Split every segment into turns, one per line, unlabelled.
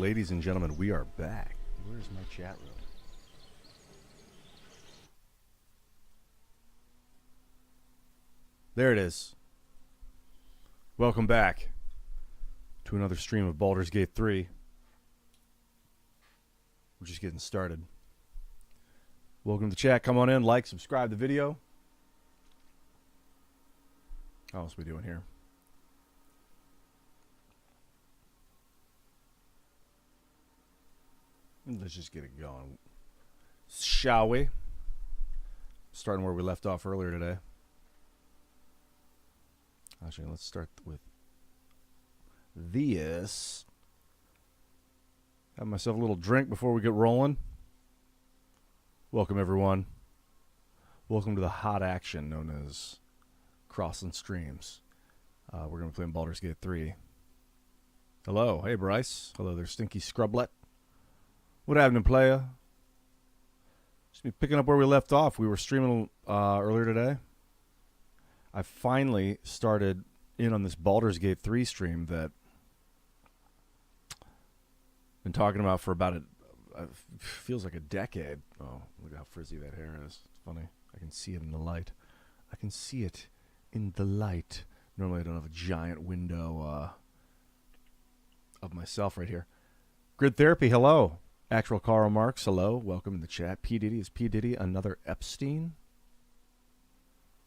Ladies and gentlemen, we are back. Where's my chat room? There it is. Welcome back to another stream of Baldur's Gate 3. We're just getting started. Welcome to the chat. Come on in, like, subscribe to the video. How else are we doing here? Let's just get it going. Shall we? Starting where we left off earlier today. Actually, let's start with this. Have myself a little drink before we get rolling. Welcome, everyone. Welcome to the hot action known as Crossland Streams. We're going to be playing Baldur's Gate 3. Hello. Hey, Bryce. Hello there, Stinky Scrublet. What happened, playa? Just be picking up where we left off. We were streaming earlier today. I finally started in on this Baldur's Gate 3 stream that I've been talking about for about feels like a decade. Oh, look how frizzy that hair is. It's funny. I can see it in the light. I can see it in the light. Normally I don't have a giant window of myself right here. Grid Therapy, hello. Actual Carl Marks, hello. Welcome in the chat. P. Diddy, is P. Diddy another Epstein?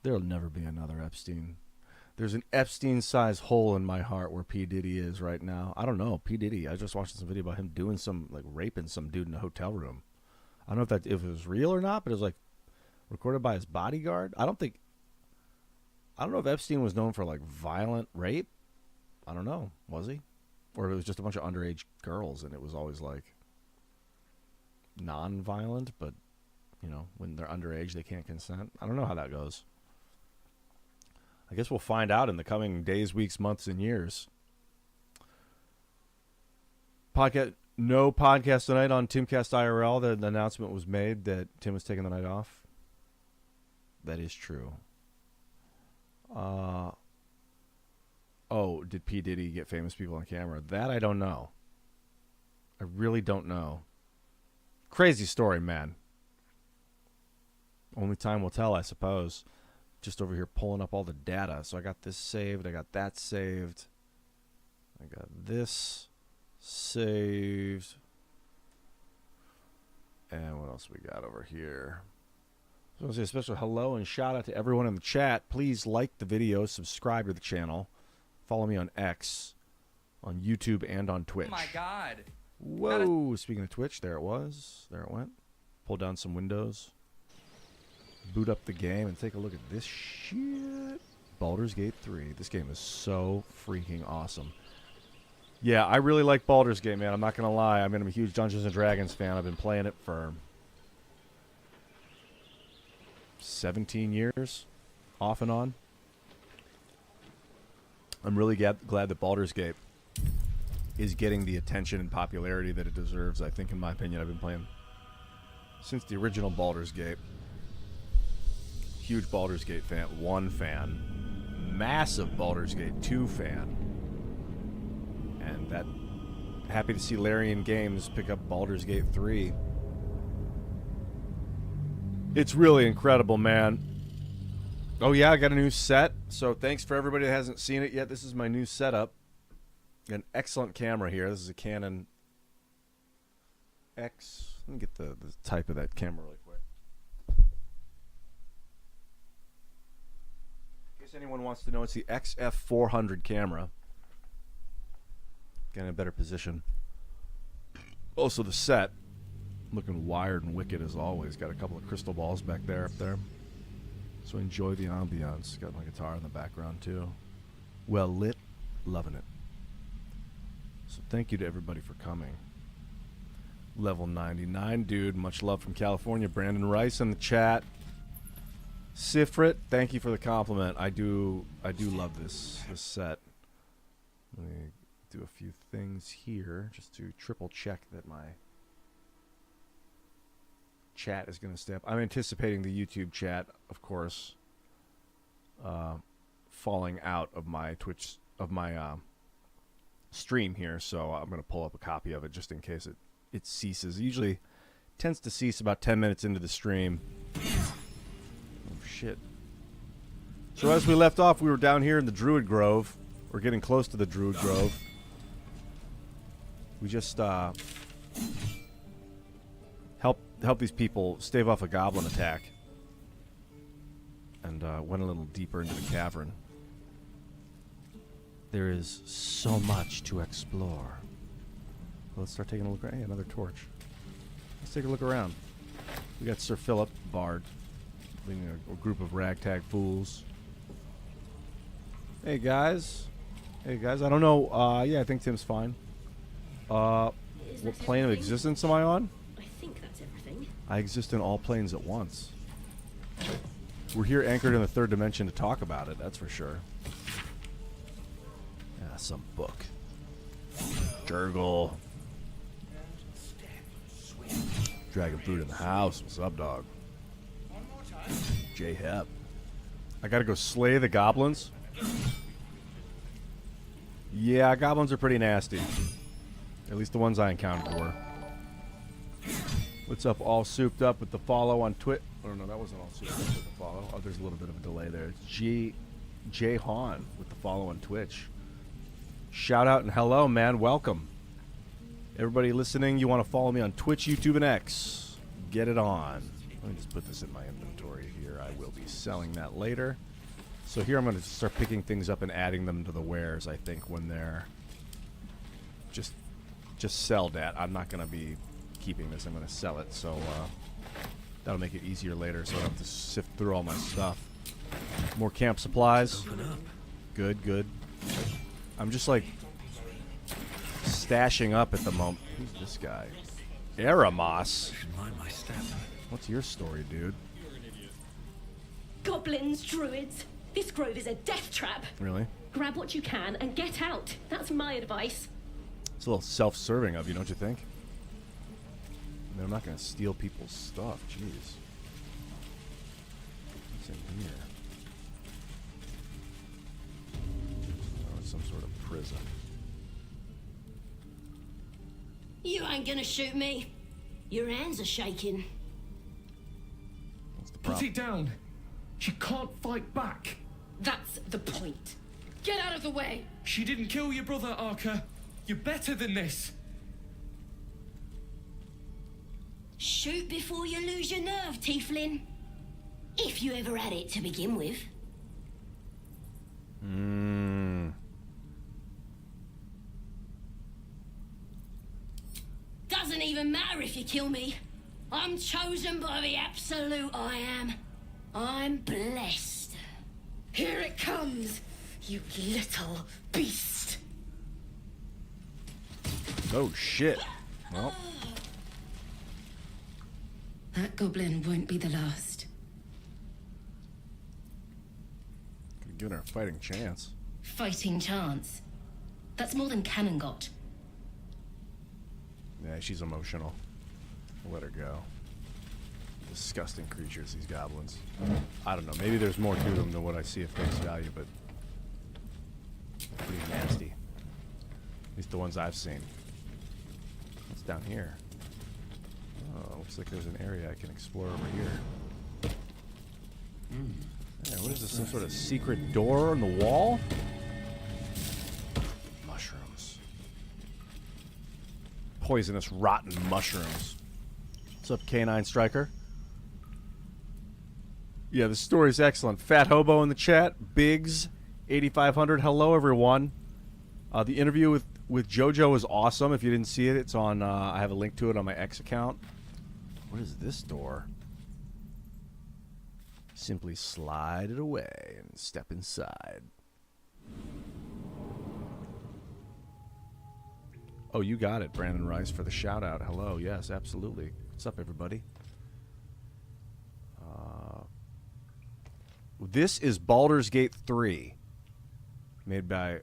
There'll never be another Epstein. There's an Epstein-sized hole in my heart where P. Diddy is right now. I don't know. P. Diddy, I just watched some video about him doing some, like, raping some dude in a hotel room. I don't know if it was real or not, but it was, like, recorded by his bodyguard. I don't know if Epstein was known for, like, violent rape. I don't know. Was he? Or it was just a bunch of underage girls, and it was always, like, non-violent, but, you know, when they're underage, they can't consent. I don't know how that goes. I guess we'll find out in the coming days, weeks, months, and years. No podcast tonight on Timcast IRL. The announcement was made that Tim was taking the night off. That is true. Oh, did P. Diddy get famous people on camera? That I don't know. I really don't know. Crazy story, man. Only time will tell, I suppose. Just over here pulling up all the data. So I got this saved. I got that saved. I got this saved. And what else we got over here? So I want to say a special hello and shout out to everyone in the chat. Please like the video, subscribe to the channel. Follow me on X, on YouTube, and on Twitch. Oh my God. Whoa, speaking of Twitch, there it was. There it went. Pull down some windows. Boot up the game and take a look at this shit. Baldur's Gate 3. This game is so freaking awesome. Yeah, I really like Baldur's Gate, man. I'm not going to lie. I'm a huge Dungeons & Dragons fan. I've been playing it for 17 years, off and on. I'm really glad that Baldur's Gate is getting the attention and popularity that it deserves. I think, in my opinion, I've been playing since the original Baldur's Gate. Huge Baldur's Gate fan, 1 fan. Massive Baldur's Gate 2 fan. And that, happy to see Larian Games pick up Baldur's Gate 3. It's really incredible, man. Oh yeah, I got a new set. So thanks for everybody that hasn't seen it yet. This is my new setup. An excellent camera here. This is a Canon X. Let me get the type of that camera really quick. In case anyone wants to know, it's the XF400 camera. Getting in a better position. Also, the set, looking wired and wicked as always. Got a couple of crystal balls back there, up there. So enjoy the ambiance. Got my guitar in the background too. Well lit, loving it. So thank you to everybody for coming. Level 99, dude. Much love from California. Brandon Rice in the chat. Sifrit, thank you for the compliment. I do love this set. Let me do a few things here just to triple check that my chat is going to stay up. I'm anticipating the YouTube chat, of course, falling out of my Twitch, of my stream here, so I'm going to pull up a copy of it just in case it ceases. It usually tends to cease about 10 minutes into the stream. Oh, shit. So as we left off, we were down here in the Druid Grove. We're getting close to the Druid Grove. We just help these people stave off a goblin attack. And went a little deeper into the cavern. There is so much to explore. Well, let's start taking a look around. Hey, another torch. Let's take a look around. We got Sir Philip, Bard, leading a group of ragtag fools. Hey, guys. Hey, guys. I don't know. Yeah, I think Tim's fine. What plane of existence am I on?
I think that's everything.
I exist in all planes at once. We're here anchored in the third dimension to talk about it, that's for sure. Yeah, some book. Jurgle. Dragon Fruit in the house. What's up, dog? J-Hep. I gotta go slay the goblins? Yeah, goblins are pretty nasty. At least the ones I encountered were. What's up, all souped up with the follow on Twitch? Oh, no, that wasn't all souped up with the follow. Oh, there's a little bit of a delay there. It's J Han with the follow on Twitch. Shout out and hello, man. Welcome. Everybody listening, you want to follow me on Twitch, YouTube, and X. Get it on. Let me just put this in my inventory here. I will be selling that later. So here I'm going to start picking things up and adding them to the wares, I think, when they're just sell that. I'm not going to be keeping this. I'm going to sell it, so that'll make it easier later, so I don't have to sift through all my stuff. More camp supplies. Good, good. I'm just like stashing up at the moment. Who's this guy? Eramos. What's your story, dude?
Goblins, druids. This grove is a death trap.
Really?
Grab what you can and get out. That's my advice.
It's a little self-serving of you, don't you think? I mean, I'm not going to steal people's stuff. Jeez. What's in here? Oh, it's some sort of prison.
You ain't gonna shoot me. Your hands are shaking.
What's the
Put
problem?
it down. She can't fight back.
That's the point. Get out of the way.
She didn't kill your brother, Arca. You're better than this.
Shoot before you lose your nerve, Tieflin. If you ever had it to begin with. Doesn't even matter if you kill me. I'm chosen by the absolute I am. I'm blessed. Here it comes, you little beast.
Oh, shit. Well,
That goblin won't be the last.
could give her a fighting chance.
Fighting chance. That's more than Cannon got.
Yeah, she's emotional. We'll let her go. Disgusting creatures, these goblins. I don't know. Maybe there's more to them than what I see at face value, but pretty nasty. At least the ones I've seen. What's down here? Oh, looks like there's an area I can explore over here. Yeah, what is this? Some sort of secret door on the wall? Mushrooms. Poisonous, rotten mushrooms. What's up, Canine Striker? Yeah, the story's excellent. Fat Hobo in the chat. Biggs, 8500. Hello, everyone. The interview with JoJo is awesome. If you didn't see it, it's on. I have a link to it on my X account. What is this door? Simply slide it away and step inside. Oh, you got it, Brandon Rice, for the shout out. Hello, yes, absolutely. What's up, everybody? This is Baldur's Gate 3, made by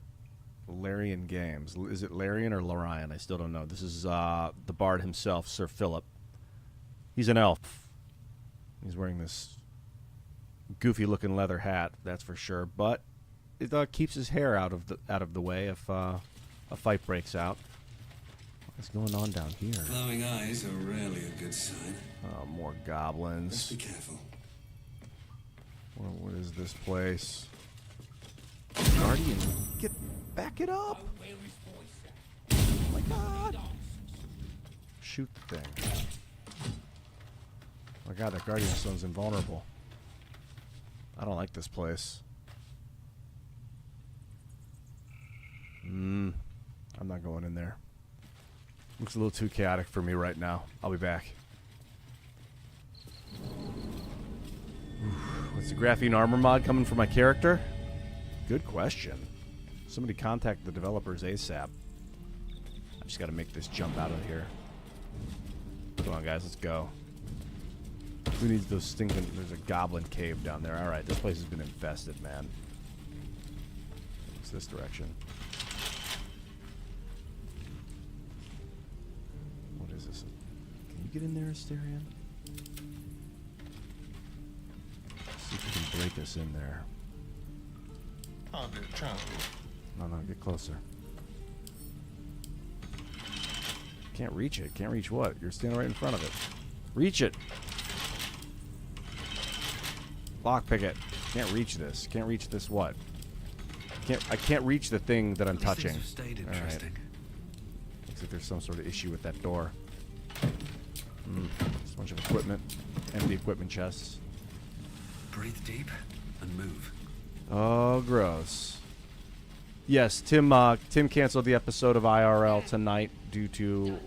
Larian Games. Is it Larian or Larian? I still don't know. This is the bard himself, Sir Philip. He's an elf. He's wearing this goofy-looking leather hat, that's for sure. But it keeps his hair out of the way if a fight breaks out. What's going on down here?
Glowing eyes are rarely a good sign.
Oh, more goblins.
Let's be careful.
What is this place? Guardian, back it up! Oh my god! Shoot the thing. Oh my god, that Guardian Stone's invulnerable. I don't like this place. I'm not going in there. Looks a little too chaotic for me right now. I'll be back. What's the graphene armor mod coming for my character? Good question. Somebody contact the developers ASAP. I just gotta make this jump out of here. Come on, guys, let's go. Who needs those stinking... There's a goblin cave down there. Alright, this place has been infested, man. It's this direction. What is this? Can you get in there, Asterion? See if we can break us in there.
I'll do it, try.
No, get closer. Can't reach it. Can't reach what? You're standing right in front of it. Reach it! Lockpick it. Can't reach this. Can't reach this what? I can't reach the thing that I'm touching.
Stayed interesting.
Looks like there's some sort of issue with that door. Just a bunch of equipment. Empty equipment chests.
Breathe deep and move.
Oh, gross. Yes, Tim canceled the episode of IRL tonight due to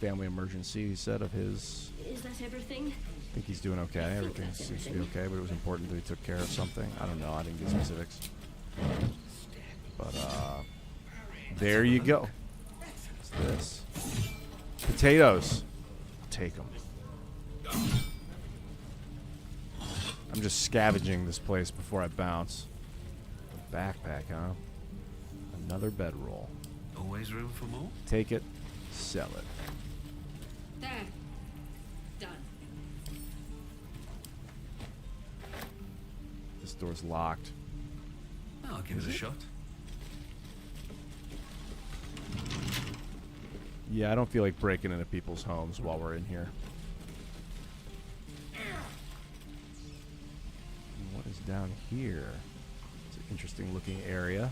family emergency, he said, of his...
Is that everything?
I think he's doing okay. Everything seems to be okay, but it was important that he took care of something. I don't know. I didn't get specifics. But, there you go. What's this? Potatoes. Take them. I'm just scavenging this place before I bounce. A backpack, huh? Another bedroll.
Always room for more?
Take it. Sell it.
There. Done.
This door's locked.
I'll give it a shot.
Yeah, I don't feel like breaking into people's homes while we're in here. And what is down here? It's an interesting looking area.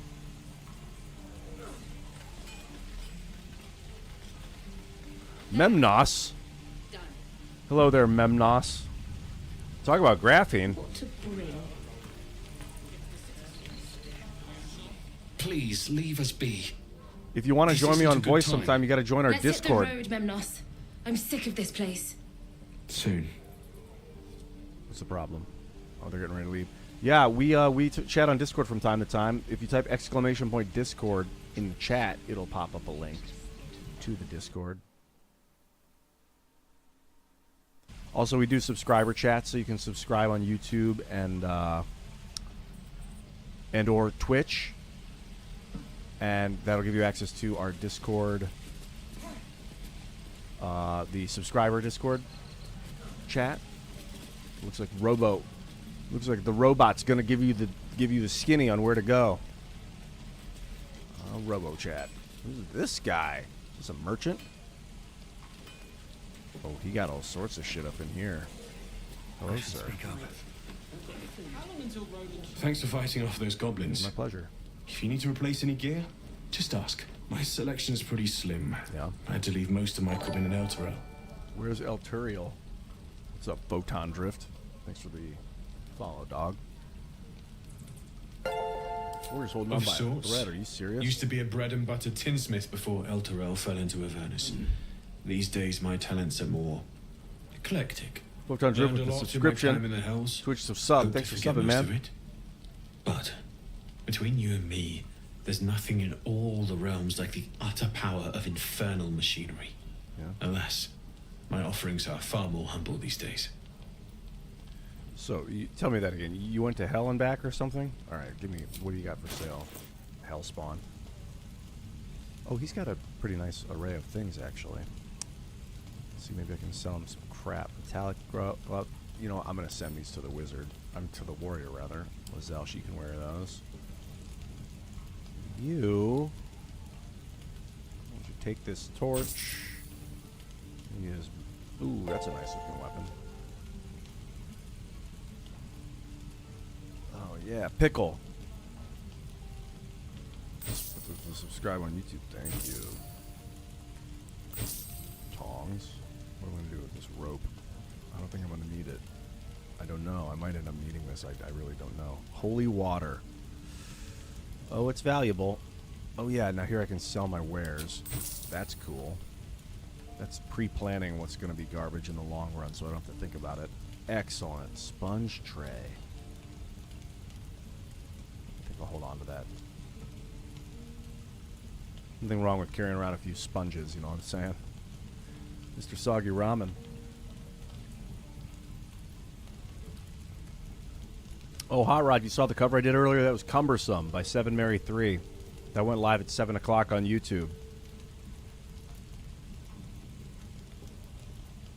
Memnos.
Done.
Hello there, Memnos. Talk about graphene.
What to bring?
Please, leave us be.
If you want to
This
join me
isn't
on
a good
voice
time.
sometime, you got to join our
Let's
Discord.
hit the road, Memnos. I'm sick of this place.
Soon.
What's the problem? Oh, they're getting ready to leave. Yeah, we chat on Discord from time to time. If you type !Discord in the chat, it'll pop up a link to the Discord. Also, we do subscriber chat, so you can subscribe on YouTube and or Twitch, and that'll give you access to our Discord, the subscriber Discord chat. Looks like Looks like the robot's gonna give you the skinny on where to go. Robo chat. Who's this guy? Is this a merchant? Oh, he got all sorts of shit up in here. Hello, sir.
Speak up.
Thanks for fighting off those goblins.
My pleasure.
If you need to replace any gear, just ask. My selection's pretty slim.
Yeah.
I had to leave most of my equipment in Elturel.
Where's El Turiel? What's up, Photon Drift? Thanks for the follow, dog. We're just holding on
Of
by a
sorts.
thread. Are you serious?
Used to be a bread and butter tinsmith before Elturel fell into Avernus. These days, my talents are more eclectic.
Photon Drift
Learned
with
a
the
lot in my time
subscription.
in the hells.
Twitch sub.
Hope
Thanks
to
for
forget
subbing,
most of
man.
it. But between you and me, there's nothing in all the realms like the utter power of infernal machinery.
Yeah.
Alas, my offerings are far more humble these days.
So, tell me that again. You went to hell and back or something? All right, give me. What do you got for sale? Hellspawn. Oh, he's got a pretty nice array of things, actually. Let's see, maybe I can sell him some crap. Metallic glove. You know, I'm gonna send these to the wizard. To the warrior, rather. Lizelle, she can wear those. You. take this torch. Use. Ooh, that's a nice looking weapon. Oh yeah, pickle. Subscribe on YouTube. Thank you. Tongs. What am I gonna do with this rope? I don't think I'm gonna need it. I don't know. I might end up needing this. I really don't know. Holy water. Oh, it's valuable. Oh yeah, now here I can sell my wares. That's cool. That's pre-planning what's going to be garbage in the long run, so I don't have to think about it. Excellent. Sponge tray. I think I'll hold on to that. Nothing wrong with carrying around a few sponges, you know what I'm saying? Mr. Soggy Ramen. Oh, Hot Rod, you saw the cover I did earlier? That was Cumbersome by 7 Mary 3. That went live at 7 o'clock on YouTube.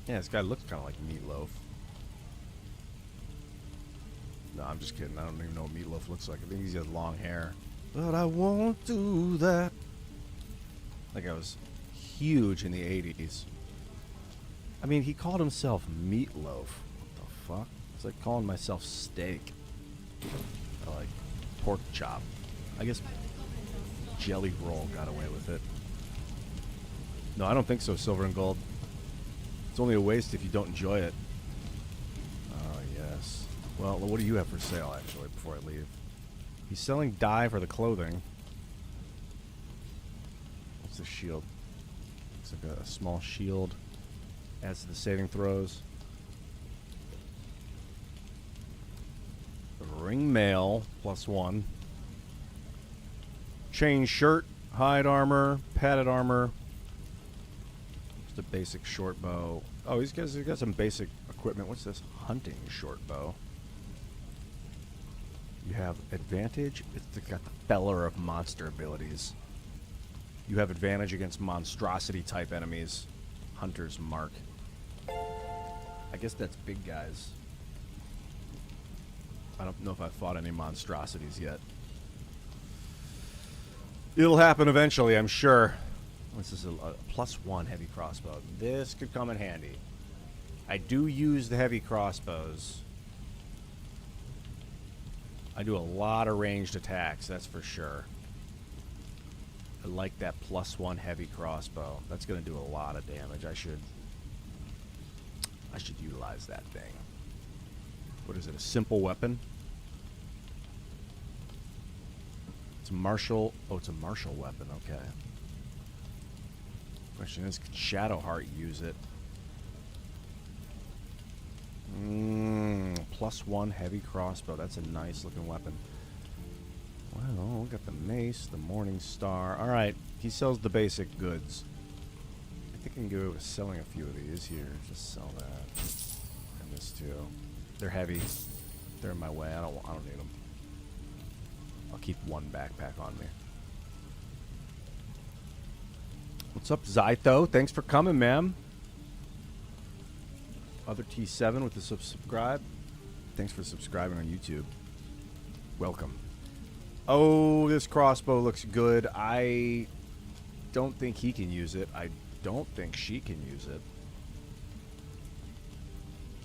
Yeah, this guy looks kind of like Meatloaf. No, I'm just kidding. I don't even know what Meatloaf looks like. I think he has long hair. But I won't do that. That guy was huge in the 80s. I mean, he called himself Meatloaf. What the fuck? It's like calling myself Steak. I like pork chop. I guess Jelly Roll got away with it. No, I don't think so, Silver and Gold. It's only a waste if you don't enjoy it. Oh, yes. Well, what do you have for sale, actually, before I leave? He's selling dye for the clothing. What's the shield? It's like a small shield. Adds to the saving throws. Ring mail, +1. Chain shirt, hide armor, padded armor. Just a basic short bow. Oh, he's got some basic equipment. What's this? Hunting short bow. You have advantage. It's got the Feller of monster abilities. You have advantage against monstrosity type enemies. Hunter's mark. I guess that's big guys. I don't know if I've fought any monstrosities yet. It'll happen eventually, I'm sure. This is a +1 heavy crossbow. This could come in handy. I do use the heavy crossbows. I do a lot of ranged attacks, that's for sure. I like that +1 heavy crossbow. That's going to do a lot of damage. I should utilize that thing. What is it, a simple weapon? It's a martial... Oh, it's a martial weapon, okay. Question is, could Shadowheart use it? +1 heavy crossbow. That's a nice looking weapon. Well, we got the mace, the Morning Star. Alright, he sells the basic goods. I think I can go with selling a few of these here. Just sell that. And this too. They're heavy. They're in my way. I don't need them. I'll keep one backpack on me. What's up, Zytho? Thanks for coming, ma'am. Other T7 with the subscribe. Thanks for subscribing on YouTube. Welcome. Oh, this crossbow looks good. I don't think he can use it. I don't think she can use it.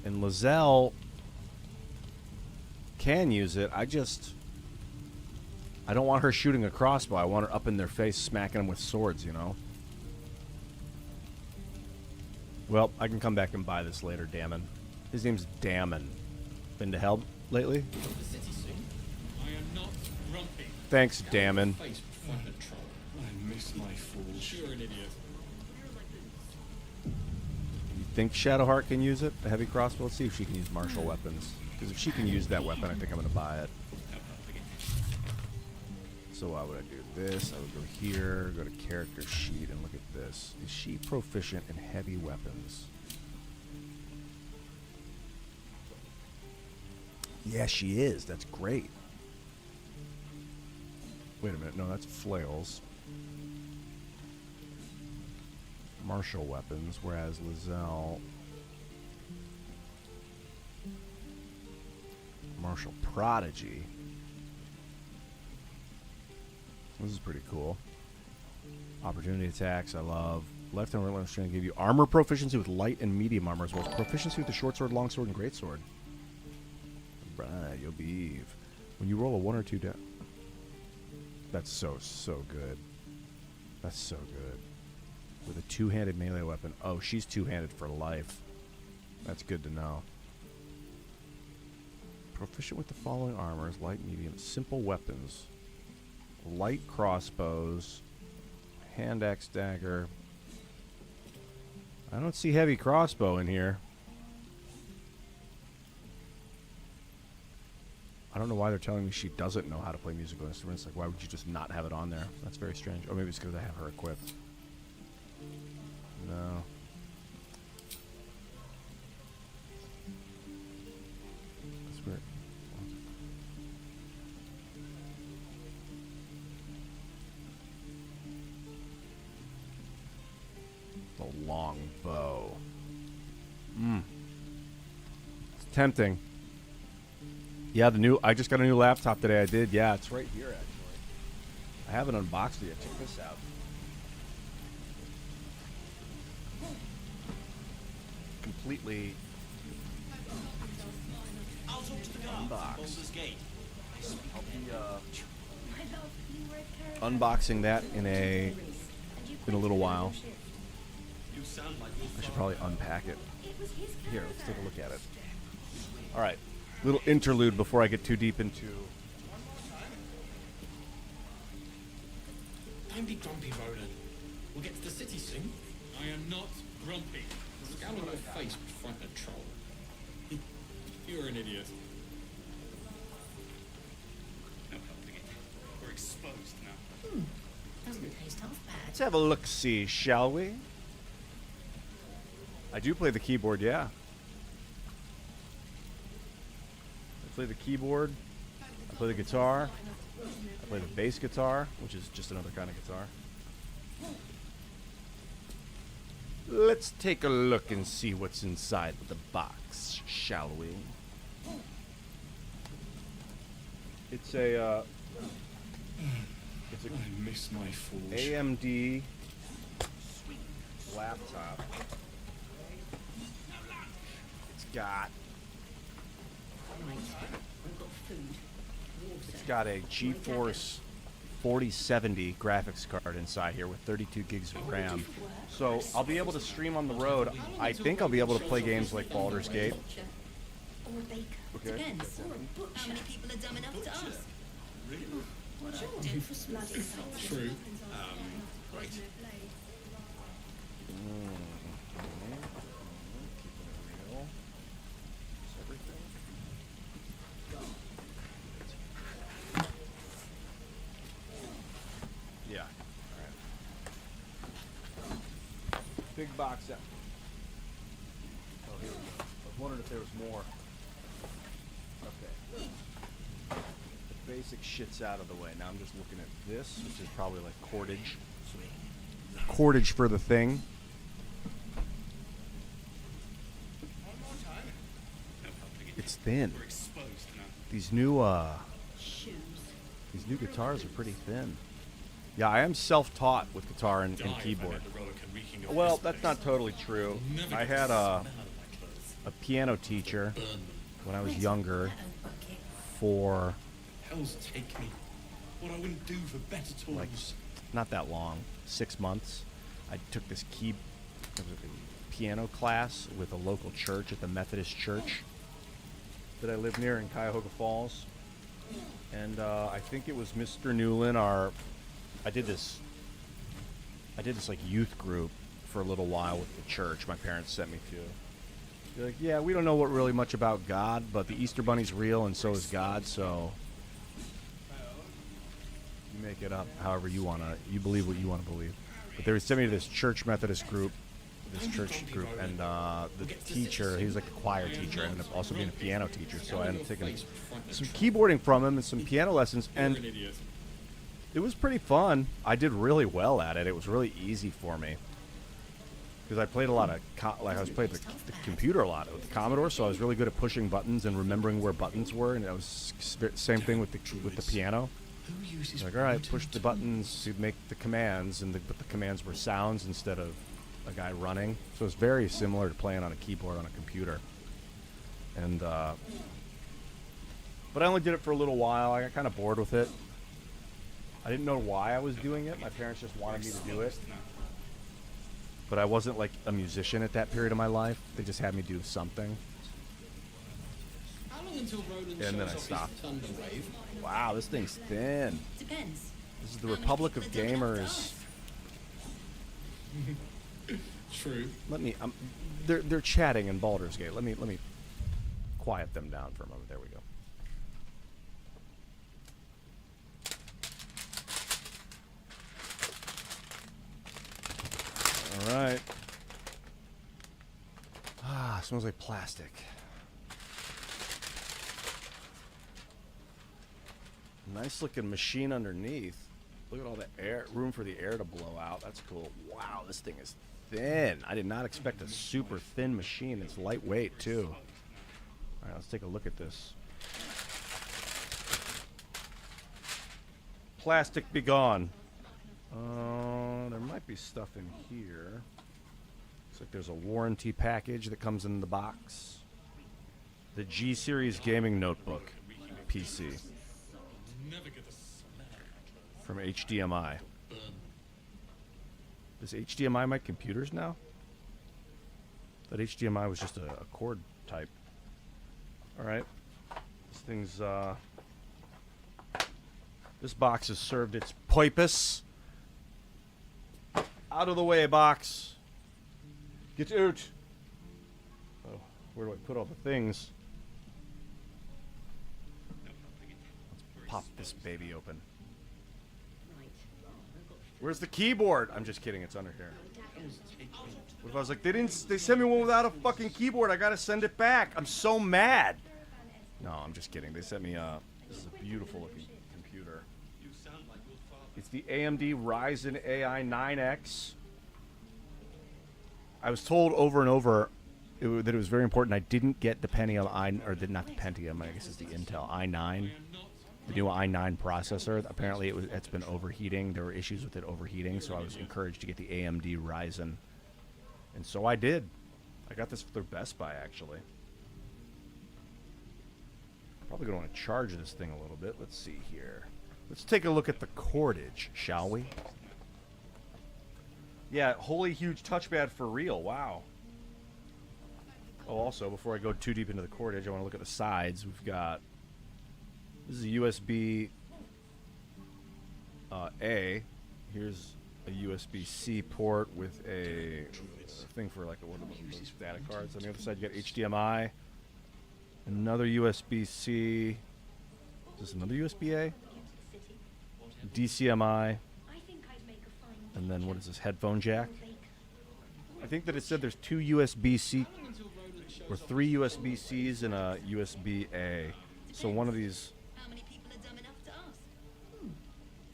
And Lizelle can use it. I don't want her shooting a crossbow. I want her up in their face smacking them with swords, you know? Well, I can come back and buy this later, Damon. His name's Damon. Been to hell lately?
I am not grumpy.
Thanks, Damon.
I miss my fool. Sure, an idiot.
You think Shadowheart can use it? The heavy crossbow? Let's see if she can use martial weapons. Because if she can use that weapon, I think I'm going to buy it. So why would I do this? I would go here, go to character sheet, and look at this. Is she proficient in heavy weapons? Yeah, she is. That's great. Wait a minute. No, that's flails. Martial weapons, whereas Lizelle... Martial prodigy. This is pretty cool. Opportunity attacks, I love. Left and right left strength give you armor proficiency with light and medium armor, as well as proficiency with the short sword, long sword, and great sword. Right, you'll be. When you roll a 1 or 2 down. That's so good. That's so good. With a two-handed melee weapon. Oh, she's two-handed for life. That's good to know. Proficient with the following armors: light, medium, simple weapons, light crossbows, hand axe, dagger. I don't see heavy crossbow in here. I don't know why they're telling me she doesn't know how to play musical instruments. Like, why would you just not have it on there? That's very strange. Or maybe it's because I have her equipped. No. That's weird. The long bow. It's tempting. Yeah, I just got a new laptop today. I did. Yeah, it's right here, actually. I haven't unboxed it yet. Check this out. Completely unboxed. I'll be unboxing that in a little while. I should probably unpack it. Here, let's take a look at it. All right. Little interlude before I get too deep into.
Don't be grumpy, Roland. We'll get to the city soon.
I am not grumpy.
The scowl on your face would frighten a troll.
You're an idiot.
No helping it. We're exposed now.
Doesn't taste half bad.
Let's have a look-see, shall we? I do play the keyboard, yeah. I play the keyboard. I play the guitar. I play the bass guitar, which is just another kind of guitar. Let's take a look and see what's inside the box, shall we? It's a
I miss my forge.
AMD laptop. It's got a GeForce 4070 graphics card inside here with 32 gigs of RAM. So I'll be able to stream on the road. I think I'll be able to play games like Baldur's Gate.
Or a baker.
Okay.
Depends. Or a butcher. How many people are dumb enough to ask? What I do for bloody
True. Right.
Yeah. All right. Big box set. Oh, here we go. I was wondering if there was more. Okay. The basic shit's out of the way. Now I'm just looking at this, which is probably like cordage. Cordage for the thing. It's thin.
We're exposed now.
These new
shoes.
these new guitars are pretty thin. Yeah, I am self-taught with guitar and keyboard. Well, that's not totally true. I had a piano teacher when I was younger for
Hell's take me. What I wouldn't do for better tools.
like not that long, 6 months. I took this piano class with a local church at the Methodist church that I live near in Cuyahoga Falls. And I think it was Mr. Newland, I did this like youth group for a little while with the church my parents sent me to. They're like, yeah, we don't know what really much about God, but the Easter Bunny's real and so is God, so you make it up however you you believe what you want to believe. But they sent me to this church Methodist group, and the teacher, he was like a choir teacher, ended up also being a piano teacher, so I ended up taking some keyboarding from him and some piano lessons, and it was pretty fun. I did really well at it. It was really easy for me because I played a lot of I was playing the computer a lot with the Commodore, so I was really good at pushing buttons and remembering where buttons were, and it was same thing with the piano.
Who uses
Like, all right,
rotten
push the buttons to make the commands, but the commands were sounds instead of a guy running. So it's very similar to playing on a keyboard on a computer. And but I only did it for a little while. I got kind of bored with it. I didn't know why I was doing it. My parents just wanted me to do it. But I wasn't like a musician at that period of my life. They just had me do something.
How long until Roland
And then I
shows off his
stopped.
thunder wave?
Wow, this thing's thin.
Depends.
This is the Republic of Gamers.
True.
Let me. They're chatting in Baldur's Gate. Let me quiet them down for a moment. There we go. All right. Ah, smells like plastic. Nice looking machine underneath. Look at all the air, room for the air to blow out. That's cool. Wow, this thing is thin. I did not expect a super thin machine. It's lightweight too. All right, let's take a look at this. Plastic be gone. There might be stuff in here. Looks like there's a warranty package that comes in the box. The G Series gaming notebook, PC. From HDMI. Does HDMI make computers now? That HDMI was just a cord type. Alright. This thing's, this box has served its purpose. Out of the way, box. Get out. Oh, where do I put all the things? Let's pop this baby open. Where's the keyboard? I'm just kidding. It's under here. What if I was like, they sent me one without a fucking keyboard. I gotta send it back. I'm so mad. No, I'm just kidding. They sent me this is a beautiful looking computer. It's the AMD Ryzen AI 9X. I was told over and over that it was very important I didn't get the Pentium not the Pentium, I guess it's the Intel i9. The new i9 processor. Apparently it's been overheating. There were issues with it overheating, so I was encouraged to get the AMD Ryzen. And so I did. I got this through Best Buy, actually. Probably going to want to charge this thing a little bit. Let's see here. Let's take a look at the cordage, shall we? Yeah, holy huge touchpad for real. Wow. Oh, also, before I go too deep into the cordage, I want to look at the sides. We've got... This is a USB A. Here's a USB-C port with a thing for like one of those data cards. On the other side, you got HDMI. Another USB-C. Is this another USB-A? DCMI. And then what is this? Headphone jack. I think that it said there's two USB-C or three USB-Cs and a USB-A. So one of these.
How many people are dumb enough to ask?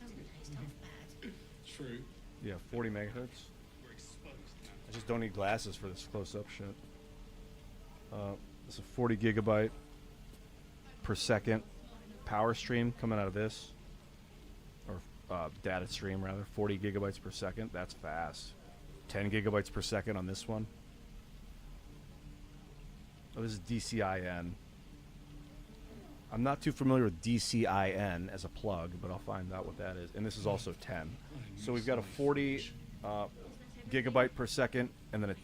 Doesn't taste half bad.
True.
Yeah, 40 megahertz. I just don't need glasses for this close-up shit. It's a 40 gigabyte per second power stream coming out of this. Or data stream, rather. 40 gigabytes per second. That's fast. 10 gigabytes per second on this one. Oh, this is DCIN. I'm not too familiar with DCIN as a plug, but I'll find out what that is. And this is also 10. So we've got a 40 gigabyte per second and then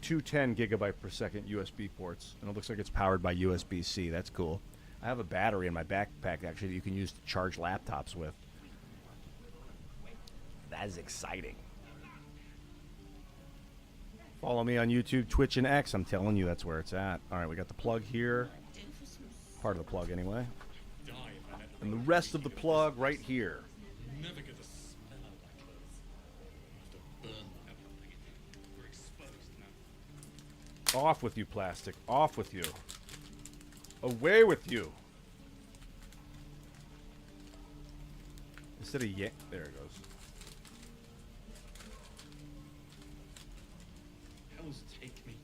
two 10 gigabyte per second USB ports. And it looks like it's powered by USB-C. That's cool. I have a battery in my backpack, actually, that you can use to charge laptops with. That is exciting. Follow me on YouTube, Twitch, and X. I'm telling you, that's where it's at. All right, we got the plug here. Part of the plug, anyway. And the rest of the plug right here.
Never get a smell out like those.
We're exposed now.
Off with you, plastic. Off with you. Away with you. Instead of there it goes.
Hells take me.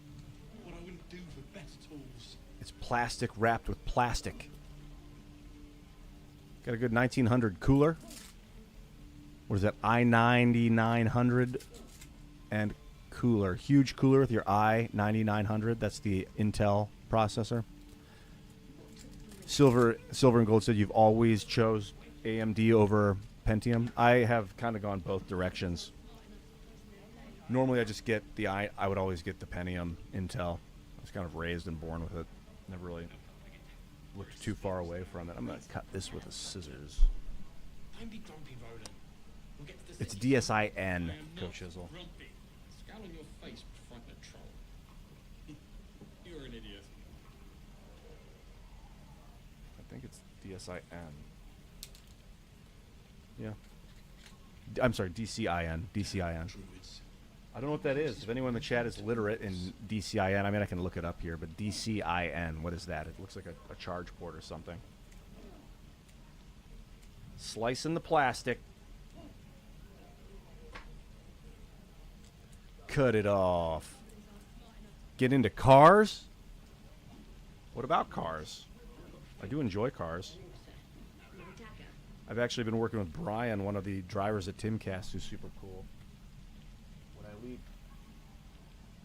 What I wouldn't do for best tools.
It's plastic wrapped with plastic. Got a good 1900 cooler. What is that? i9900 and cooler. Huge cooler with your i9900. That's the Intel processor. Silver and Gold said you've always chose AMD over Pentium. I have kind of gone both directions. Normally I just get the I would always get the Pentium Intel. I was kind of raised and born with it. Never really looked too far away from it. I'm going to cut this with a scissors.
Don't be grumpy, Roland. We'll get to the
It's
city.
DSIN,
I am
Coach
not
Chisel.
grumpy. Scowl on your face, frightened troll. You're an idiot.
I think it's DSIN. Yeah. I'm sorry, DCIN. DCIN.
Druids.
I don't know what that is. If anyone in the chat is literate in DCIN, I mean, I can look it up here, but DCIN, what is that? It looks like a charge port or something. Slicing the plastic. Cut it off. Get into cars? What about cars? I do enjoy cars. I've actually been working with Brian, one of the drivers at Timcast, who's super cool.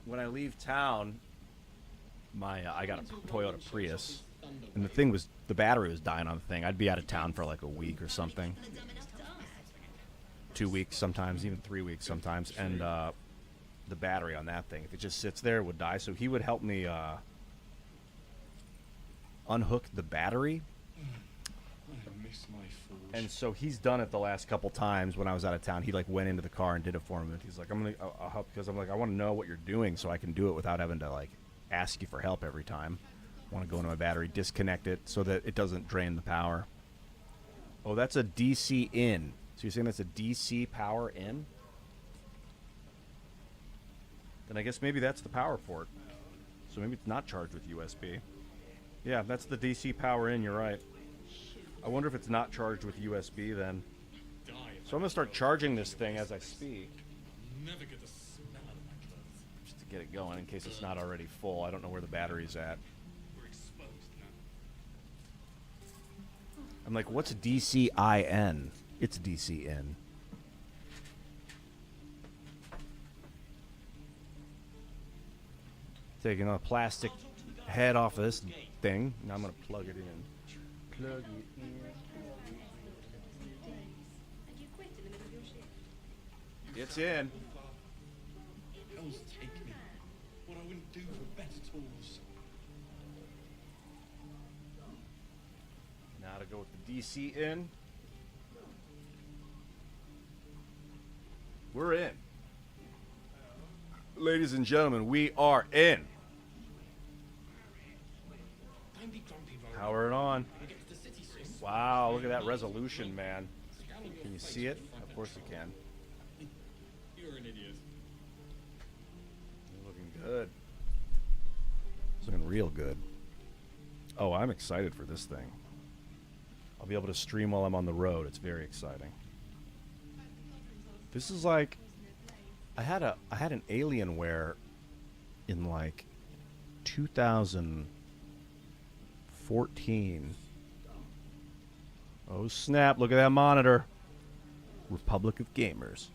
When I leave town, I got a Toyota Prius, and the battery was dying on the thing. I'd be out of town for like a week or something, 2 weeks sometimes, even 3 weeks sometimes, and the battery on that thing, if it just sits there, it would die. So he would help me unhook the battery.
I miss my forge.
And so he's done it the last couple times when I was out of town. He like went into the car and did it for me. He's like, I'll help, because I'm like, I want to know what you're doing so I can do it without having to like ask you for help every time. I want to go into my battery, disconnect it so that it doesn't drain the power. Oh, that's a DC in. So you're saying that's a DC power in? Then I guess maybe that's the power port. So maybe it's not charged with USB. Yeah, that's the DC power in, you're right. I wonder if it's not charged with USB then.
Die if
So I'm going to start charging this thing as I speak,
I never get the smell out of my clothes.
just to get it going in case it's not already full. I don't know where the battery's at.
We're exposed now.
I'm like, what's DCIN? It's DCN. Taking a plastic head off of this thing. Now I'm going to plug it in. Plug it in. It's in.
Hell's take me. What I wouldn't do for better tools.
Now to go with the DC in. We're in. Ladies and gentlemen, we are in.
Don't be grumpy, Roland.
Power it on.
We'll get to the city soon.
Wow, look at that resolution, man.
Scowl on your
Can you
face,
see it?
frightened
Of course you
troll.
can.
You're an idiot.
Looking good. It's looking real good. Oh, I'm excited for this thing. I'll be able to stream while I'm on the road. It's very exciting. This is like I had an Alienware in like 2014. Oh snap, look at that monitor. Republic of Gamers.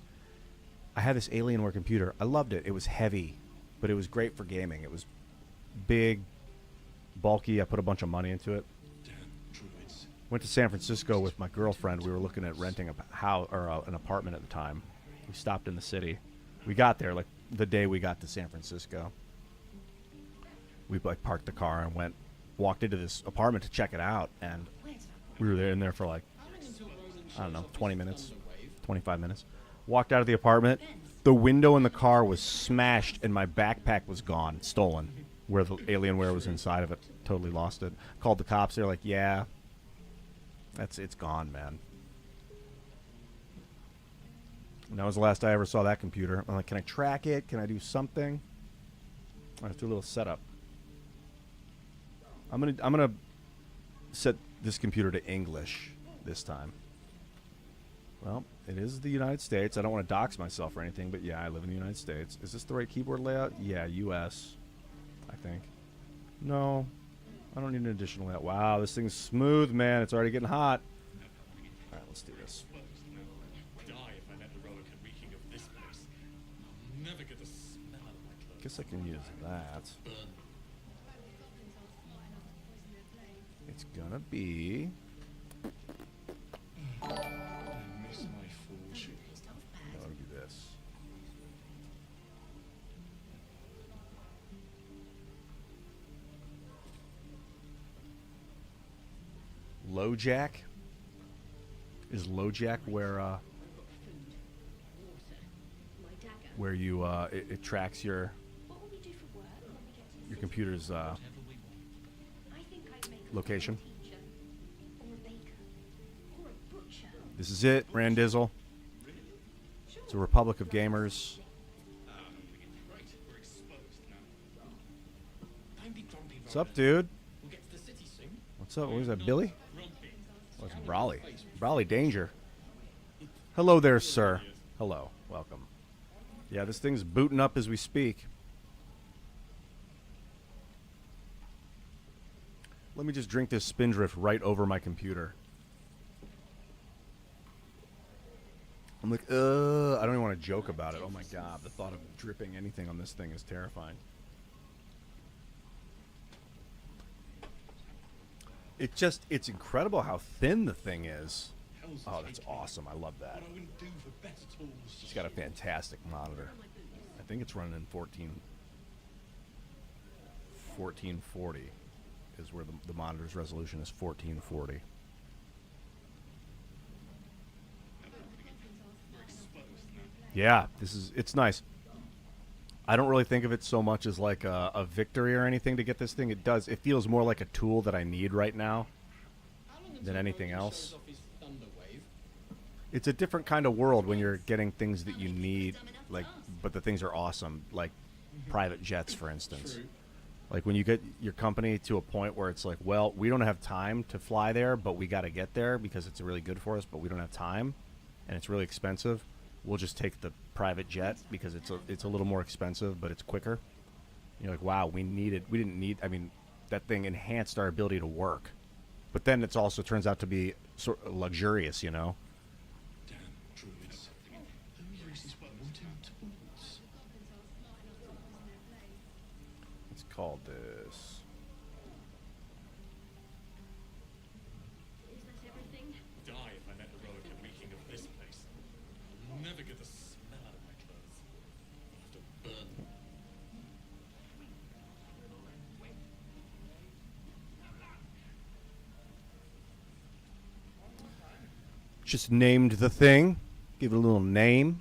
I had this Alienware computer. I loved it. It was heavy, but it was great for gaming. It was big, bulky. I put a bunch of money into it.
Damn druids.
Went to San Francisco with my girlfriend. We were looking at renting a house or an apartment at the time. We stopped in the city. We got there like the day we got to San Francisco. We like parked the car and walked into this apartment to check it out, and we were there in there for like, I don't know, 20 minutes, 25 minutes. Walked out of the apartment. The window in the car was smashed, and my backpack was gone, stolen, where the Alienware was inside of it. Totally lost it. Called the cops. They're like, yeah, it's gone, man. And that was the last I ever saw that computer. I'm like, can I track it? Can I do something? Let's do a little setup. I'm gonna set this computer to English this time. Well, it is the United States. I don't want to dox myself or anything, but yeah, I live in the United States. Is this the right keyboard layout? Yeah, US, I think. No, I don't need an additional layout. Wow, this thing's smooth, man. It's already getting hot. let's do this.
Die if I let the relic reeking of this place. I'll never get the smell out of my clothes.
Guess I can use that.
Burn.
It's gonna be.
I miss my forge.
No, I'll do this. Low jack? Is low jack where you it tracks your computer's location? This is it, Randizzle. It's a Republic of Gamers.
Right, we're exposed now.
Don't be grumpy,
What's up, dude?
We'll get to the city soon.
What's up? What is that, Billy?
Grumpy.
Oh, it's Brawley. Brawley Danger. Hello there, sir. Hello. Welcome. Yeah, this thing's booting up as we speak. Let me just drink this Spindrift right over my computer. I'm like, I don't even want to joke about it. Oh my god, the thought of dripping anything on this thing is terrifying. It's incredible how thin the thing is. Oh, that's awesome. I love that.
What I wouldn't do for better tools.
It's got a fantastic monitor. I think it's running in 1440 is where the monitor's resolution is 1440. Yeah, it's nice. I don't really think of it so much as like a victory or anything to get this thing. It feels more like a tool that I need right now than anything else. It's a different kind of world when you're getting things that you need, like, but the things are awesome, like private jets, for instance. Like when you get your company to a point where it's like, well, we don't have time to fly there, but we got to get there because it's really good for us, but we don't have time, and it's really expensive. We'll just take the private jet because it's a little more expensive, but it's quicker. You're like, wow, we didn't need. I mean, that thing enhanced our ability to work, but then it's also turns out to be sort of luxurious, you know.
Damn druids. Who uses wooden tools?
Let's call this.
Die if I let the relic reeking of this place. I'll never get the smell out of my clothes. I'll have to burn them.
Just named the thing. Give it a little name.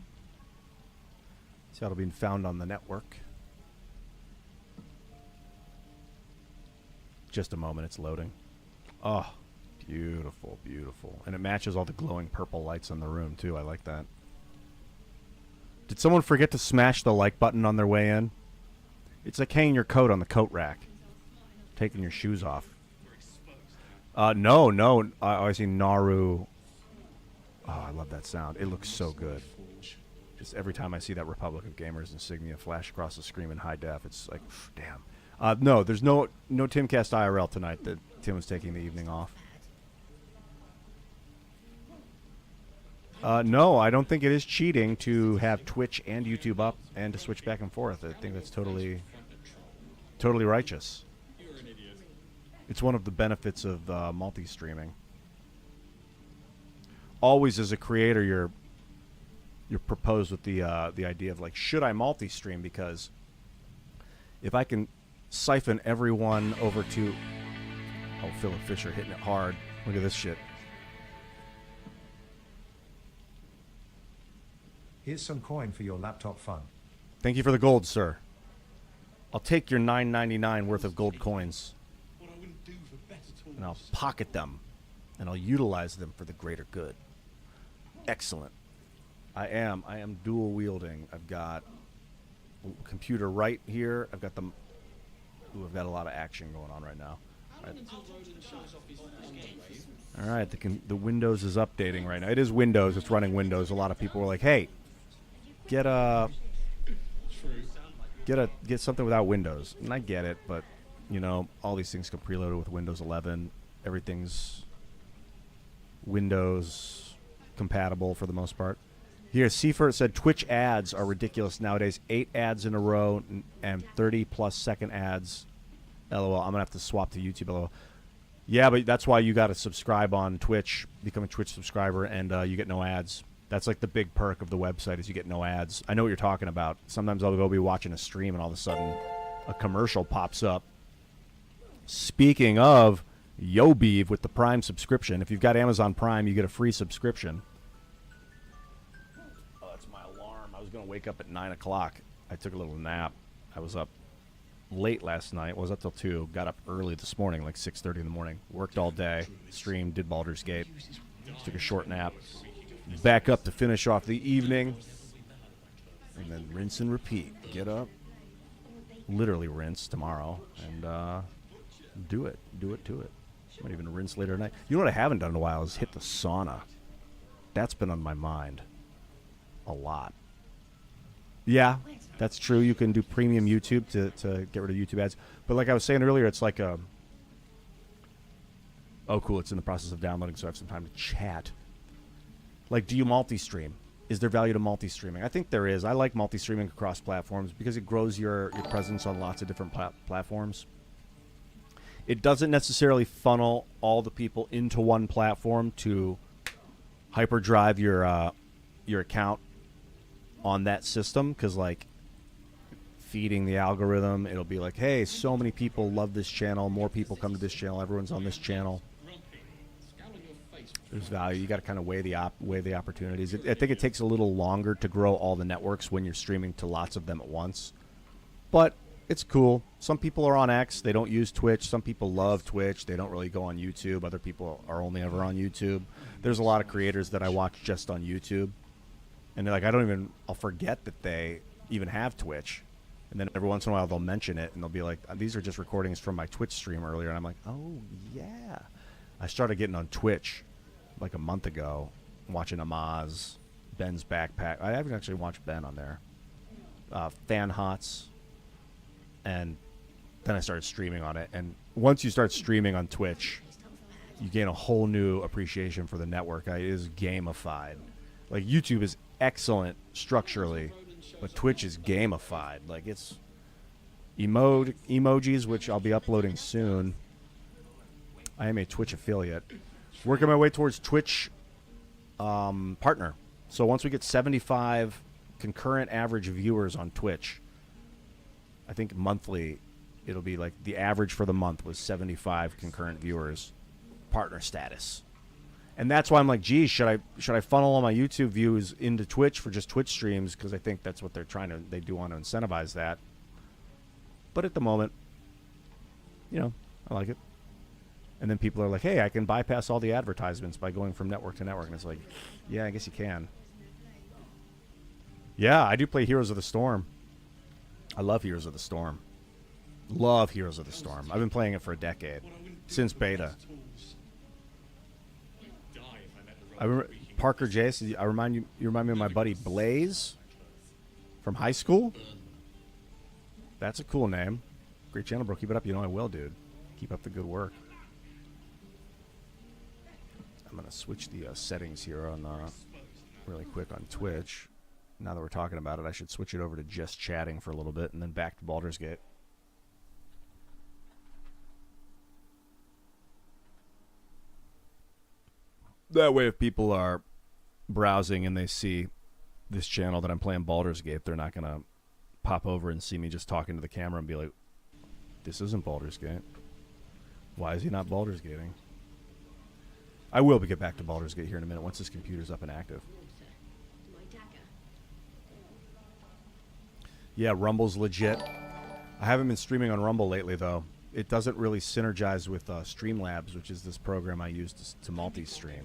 See how it'll be found on the network. Just a moment, it's loading. Oh, beautiful, beautiful. And it matches all the glowing purple lights in the room, too. I like that. Did someone forget to smash the like button on their way in? It's like hanging your coat on the coat rack. Taking your shoes off. No. I see Naru. Oh, I love that sound. It looks so good. Just every time I see that Republic of Gamers insignia flash across the screen in high def, it's like, damn. No, there's no Timcast IRL tonight. That Tim was taking the evening off. No, I don't think it is cheating to have Twitch and YouTube up and to switch back and forth. I think that's totally righteous. It's one of the benefits of multi-streaming. Always, as a creator, you're proposed with the idea of like, should I multi-stream? Because if I can siphon everyone over to, oh, Philip Fisher hitting it hard. Look at this shit.
Here's some coin for your laptop fun.
Thank you for the gold, sir. I'll take your $9.99 worth of gold coins,
What I wouldn't do for better tools.
and I'll pocket them, and I'll utilize them for the greater good. Excellent. I am dual wielding. I've got a computer right here. I've got the. Ooh, I've got a lot of action going on right now. All right, the Windows is updating right now. It is Windows. It's running Windows. A lot of people were like, "Hey, get something without Windows." And I get it, but you know, all these things come preloaded with Windows 11. Everything's Windows compatible for the most part. Here, Seifert said Twitch ads are ridiculous nowadays. 8 ads in a row and 30-plus second ads. LOL. I'm going to have to swap to YouTube. LOL. Yeah, but that's why you got to subscribe on Twitch, become a Twitch subscriber, and you get no ads. That's like the big perk of the website is you get no ads. I know what you're talking about. Sometimes I'll go be watching a stream and all of a sudden a commercial pops up. Speaking of YoBeeve with the Prime subscription, if you've got Amazon Prime, you get a free subscription. Oh, that's my alarm. I was going to wake up at 9 o'clock. I took a little nap. I was up late last night. Was up till 2. Got up early this morning, like 6:30 in the morning. Worked all day. Streamed, did Baldur's Gate. Took a short nap. Back up to finish off the evening. And then rinse and repeat. Get up. Literally rinse tomorrow. And do it. Do it to it. Might even rinse later tonight. You know what I haven't done in a while is hit the sauna. That's been on my mind. A lot. Yeah, that's true. You can do premium YouTube to get rid of YouTube ads. But like I was saying earlier, it's like a... Oh, cool. It's in the process of downloading, so I have some time to chat. Like, do you multi-stream? Is there value to multi-streaming? I think there is. I like multi-streaming across platforms because it grows your presence on lots of different platforms. It doesn't necessarily funnel all the people into one platform to hyperdrive your account on that system, because like feeding the algorithm, it'll be like, hey, so many people love this channel, more people come to this channel, everyone's on this channel. There's value. You got to kind of weigh the opportunities. I think it takes a little longer to grow all the networks when you're streaming to lots of them at once, but it's cool. Some people are on X, they don't use Twitch. Some people love Twitch, they don't really go on YouTube. Other people are only ever on YouTube. There's a lot of creators that I watch just on YouTube, and they're like, I'll forget that they even have Twitch. And then every once in a while they'll mention it, and they'll be like, these are just recordings from my Twitch stream earlier. And I'm like, oh, yeah. I started getting on Twitch like a month ago, watching Amaz, Ben's Backpack. I haven't actually watched Ben on there. Fan Hots. And then I started streaming on it. And once you start streaming on Twitch, you gain a whole new appreciation for the network. It is gamified. Like, YouTube is excellent structurally, but Twitch is gamified. Like, it's emojis, which I'll be uploading soon. I am a Twitch affiliate. Working my way towards Twitch partner. So once we get 75 concurrent average viewers on Twitch, I think monthly, it'll be like the average for the month was 75 concurrent viewers, partner status. And that's why I'm like, geez, should I funnel all my YouTube views into Twitch for just Twitch streams? Because I think that's what they do want to incentivize that. But at the moment, I like it. And then people are like, hey, I can bypass all the advertisements by going from network to network. And it's like, yeah, I guess you can. Yeah, I do play Heroes of the Storm. I love Heroes of the Storm. Love Heroes of the Storm. I've been playing it for a decade. Since beta. I remember Parker Jace. You remind me of my buddy Blaze from high school. That's a cool name. Great channel, bro. Keep it up. You know I will, dude. Keep up the good work. I'm gonna switch the settings here on really quick on Twitch. Now that we're talking about it, I should switch it over to just chatting for a little bit and then back to Baldur's Gate. That way, if people are browsing and they see this channel that I'm playing Baldur's Gate, they're not going to pop over and see me just talking to the camera and be like, this isn't Baldur's Gate. Why is he not Baldur's Gating? I will get back to Baldur's Gate here in a minute once this computer's up and active. Yeah, Rumble's legit. I haven't been streaming on Rumble lately, though. It doesn't really synergize with Streamlabs, which is this program I use to multi-stream.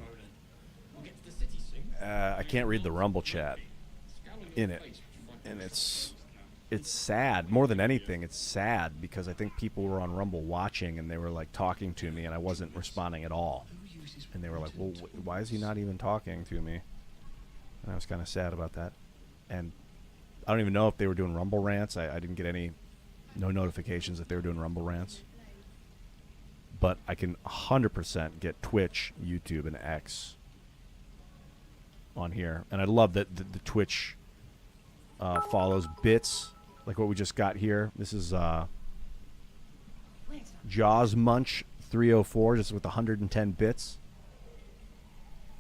I can't read the Rumble chat in it. And it's sad. More than anything, it's sad because I think people were on Rumble watching and they were like talking to me and I wasn't responding at all. And they were like, well, why is he not even talking to me? And I was kind of sad about that. And I don't even know if they were doing Rumble rants. I didn't get no notifications that they were doing Rumble rants. But I can 100% get Twitch, YouTube, and X. on here, and I love that the Twitch follows bits like what we just got here. This is Jaws Munch 304, just with 110 bits.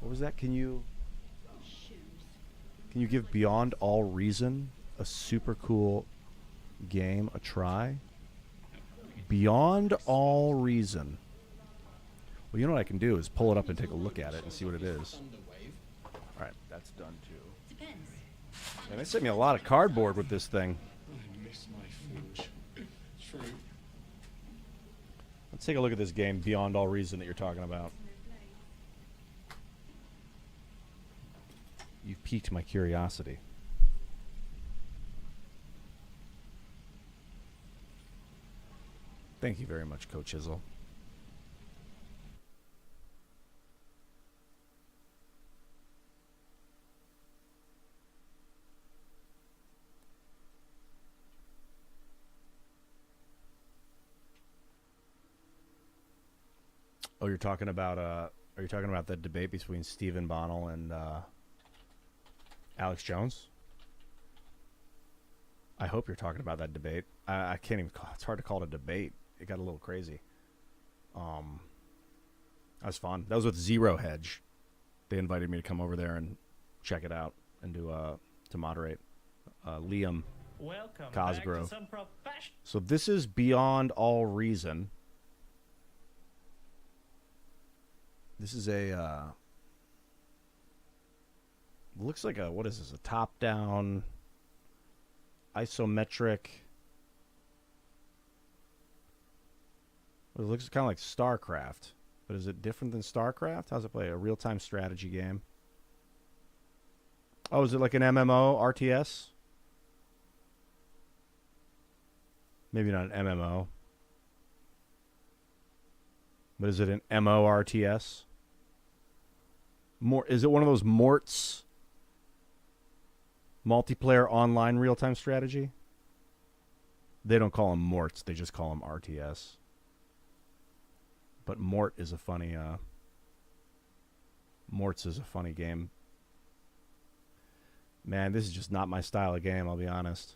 What was that? Can you give Beyond All Reason, a super cool game, a try? Beyond All Reason. Well, you know what I can do is pull it up and take a look at it and see what it is. All right, that's done too. And they sent me a lot of cardboard with this thing.
I miss my forge. True.
Let's take a look at this game, Beyond All Reason, that you're talking about. You've piqued my curiosity. Thank you very much, Coach Hizzle. Oh, you're talking about are you talking about the debate between Stephen Bonnell and Alex Jones? I hope you're talking about that debate. I can't even call, it's hard to call it a debate. It got a little crazy. That was fun. That was with Zero Hedge. They invited me to come over there and check it out and do to moderate. Liam Cosgrove. So this is Beyond All Reason. This is a looks like a, what is this, a top-down isometric. Well, it looks kind of like StarCraft, but is it different than StarCraft? How's it play? A real-time strategy game. Oh, is it like an MMO RTS? Maybe not an MMO. But is it an MORTS? More, is it one of those Morts multiplayer online real-time strategy? They don't call them Morts, they just call them RTS. But Mort is a funny Morts is a funny game. Man, this is just not my style of game, I'll be honest.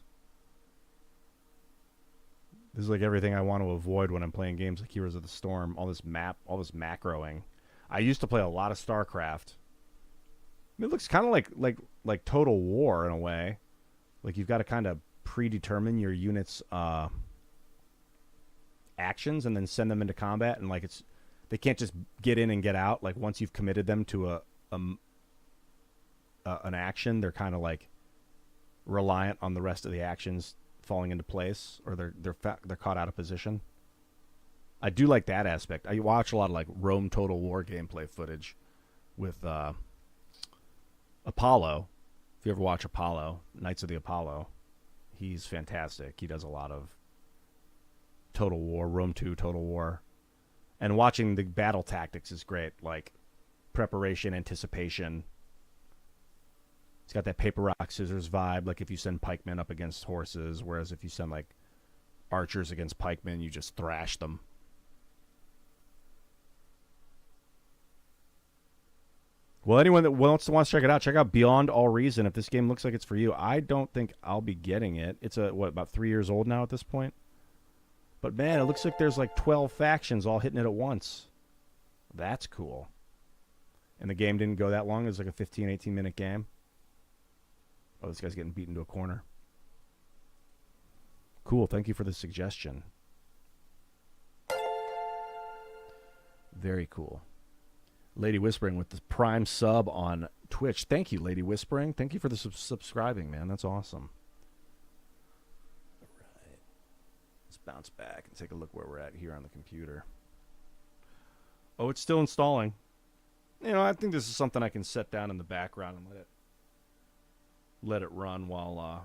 This is like everything I want to avoid when I'm playing games like Heroes of the Storm. All this macroing. I used to play a lot of StarCraft. I mean, it looks kind of like Total War in a way. Like you've got to kind of predetermine your units' actions and then send them into combat, and like they can't just get in and get out. Like once you've committed them to an action, they're kind of like reliant on the rest of the actions falling into place, or they're caught out of position. I do like that aspect. I watch a lot of like Rome Total War gameplay footage with Apollo. If you ever watch Apollo, Knights of the Apollo, he's fantastic. He does a lot of Total War, Rome 2 Total War. And watching the battle tactics is great, like preparation, anticipation. It's got that paper, rock, scissors vibe, like if you send pikemen up against horses, whereas if you send like archers against pikemen, you just thrash them. Well, anyone that wants to check it out, check out Beyond All Reason. If this game looks like it's for you, I don't think I'll be getting it. It's about 3 years old now at this point. But man, it looks like there's like 12 factions all hitting it at once. That's cool. And the game didn't go that long. It was like a 15, 18-minute game. Oh, this guy's getting beaten to a corner. Cool. Thank you for the suggestion. Very cool. Lady Whispering with the Prime sub on Twitch. Thank you, Lady Whispering. Thank you for the subscribing, man. That's awesome. All right. Let's bounce back and take a look where we're at here on the computer. Oh, it's still installing. You know, I think this is something I can set down in the background and let it run while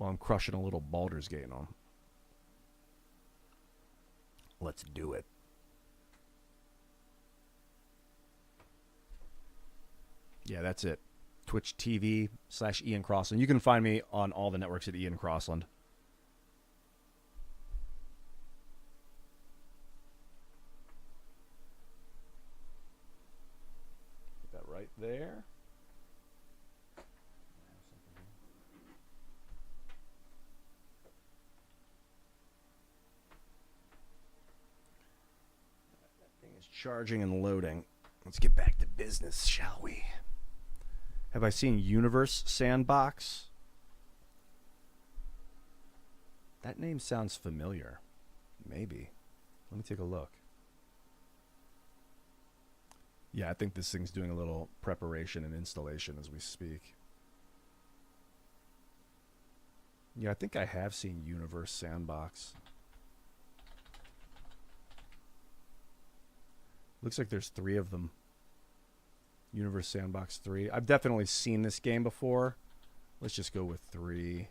I'm crushing a little Baldur's Gate on. Let's do it. Yeah, that's it. Twitch TV / Ian Crossland. You can find me on all the networks at Ian Crossland. Put that right there. It's charging and loading. Let's get back to business, shall we? Have I seen Universe Sandbox? That name sounds familiar. Maybe. Let me take a look. Yeah, I think this thing's doing a little preparation and installation as we speak. Yeah, I think I have seen Universe Sandbox. Looks like there's 3 of them. Universe Sandbox 3. I've definitely seen this game before. Let's just go with 3.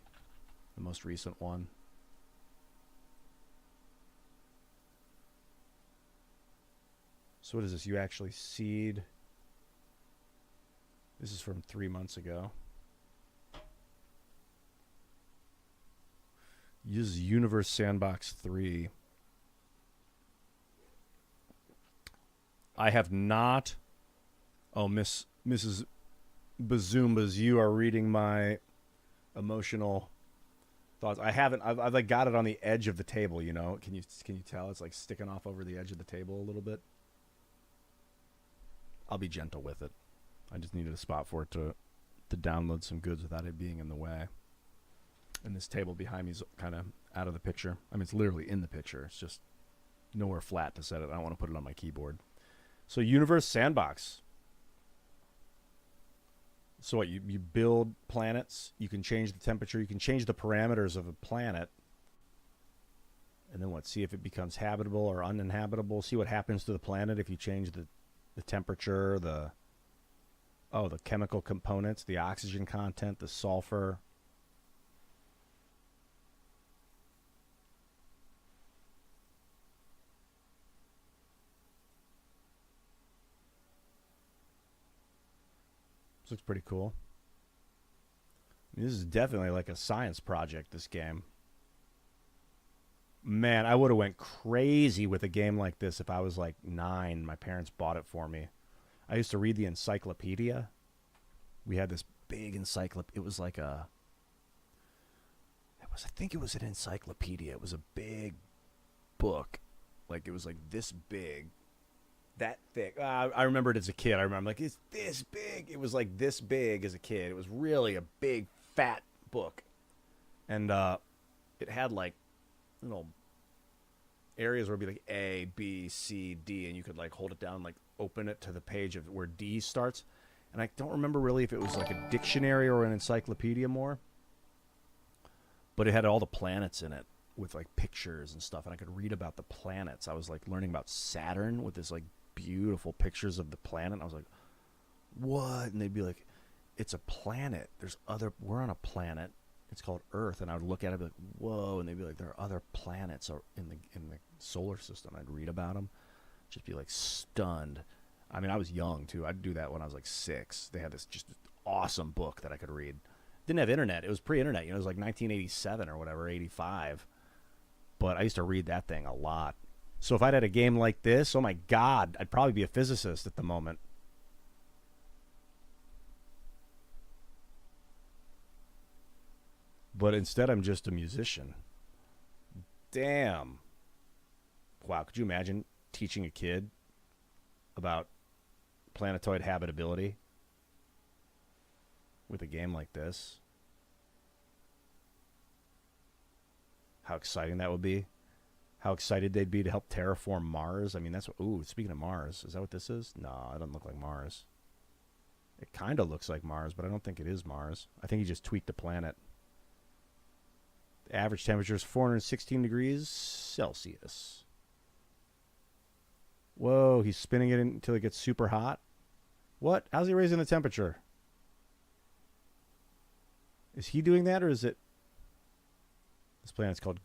The most recent one. So what is this? You actually seed. This is from 3 months ago. Use Universe Sandbox 3. I have not. Oh, Mrs. Bazoombas, you are reading my emotional thoughts. I haven't. I've like got it on the edge of the table. You know, can you tell? It's like sticking off over the edge of the table a little bit. I'll be gentle with it. I just needed a spot for it to download some goods without it being in the way. And this table behind me is kind of out of the picture. I mean, it's literally in the picture. It's just nowhere flat to set it. I don't want to put it on my keyboard. So Universe Sandbox. So what, you build planets. You can change the temperature. You can change the parameters of a planet. And then what? See if it becomes habitable or uninhabitable. See what happens to the planet if you change the temperature, the chemical components, the oxygen content, the sulfur. This looks pretty cool. I mean, this is definitely like a science project, this game. Man, I would have went crazy with a game like this if I was like 9. My parents bought it for me. I used to read the encyclopedia. We had this big encyclopedia. It was like a... I think it was an encyclopedia. It was a big book. Like, it was like this big. That thick. I remember it as a kid. I remember, like, it's this big. It was like this big as a kid. It was really a big, fat book. And it had, like, little areas where it'd be like A, B, C, D, and you could, like, hold it down and, like, open it to the page of where D starts. And I don't remember really if it was, like, a dictionary or an encyclopedia more. But it had all the planets in it with, like, pictures and stuff. And I could read about the planets. I was, like, learning about Saturn with this, like, beautiful pictures of the planet. And I was like, what? And they'd be like, it's a planet. We're on a planet. It's called Earth. And I would look at it and be like, whoa. And they'd be like, there are other planets in the solar system. I'd read about them. Just be like stunned. I mean, I was young too. I'd do that when I was like 6. They had this just awesome book that I could read. Didn't have internet. It was pre-internet. You know, it was like 1987 or whatever, 85. But I used to read that thing a lot. So if I'd had a game like this, oh my God, I'd probably be a physicist at the moment. But instead, I'm just a musician. Damn. Wow, could you imagine teaching a kid about planetoid habitability with a game like this? How exciting that would be. How excited they'd be to help terraform Mars. I mean, that's what... Ooh, speaking of Mars, is that what this is? No, it doesn't look like Mars. It kind of looks like Mars, but I don't think it is Mars. I think he just tweaked the planet. The average temperature is 416 degrees Celsius. Whoa, he's spinning it until it gets super hot? What? How's he raising the temperature? Is he doing that, or is it... This planet's called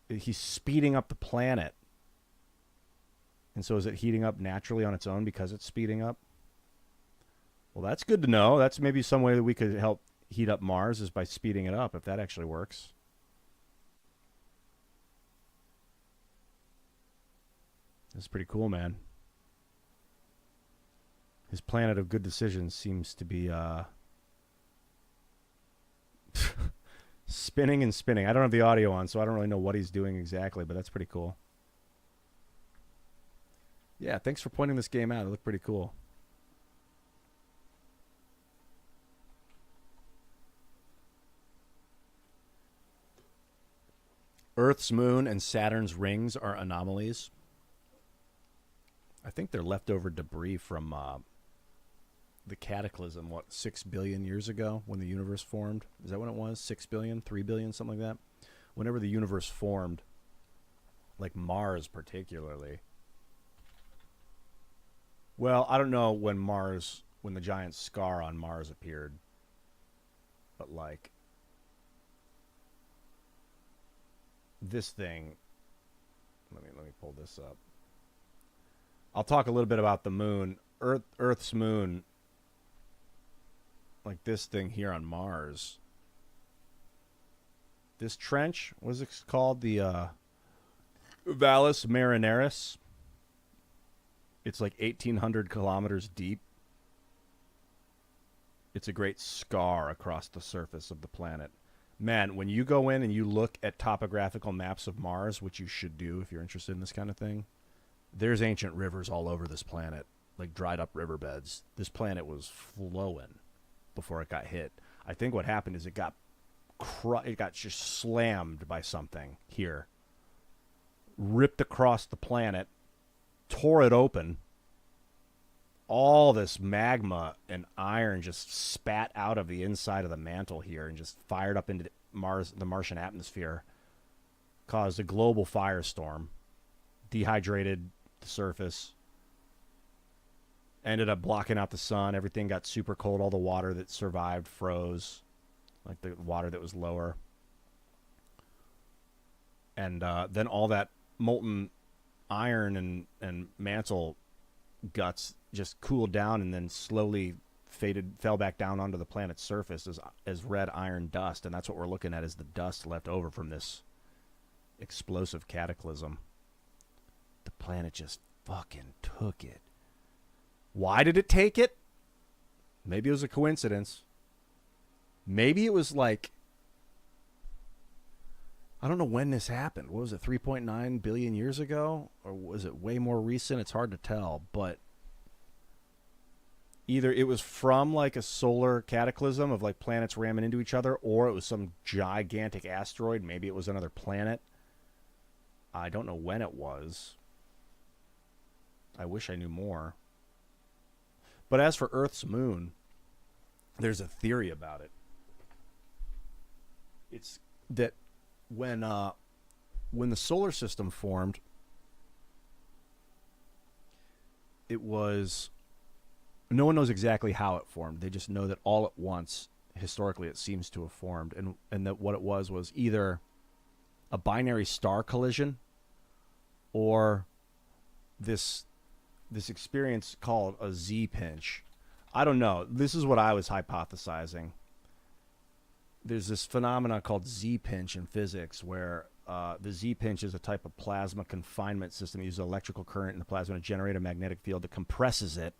he's speeding up the planet. And so is it heating up naturally on its own because it's speeding up? Well, that's good to know. That's maybe some way that we could help heat up Mars is by speeding it up, if that actually works. That's pretty cool, man. His planet of good decisions seems to be spinning and spinning. I don't have the audio on, so I don't really know what he's doing exactly, but that's pretty cool. Yeah, thanks for pointing this game out. It looked pretty cool. Earth's moon and Saturn's rings are anomalies. I think they're leftover debris from the cataclysm, 6 billion years ago when the universe formed? Is that when it was? 6 billion, 3 billion, something like that? Whenever the universe formed, like Mars particularly. Well, I don't know when the giant scar on Mars appeared. But like, this thing, let me pull this up. I'll talk a little bit about the moon. Earth's moon, like this thing here on Mars. This trench, what is it called? The Valles Marineris. It's like 1,800 kilometers deep. It's a great scar across the surface of the planet. Man, when you go in and you look at topographical maps of Mars, which you should do if you're interested in this kind of thing, there's ancient rivers all over this planet, like dried up riverbeds. This planet was flowing before it got hit. I think what happened is it got just slammed by something here. Ripped across the planet, tore it open. All this magma and iron just spat out of the inside of the mantle here and just fired up into the Martian atmosphere. Caused a global firestorm. Dehydrated the surface. Ended up blocking out the sun. Everything got super cold. All the water that survived froze. Like the water that was lower. And then all that molten iron and mantle guts just cooled down and then slowly fell back down onto the planet's surface as red iron dust. And that's what we're looking at, is the dust left over from this explosive cataclysm. The planet just fucking took it. Why did it take it? Maybe it was a coincidence. Maybe it was like, I don't know when this happened. What was it, 3.9 billion years ago? Or was it way more recent? It's hard to tell. But either it was from like a solar cataclysm of like planets ramming into each other, or it was some gigantic asteroid. Maybe it was another planet. I don't know when it was. I wish I knew more. But as for Earth's moon, there's a theory about it. It's that when the solar system formed, it was, no one knows exactly how it formed. They just know that all at once, historically, it seems to have formed, and that what it was either a binary star collision or this experience called a Z-pinch. I don't know. This is what I was hypothesizing. There's this phenomenon called Z-pinch in physics where the Z-pinch is a type of plasma confinement system. It uses electrical current in the plasma to generate a magnetic field that compresses it.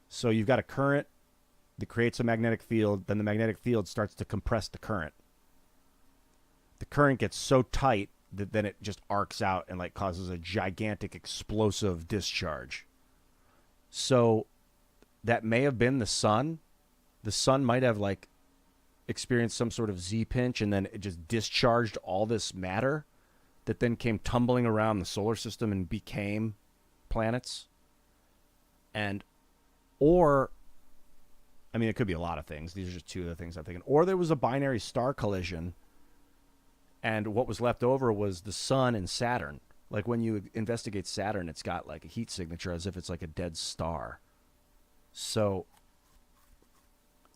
So you've got a current that creates a magnetic field, then the magnetic field starts to compress the current. The current gets so tight that then it just arcs out and like causes a gigantic explosive discharge. So that may have been the sun. The sun might have like experienced some sort of Z-pinch, and then it just discharged all this matter that then came tumbling around the solar system and became planets. Or, I mean, it could be a lot of things. These are just two of the things I'm thinking. Or there was a binary star collision, and what was left over was the sun and Saturn. Like when you investigate Saturn, it's got like a heat signature as if it's like a dead star. So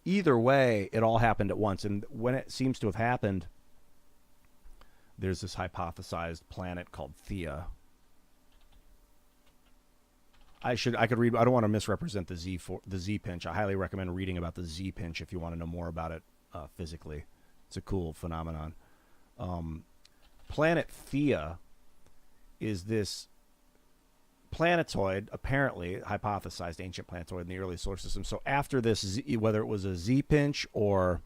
either way, it all happened at once. And when it seems to have happened, there's this hypothesized planet called Theia. I could read. I don't want to misrepresent the Z-pinch. I highly recommend reading about the Z-pinch if you want to know more about it physically. It's a cool phenomenon. Planet Theia is this planetoid, apparently hypothesized ancient planetoid in the early solar system. So after this, whether it was a Z-pinch or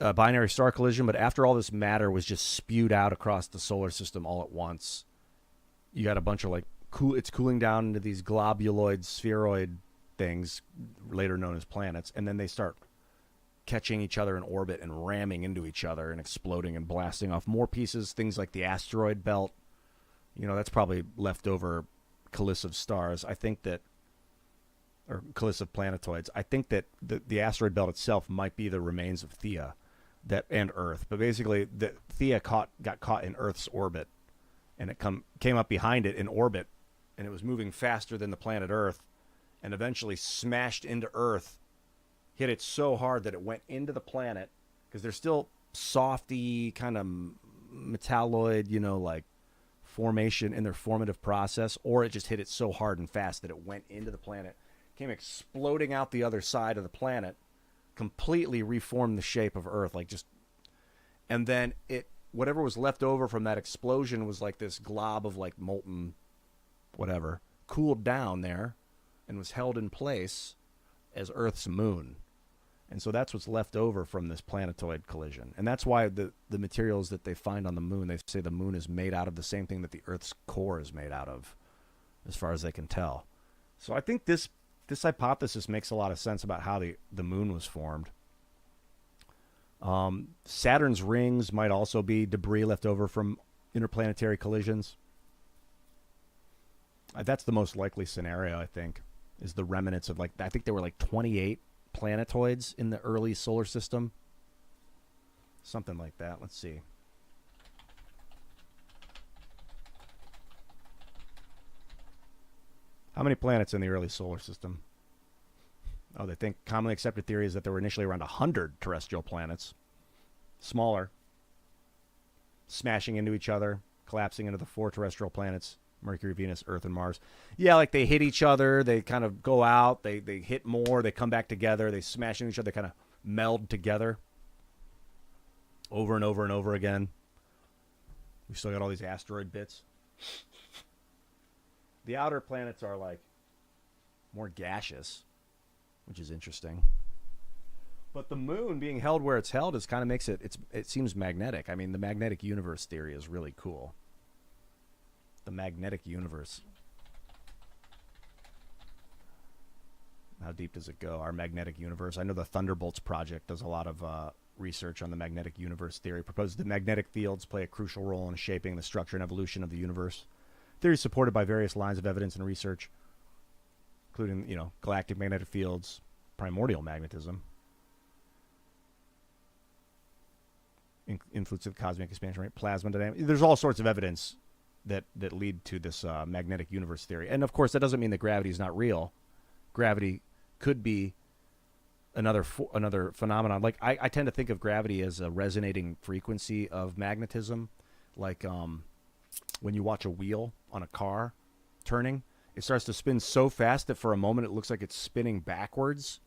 a binary star collision, but after all this matter was just spewed out across the solar system all at once, you got a bunch of like it's cooling down into these globuloid spheroid things, later known as planets, and then they start catching each other in orbit and ramming into each other and exploding and blasting off more pieces. Things like the asteroid belt, that's probably leftover collissive stars. I think that, or collissive planetoids. I think that the asteroid belt itself might be the remains of Theia, and Earth. But basically, Theia got caught in Earth's orbit, and it came up behind it in orbit, and it was moving faster than the planet Earth, and eventually smashed into Earth, hit it so hard that it went into the planet, because they're still softy, kind of metalloid, like formation in their formative process, or it just hit it so hard and fast that it went into the planet, came exploding out the other side of the planet, completely reformed the shape of Earth, and then whatever was left over from that explosion was like this glob of like molten whatever, cooled down there and was held in place as Earth's moon. And so that's what's left over from this planetoid collision. And that's why the materials that they find on the moon, they say the moon is made out of the same thing that the Earth's core is made out of, as far as they can tell. So I think this hypothesis makes a lot of sense about how the moon was formed. Saturn's rings might also be debris left over from interplanetary collisions. That's the most likely scenario, I think, is the remnants of I think there were 28 planetoids in the early solar system. Something like that. Let's see. How many planets in the early solar system? Oh, they think commonly accepted theory is that there were initially around 100 terrestrial planets. Smaller. Smashing into each other, collapsing into the 4 terrestrial planets, Mercury, Venus, Earth, and Mars. Yeah, they hit each other, they kind of go out, they hit more, they come back together, they smash into each other, they kind of meld together over and over and over again. We still got all these asteroid bits. The outer planets are more gaseous, which is interesting. But the moon being held where it's held is kind of makes it seems magnetic. I mean, the magnetic universe theory is really cool. The magnetic universe. How deep does it go? Our magnetic universe. I know the Thunderbolts project does a lot of research on the magnetic universe theory. Proposes that magnetic fields play a crucial role in shaping the structure and evolution of the universe. Theory is supported by various lines of evidence and research, including, galactic magnetic fields, primordial magnetism, influence of cosmic expansion rate, plasma dynamics. There's all sorts of evidence that lead to this magnetic universe theory. And, of course, that doesn't mean that gravity is not real. Gravity could be another phenomenon. I tend to think of gravity as a resonating frequency of magnetism. When you watch a wheel on a car turning, it starts to spin so fast that for a moment it looks like it's spinning backwards.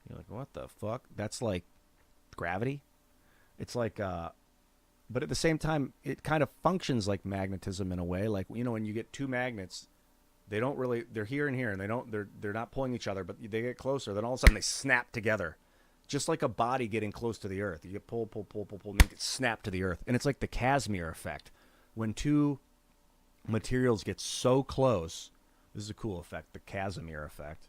You're like, what the fuck? That's like gravity. It's but at the same time, it kind of functions like magnetism in a way. When you get two magnets, they're here and here, and they're not pulling each other, but they get closer. Then all of a sudden they snap together, just like a body getting close to the earth. You get pull, and you get snapped to the earth. And it's like the Casimir effect. When two materials get so close, this is a cool effect, the Casimir effect.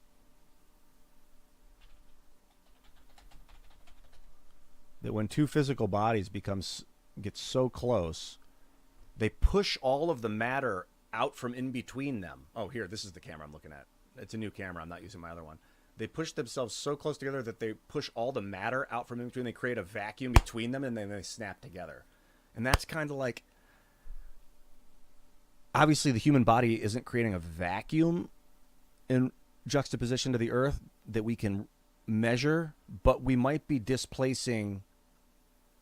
That when two physical bodies get so close, they push all of the matter out from in between them. Oh, here, this is the camera I'm looking at. It's a new camera. I'm not using my other one. They push themselves so close together that they push all the matter out from in between. They create a vacuum between them, and then they snap together. And that's kind of like... Obviously, the human body isn't creating a vacuum in juxtaposition to the Earth that we can measure, but we might be displacing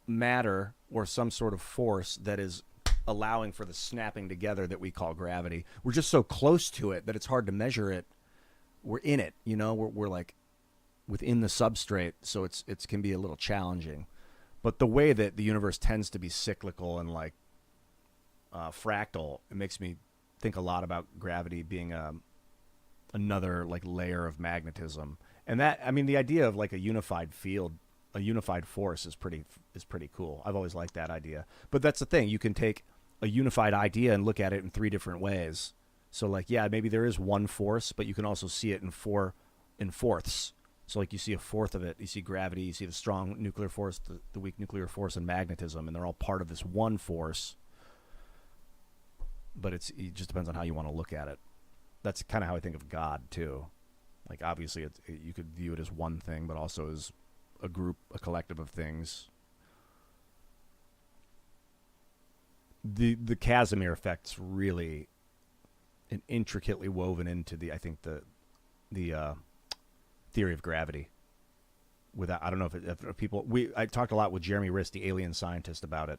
matter or some sort of force that is allowing for the snapping together that we call gravity. We're just so close to it that it's hard to measure it. We're in it, we're like within the substrate, so it can be a little challenging. But the way that the universe tends to be cyclical and fractal, it makes me think a lot about gravity being another layer of magnetism. And the idea of a unified field, a unified force is pretty cool. I've always liked that idea. But that's the thing. You can take a unified idea and look at it in 3 different ways. So like, yeah, maybe there is one force, but you can also see it in fourths. So like you see a fourth of it, you see gravity, you see the strong nuclear force, the weak nuclear force, and magnetism, and they're all part of this one force. But it just depends on how you want to look at it. That's kind of how I think of God too. Like obviously you could view it as one thing, but also as a group, a collective of things. The Casimir effect's really intricately woven into the theory of gravity. Without, I don't know if people, I talked a lot with Jeremy Riss, the alien scientist, about it,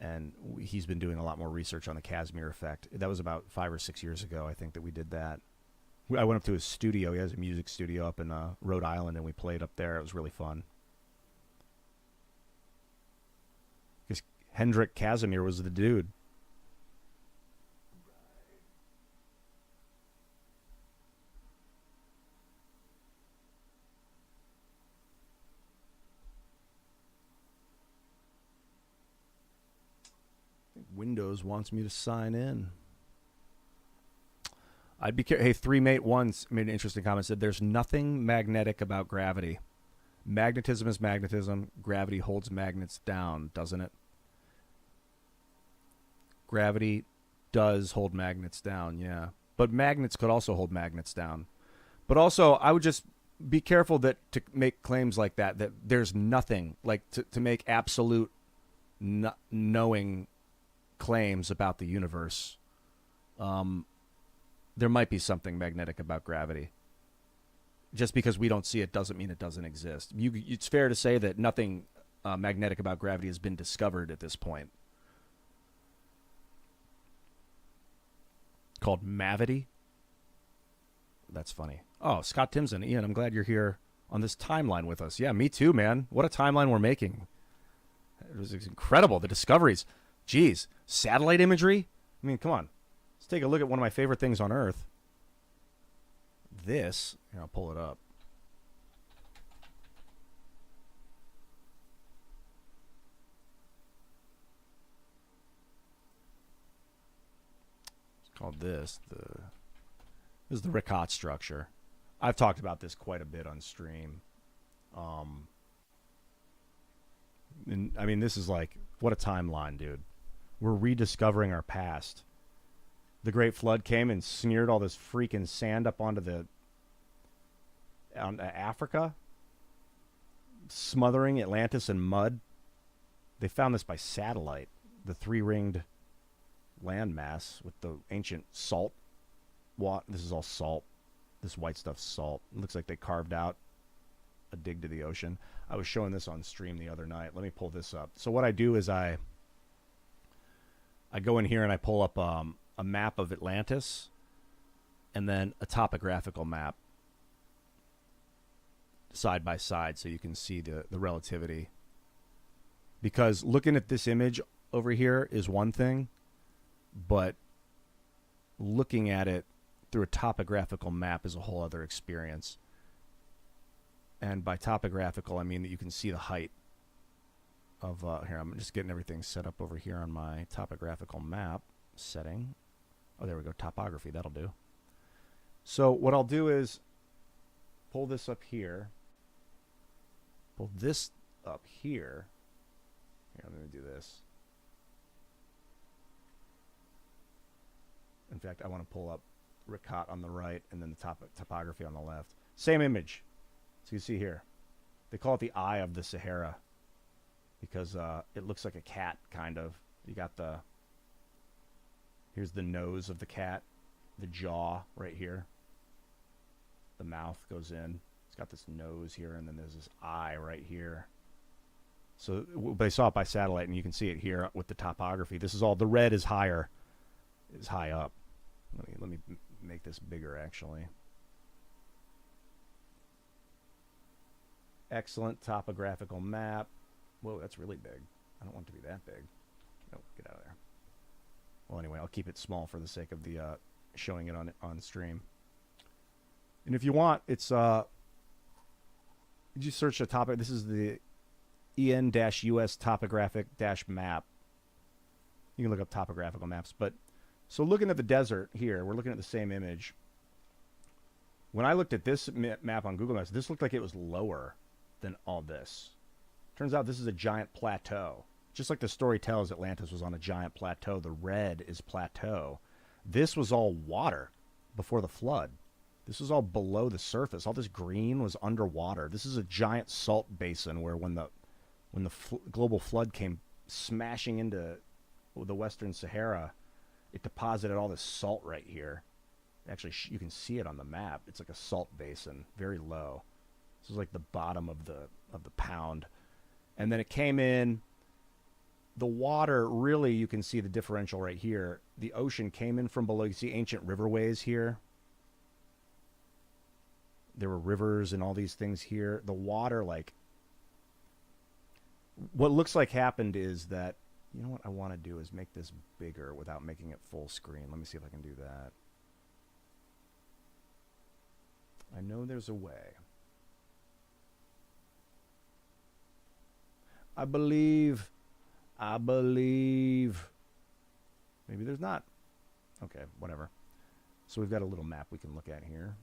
and he's been doing a lot more research on the Casimir effect. That was about 5 or 6 years ago, I think, that we did that. I went up to his studio. He has a music studio up in Rhode Island, and we played up there. It was really fun. Because Hendrik Casimir was the dude. Windows wants me to sign in. I'd be Hey, 3mate1 made an interesting comment. Said there's nothing magnetic about gravity. Magnetism is magnetism. Gravity holds magnets down, doesn't it? Gravity does hold magnets down, yeah. But magnets could also hold magnets down. But also, I would just be careful that to make claims like that there's nothing, like to make absolute knowing claims about the universe. There might be something magnetic about gravity. Just because we don't see it doesn't mean it doesn't exist. It's fair to say that nothing magnetic about gravity has been discovered at this point. Called Mavity. That's funny. Oh, Scott Timson. Ian, I'm glad you're here on this timeline with us. Yeah, me too, man. What a timeline we're making. It was incredible. The discoveries. Jeez. Satellite imagery? I mean, come on. Let's take a look at one of my favorite things on Earth. This. Here, I'll pull it up. It's called this. This is the Riccat structure. I've talked about this quite a bit on stream. And I mean, this is like, what a timeline, dude. We're rediscovering our past. The Great Flood came and smeared all this freaking sand up onto Africa, smothering Atlantis in mud. They found this by satellite, the 3-ringed landmass with the ancient salt. This is all salt. This white stuff's salt. It looks like they carved out a dig to the ocean. I was showing this on stream the other night. Let me pull this up. So what I do is I go in here and I pull up a map of Atlantis and then a topographical map side by side so you can see the relativity. Because looking at this image over here is one thing, but looking at it through a topographical map is a whole other experience. And by topographical, I mean that you can see the height of... here, I'm just getting everything set up over here on my topographical map setting. Oh, there we go. Topography. That'll do. So what I'll do is pull this up here. Pull this up here. Here, I'm going to do this. In fact, I want to pull up Riccat on the right and then the topography on the left. Same image. So you see here. They call it the Eye of the Sahara because it looks like a cat, kind of. You got here's the nose of the cat, the jaw right here. The mouth goes in. It's got this nose here, and then there's this eye right here. So they saw it by satellite, and you can see it here with the topography. This is all, the red is higher, is high up. Let me make this bigger, actually. Excellent topographical map. Whoa, that's really big. I don't want it to be that big. Nope, get out of there. Well, anyway, I'll keep it small for the sake of the showing it on stream. And if you want, it's you just search a topic. This is the EN-US topographic-map. You can look up topographical maps. But so looking at the desert here, we're looking at the same image. When I looked at this map on Google Maps, this looked like it was lower than all this. Turns out this is a giant plateau. Just like the story tells, Atlantis was on a giant plateau. The red is plateau. This was all water before the flood. This was all below the surface. All this green was underwater. This is a giant salt basin where when the global flood came smashing into the Western Sahara, it deposited all this salt right here. Actually, you can see it on the map. It's like a salt basin, very low. This is like the bottom of the pound. And then it came in. The water, really, you can see the differential right here. The ocean came in from below. You see ancient riverways here. There were rivers and all these things here. The water, like, what looks like happened is that, you know what I want to do is make this bigger without making it full screen. Let me see if I can do that. I know there's a way. I believe. Maybe there's not. Okay, whatever. So we've got a little map we can look at here.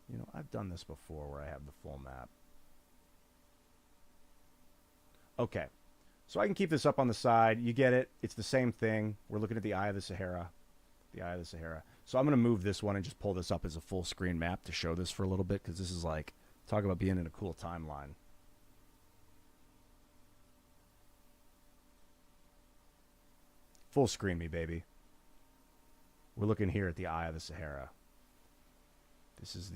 You know, I've done this before where I have the full map. Okay. So I can keep this up on the side. You get it. It's the same thing. We're looking at the Eye of the Sahara. The Eye of the Sahara. So I'm going to move this one and just pull this up as a full screen map to show this for a little bit, because this is like, talk about being in a cool timeline. Full screen me, baby. We're looking here at the Eye of the Sahara. This is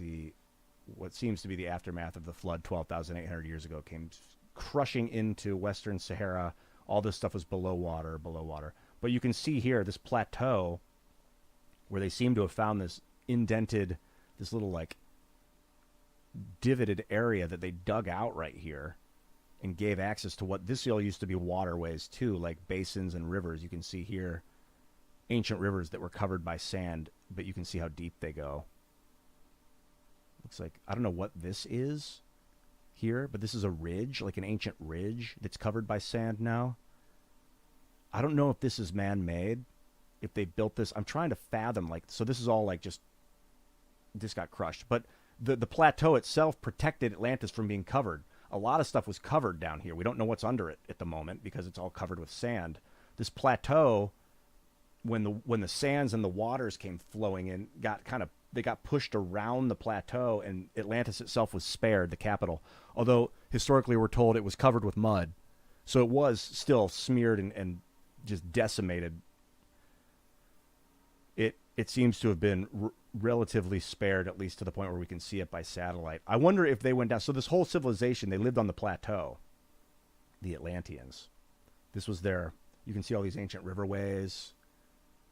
what seems to be the aftermath of the flood 12,800 years ago. Came crushing into Western Sahara. All this stuff was below water. But you can see here this plateau where they seem to have found this indented, this little like divoted area that they dug out right here and gave access to what this all used to be waterways too, like basins and rivers. You can see here ancient rivers that were covered by sand, but you can see how deep they go. Looks like, I don't know what this is here, but this is a ridge, like an ancient ridge that's covered by sand now. I don't know if this is man-made, if they built this. I'm trying to fathom, like, so this is all like just, this got crushed. But the plateau itself protected Atlantis from being covered. A lot of stuff was covered down here. We don't know what's under it at the moment because it's all covered with sand. This plateau, when the sands and the waters came flowing in, they got pushed around the plateau, and Atlantis itself was spared, the capital. Although historically we're told it was covered with mud. So it was still smeared and just decimated. It seems to have been relatively spared, at least to the point where we can see it by satellite. I wonder if they went down. So this whole civilization, they lived on the plateau, the Atlanteans. This was their, you can see all these ancient riverways.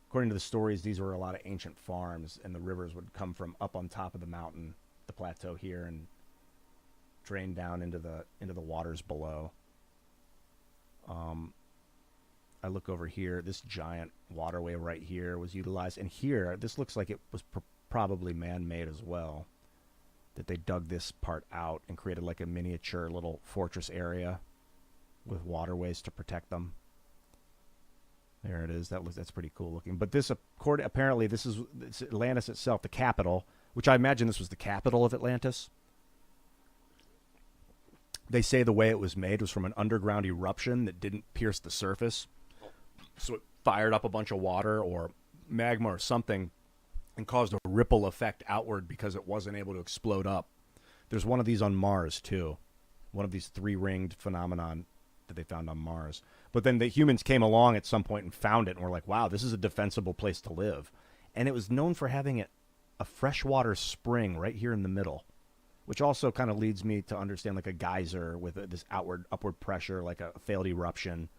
According to the stories, these were a lot of ancient farms, and the rivers would come from up on top of the mountain, the plateau here, and drain down into the waters below. I look over here. This giant waterway right here was utilized, and here this looks like it was probably man-made as well. That they dug this part out and created like a miniature little fortress area with waterways to protect them. There it is. That's pretty cool looking. But this, apparently, it's Atlantis itself, the capital, which I imagine this was the capital of Atlantis. They say the way it was made was from an underground eruption that didn't pierce the surface. So it fired up a bunch of water or magma or something and caused a ripple effect outward because it wasn't able to explode up. There's one of these on Mars, too. One of these three-ringed phenomenon that they found on Mars. But then the humans came along at some point and found it and were like, wow, this is a defensible place to live. And it was known for having a freshwater spring right here in the middle, which also kind of leads me to understand like a geyser with this upward pressure, like a failed eruption.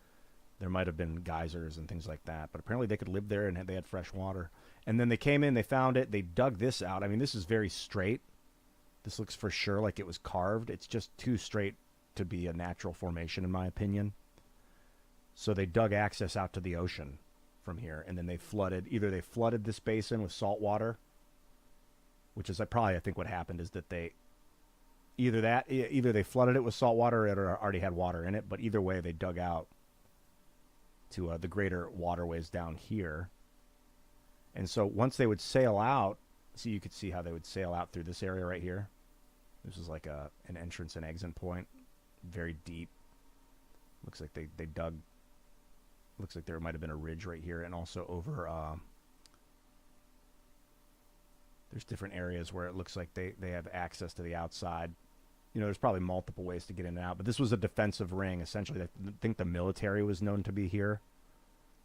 There might have been geysers and things like that. But apparently they could live there and they had fresh water. And then they came in, they found it, they dug this out. I mean, this is very straight. This looks for sure like it was carved. It's just too straight to be a natural formation, in my opinion. So they dug access out to the ocean from here, and then they flooded this basin with salt water, which is probably, I think, what happened is that they either they flooded it with salt water or it already had water in it, but either way they dug out to the greater waterways down here. And so once they would sail out, see, you could see how they would sail out through this area right here. This is like an entrance and exit point, very deep. Looks like they dug. Looks like there might have been a ridge right here, and also over. There's different areas where it looks like they have access to the outside. You know, there's probably multiple ways to get in and out, but this was a defensive ring. Essentially, I think the military was known to be here.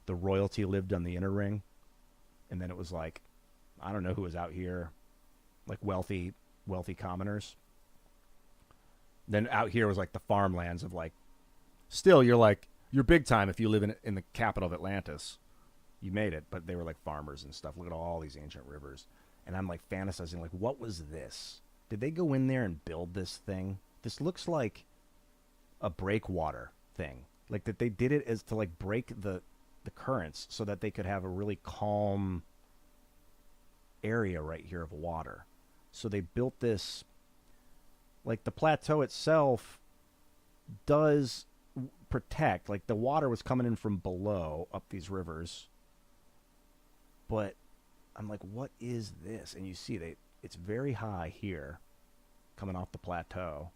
The royalty lived on the inner ring, and then it was like, I don't know who was out here, like wealthy commoners. Then out here was like the farmlands of like, still you're big time if you live in the capital of Atlantis. You made it, but they were like farmers and stuff. Look at all these ancient rivers. And I'm like fantasizing, like, what was this? Did they go in there and build this thing? This looks like a breakwater thing. Like that they did it as to like break the currents so that they could have a really calm area right here of water. So they built this, like the plateau itself does protect, like the water was coming in from below up these rivers. But I'm like, what is this? And you see it's very high here coming off the plateau.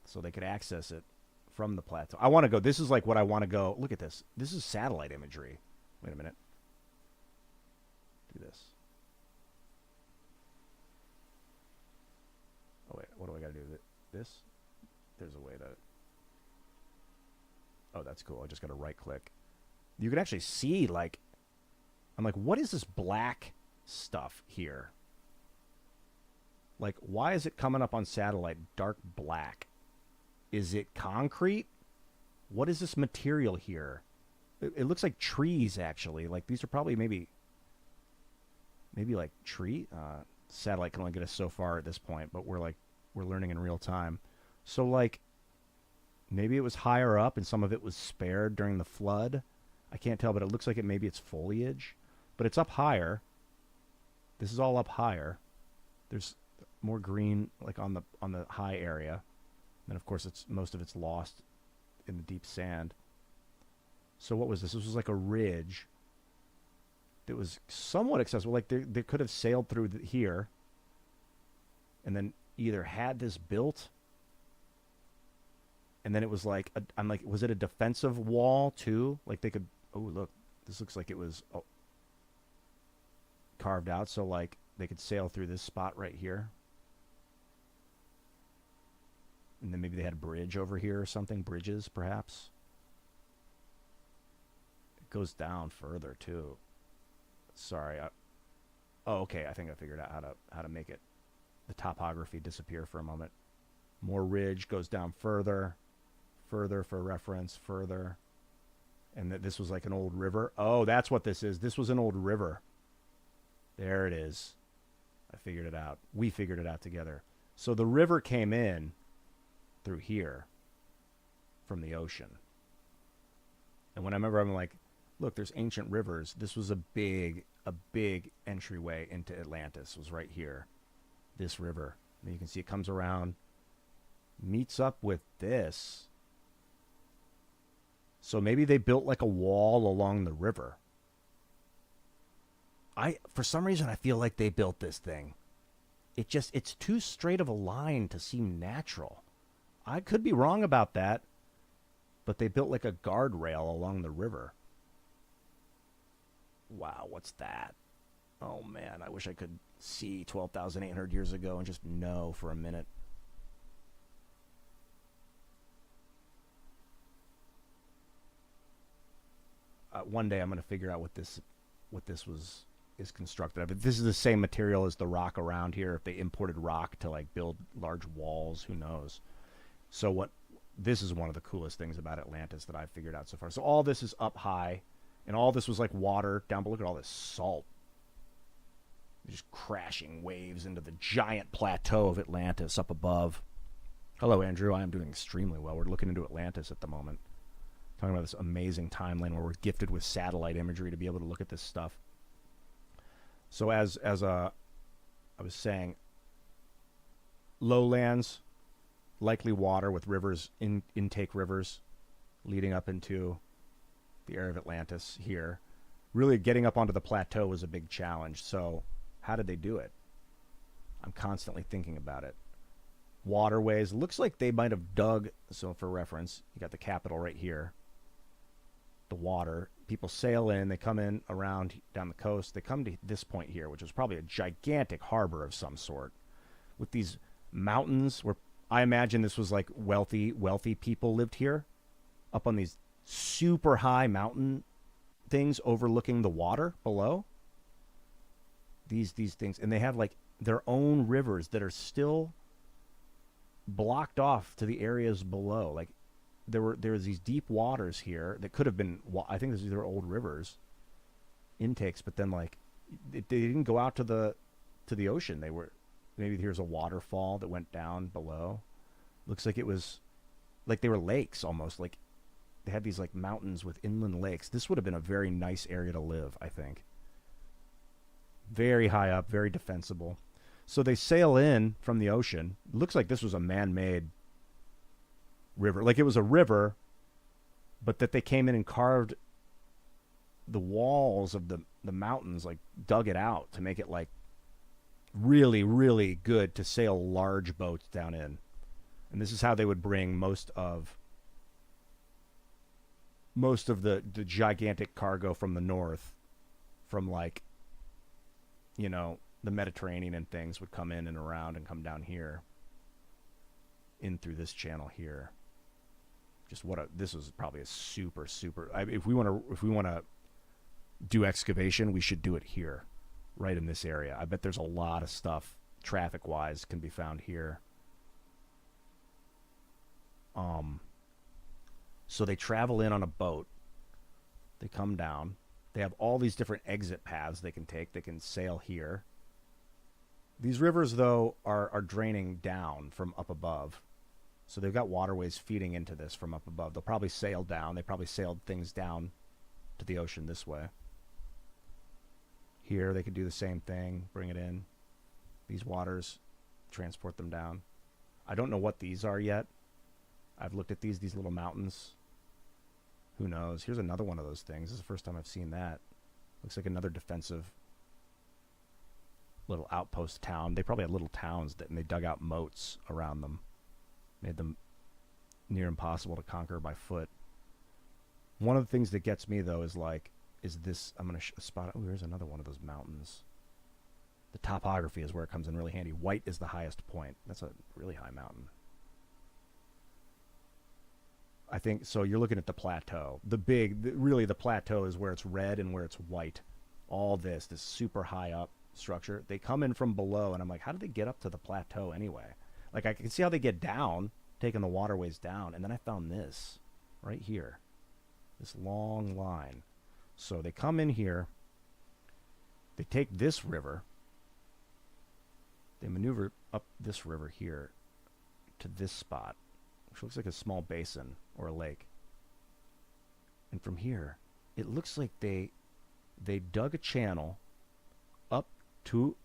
So they could access it from the plateau. I want to go, this is like what I want to go. Look at this. This is satellite imagery. Wait a minute. Do this. Oh, wait. What do I got to do? This? There's a way to... Oh, that's cool. I just got to right click. You can actually see, like... I'm like, what is this black stuff here? Like, why is it coming up on satellite dark black? Is it concrete? What is this material here? It looks like trees, actually. Like, these are probably maybe like tree. Satellite can only get us so far at this point, but we're learning in real time. So, like, maybe it was higher up and some of it was spared during the flood. I can't tell, but it looks like maybe it's foliage. But it's up higher. This is all up higher. There's more green, like on the high area. And of course, most of it's lost in the deep sand. So what was this? This was like a ridge that was somewhat accessible. Like they could have sailed through here, and then either had this built, and then it was like I'm like, was it a defensive wall too? Like they could. Oh, look, this looks like it was carved out, so like they could sail through this spot right here. And then maybe they had a bridge over here or something. Bridges, perhaps. It goes down further, too. Sorry. Oh, okay. I think I figured out how to make it, the topography disappear for a moment. More ridge goes down further. Further for reference. Further. And this was like an old river. Oh, that's what this is. This was an old river. There it is. I figured it out. We figured it out together. So the river came in through here from the ocean. And when I remember, I'm like, look, there's ancient rivers. This was a big entryway into Atlantis, was right here. This river. And you can see it comes around, meets up with this. So maybe they built like a wall along the river. For some reason, I feel like they built this thing. It's too straight of a line to seem natural. I could be wrong about that, but they built like a guardrail along the river. Wow, what's that? Oh man, I wish I could see 12,800 years ago and just know for a minute. One day I'm going to figure out what this is constructed of. If this is the same material as the rock around here, if they imported rock to like build large walls, who knows? So this is one of the coolest things about Atlantis that I've figured out so far. So all this is up high, and all this was like water down below. Look at all this salt. Just crashing waves into the giant plateau of Atlantis up above. Hello, Andrew. I am doing extremely well. We're looking into Atlantis at the moment. Talking about this amazing timeline where we're gifted with satellite imagery to be able to look at this stuff. So as I was saying, lowlands, likely water with rivers, intake rivers leading up into the area of Atlantis here. Really getting up onto the plateau was a big challenge. So how did they do it? I'm constantly thinking about it. Waterways. Looks like they might have dug. So for reference, you got the capital right here. The water. People sail in. They come in around down the coast. They come to this point here, which is probably a gigantic harbor of some sort. With these mountains where I imagine this was like wealthy people lived here. Up on these super high mountain things overlooking the water below. These things. And they have like their own rivers that are still blocked off to the areas below. Like there was these deep waters here that could have been, I think these are old rivers intakes, but then like they didn't go out to the ocean. They were, maybe here's a waterfall that went down below. Looks like it was like they were lakes almost. Like they had these like mountains with inland lakes. This would have been a very nice area to live, I think. Very high up, very defensible. So they sail in from the ocean. Looks like this was a man-made river. Like it was a river, but that they came in and carved the walls of the mountains, like dug it out to make it like really, really good to sail large boats down in. And this is how they would bring most of the gigantic cargo from the north, from like, you know, the Mediterranean and things would come in and around and come down here in through this channel here. Just this was probably a super, if we want to do excavation, we should do it here, right in this area. I bet there's a lot of stuff traffic wise can be found here. So they travel in on a boat. They come down. They have all these different exit paths they can take. They can sail here. These rivers, though, are draining down from up above. So they've got waterways feeding into this from up above. They'll probably sail down. They probably sailed things down to the ocean this way. Here, they could do the same thing, bring it in. These waters, transport them down. I don't know what these are yet. I've looked at these little mountains. Who knows? Here's another one of those things. This is the first time I've seen that. Looks like another defensive little outpost town. They probably had little towns and they dug out moats around them. Made them near impossible to conquer by foot. One of the things that gets me, though, is this... I'm going to spot... Oh, here's another one of those mountains. The topography is where it comes in really handy. White is the highest point. That's a really high mountain. I think, so you're looking at the plateau. Really the plateau is where it's red and where it's white. All this super high up structure. They come in from below, and I'm like, how did they get up to the plateau anyway? Like, I can see how they get down, taking the waterways down, and then I found this right here. This long line. So they come in here. They take this river. They maneuver up this river here to this spot, which looks like a small basin or a lake. And from here, it looks like they dug a channel up to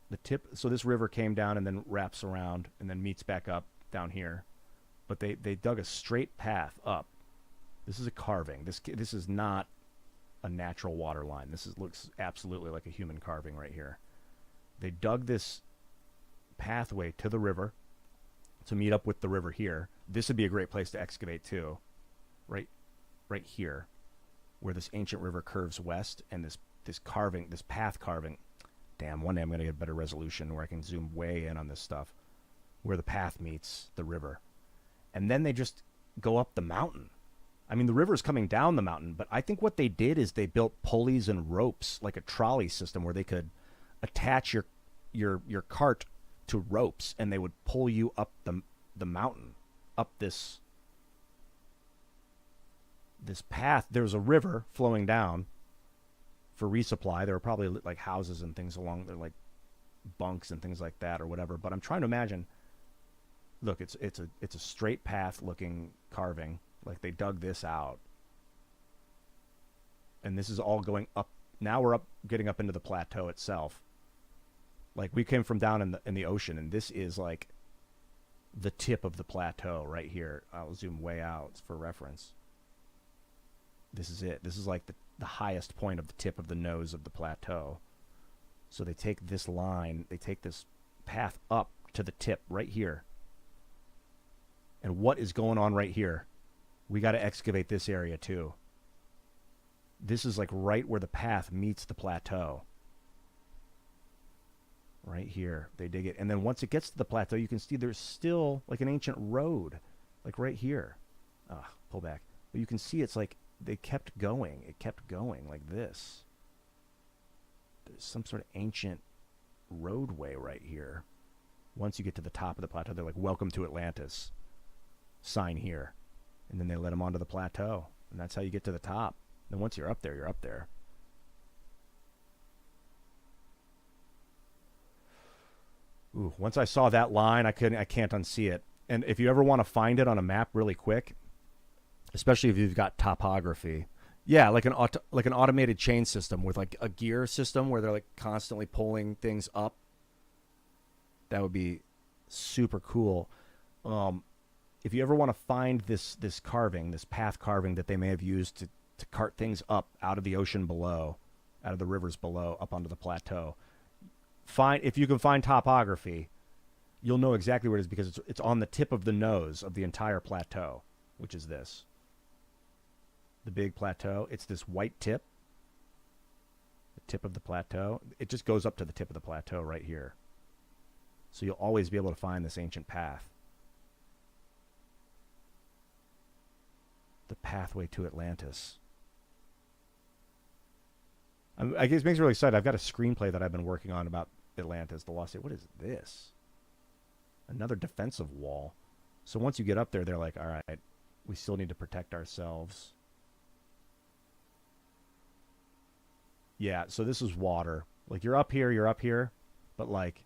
the tip. So this river came down and then wraps around and then meets back up down here. But they dug a straight path up. This is a carving. This is not a natural water line. Looks absolutely like a human carving right here. They dug this pathway to the river to meet up with the river here. This would be a great place to excavate too. Right here, where this ancient river curves west, and this carving, this path carving. Damn, one day I'm going to get better resolution where I can zoom way in on this stuff, where the path meets the river. And then they just go up the mountain. I mean, the river's coming down the mountain, but I think what they did is they built pulleys and ropes, like a trolley system, where they could attach your cart to ropes, and they would pull you up the mountain, up this path. There's a river flowing down for resupply. There were probably like houses and things along there, like bunks and things like that or whatever. But I'm trying to imagine. Look, it's a straight path looking carving. Like they dug this out, and this is all going up. Now we're getting up into the plateau itself. Like we came from down in the ocean, and this is like the tip of the plateau right here. I'll zoom way out for reference. This is it. This is like the highest point of the tip of the nose of the plateau. So they take this line, they take this path up to the tip right here. And what is going on right here? We got to excavate this area too. This is like right where the path meets the plateau. Right here. They dig it. And then once it gets to the plateau, you can see there's still like an ancient road. Like right here. Pull back. But you can see it's like they kept going. It kept going like this. There's some sort of ancient roadway right here. Once you get to the top of the plateau, they're like, welcome to Atlantis. Sign here. And then they let them onto the plateau. And that's how you get to the top. And once you're up there, you're up there. Ooh, once I saw that line, I can't unsee it. And if you ever want to find it on a map really quick, especially if you've got topography, yeah, like an automated chain system with like a gear system where they're like constantly pulling things up. That would be super cool. If you ever want to find this carving, this path carving that they may have used to cart things up out of the ocean below, out of the rivers below, up onto the plateau, if you can find topography, you'll know exactly where it is because it's on the tip of the nose of the entire plateau, which is this. The big plateau. It's this white tip. The tip of the plateau. It just goes up to the tip of the plateau right here. So you'll always be able to find this ancient path. The pathway to Atlantis. I guess it makes me really excited. I've got a screenplay that I've been working on about Atlantis, the Lost City. What is this? Another defensive wall. So once you get up there, they're like, all right, we still need to protect ourselves. Yeah, so this is water. Like, you're up here, but like,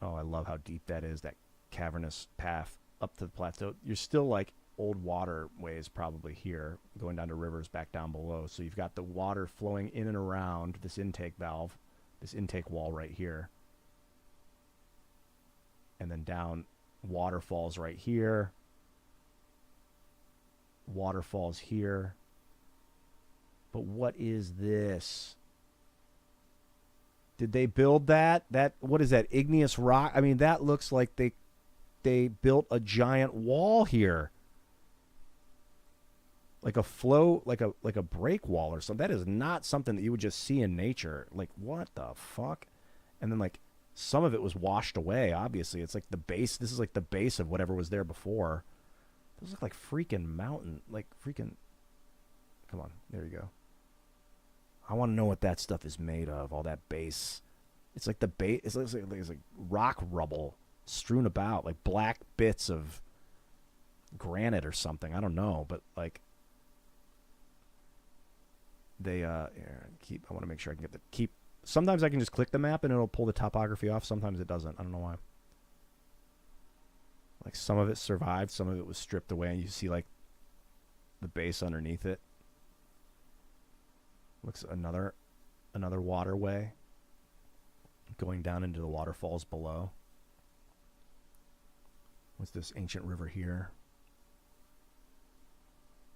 oh, I love how deep that is, that cavernous path up to the plateau. You're still like old waterways probably here, going down to rivers back down below. So you've got the water flowing in and around this intake valve, this intake wall right here. And then down waterfalls right here. Waterfalls here. But what is this? Did they build that? What is that? Igneous rock? I mean, that looks like they built a giant wall here. Like a flow, like a break wall or something. That is not something that you would just see in nature. Like, what the fuck? And then like some of it was washed away, obviously. It's like the base. This is like the base of whatever was there before. Those look like freaking mountain. Like freaking. Come on. There you go. I want to know what that stuff is made of. All that base. It's like the base. It's like rock rubble strewn about. Like black bits of granite or something. I don't know. But like. They I want to make sure I can get sometimes I can just click the map and it'll pull the topography off. Sometimes it doesn't. I don't know why. Like some of it survived, some of it was stripped away, and you see like the base underneath it. Looks another waterway going down into the waterfalls below. What's this ancient river here?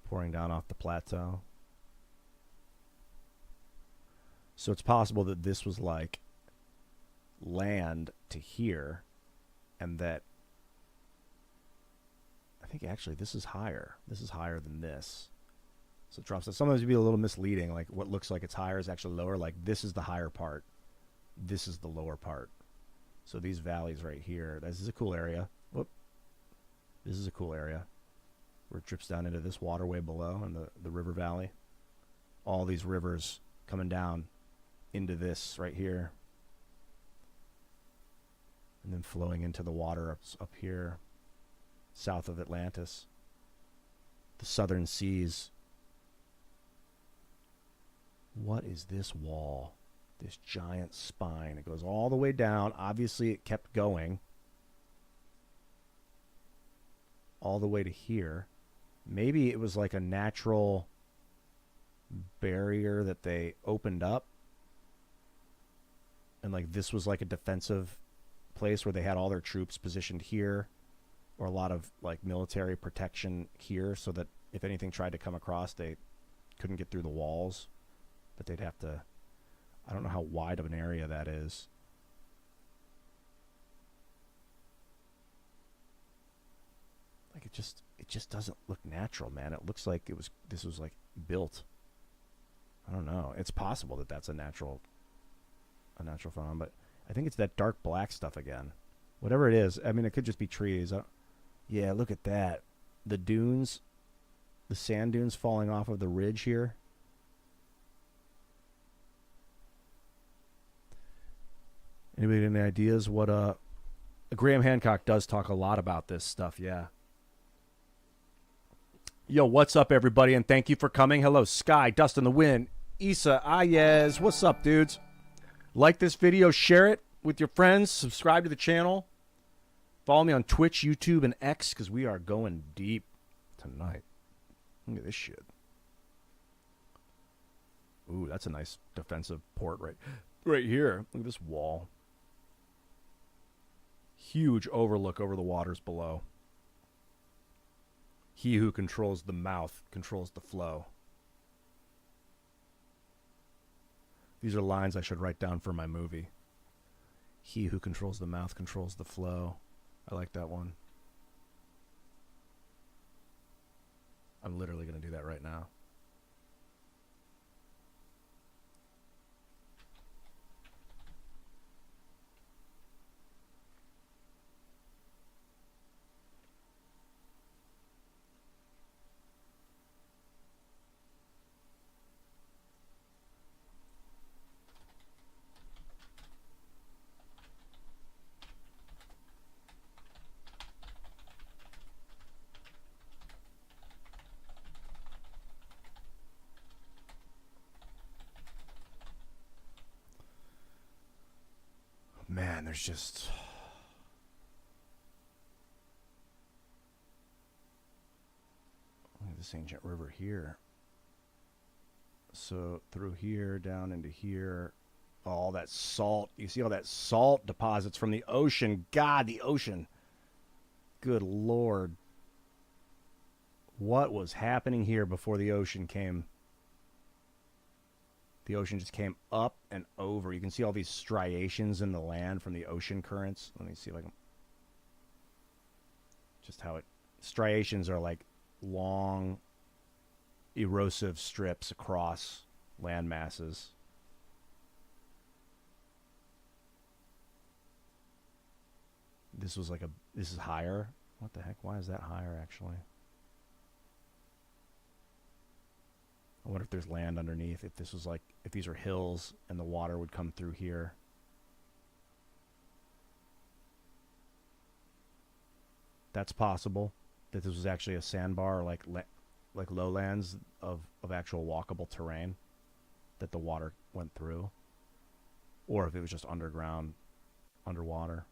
Pouring down off the plateau. So it's possible that this was like land to here, and that I think actually this is higher. This is higher than this. So it drops. Sometimes it'd be a little misleading. Like what looks like it's higher is actually lower. Like this is the higher part. This is the lower part. So these valleys right here. This is a cool area. Whoop. This is a cool area where it drips down into this waterway below in the river valley. All these rivers coming down into this right here, and then flowing into the water up here south of Atlantis, the southern seas. What is this wall? This giant spine. It goes all the way down. Obviously it kept going all the way to here. Maybe it was like a natural barrier that they opened up. And like this was like a defensive place where they had all their troops positioned here, or a lot of like military protection here, so that if anything tried to come across, they couldn't get through the walls, but they'd have to, I don't know how wide of an area that is. Like it just doesn't look natural, man. It looks like this was like built. I don't know. It's possible that that's a natural phenomenon, but I think it's that dark black stuff again. Whatever it is, I mean, it could just be trees. Yeah, look at that. The dunes, the sand dunes falling off of the ridge here. Anybody got any ideas what Graham Hancock does talk a lot about this stuff, yeah. Yo, what's up, everybody, and thank you for coming. Hello, Sky, Dust in the Wind, Isa, Ayez. What's up, dudes? Like this video, share it with your friends, subscribe to the channel. Follow me on Twitch, YouTube, and X, because we are going deep tonight. Look at this shit. Ooh, that's a nice defensive port right here. Look at this wall. Huge overlook over the waters below. He who controls the mouth controls the flow. These are lines I should write down for my movie. He who controls the mouth controls the flow. I like that one. I'm literally going to do that right now. Man, there's just... Look at this ancient river here. So through here, down into here. Oh, all that salt. You see all that salt deposits from the ocean. God, the ocean. Good Lord. What was happening here before the ocean came? The ocean just came up and over. You can see all these striations in the land from the ocean currents. Let me see if I can... Just how it... Striations are like long, erosive strips across land masses. This was like a... This is higher? What the heck? Why is that higher, actually? I wonder if there's land underneath, if this was like, if these are hills and the water would come through here. That's possible, that this was actually a sandbar, like lowlands of actual walkable terrain that the water went through. Or if it was just underground, underwater.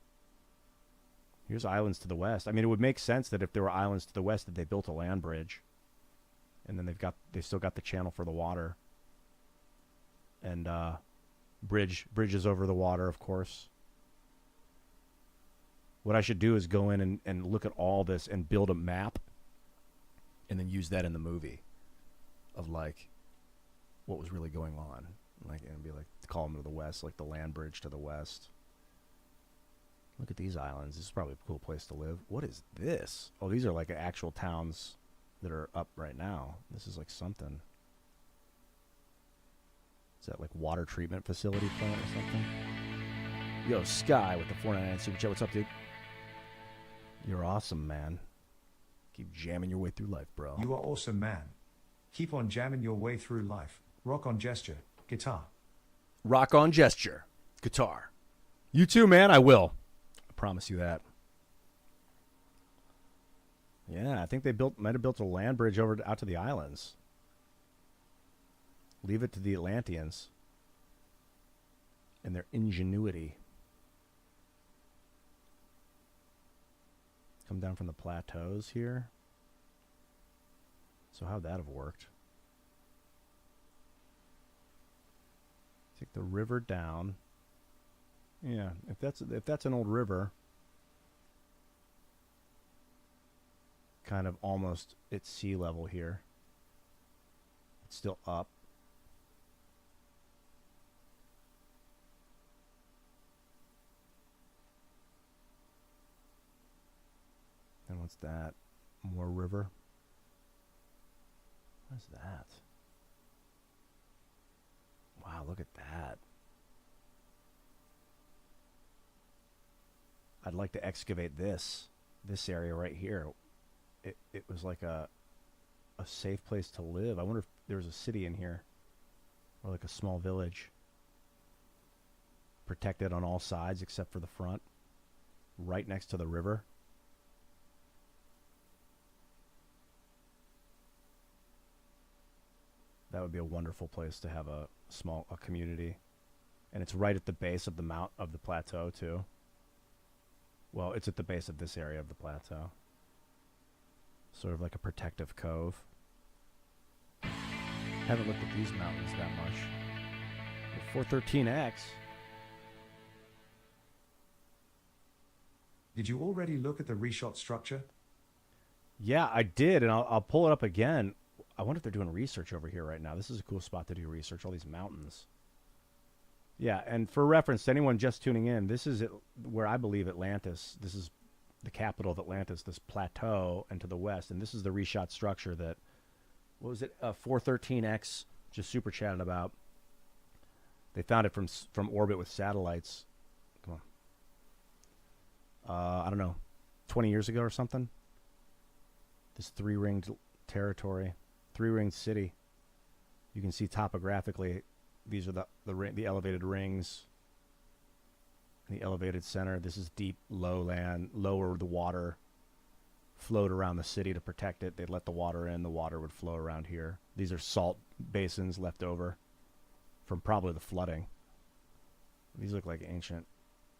Here's islands to the west. I mean, it would make sense that if there were islands to the west that they built a land bridge. And then they've still got the channel for the water. And bridges over the water, of course. What I should do is go in and look at all this and build a map and then use that in the movie of like what was really going on. Like, and be like, call them to the west, like the land bridge to the west. Look at these islands. This is probably a cool place to live. What is this? Oh, these are like actual towns that are up right now. This is like something. Is that like water treatment facility plant or something? Yo, Sky with the 499 super chat. What's up, dude? You're awesome, man. Keep jamming your way through life, bro.
You are awesome, man. Keep on jamming your way through life. Rock on gesture. Guitar.
Rock on gesture. Guitar. You too, man. I will. I promise you that. Yeah, I think they might have built a land bridge out to the islands. Leave it to the Atlanteans and their ingenuity. Come down from the plateaus here. So how'd that have worked? Take the river down. Yeah, if that's an old river. kind of almost at sea level here. It's still up. And what's that? More river. What's that? Wow, look at that. I'd like to excavate this area right here. It was like a safe place to live. I wonder if there was a city in here, or like a small village, protected on all sides except for the front, right next to the river. That would be a wonderful place to have a community, and it's right at the base of the plateau too. Well, it's at the base of this area of the plateau. Sort of like a protective cove. Haven't looked at these mountains that much. 413X.
Did you already look at the reshot structure?
Yeah, I did, and I'll pull it up again. I wonder if they're doing research over here right now. This is a cool spot to do research, all these mountains. Yeah, and for reference to anyone just tuning in, this is where I believe Atlantis, this is the capital of Atlantis, this plateau, and to the west, and this is the reshot structure that, what was it, 413X just super chatted about. They found it from orbit with satellites. Come on. I don't know, 20 years ago or something? This three-ringed territory, three-ringed city. You can see topographically, these are the elevated rings. The elevated center. This is deep lowland, lower the water flowed around the city to protect it. They'd let the water in. The water would flow around here. These are salt basins left over from probably the flooding. These look like ancient.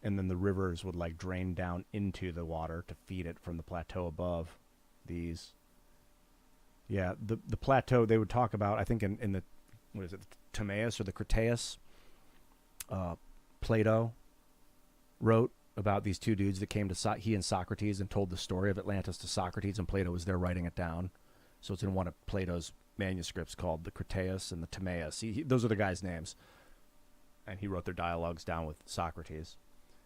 And then the rivers would like drain down into the water to feed it from the plateau above. These. Yeah, the plateau they would talk about, I think in the, what is it, the Timaeus or the Cretaeus? Plato wrote about these two dudes that came to he and Socrates and told the story of Atlantis to Socrates, and Plato was there writing it down. So it's in one of Plato's manuscripts called the Cretaeus and the Timaeus. Those are the guys' names. And he wrote their dialogues down with Socrates.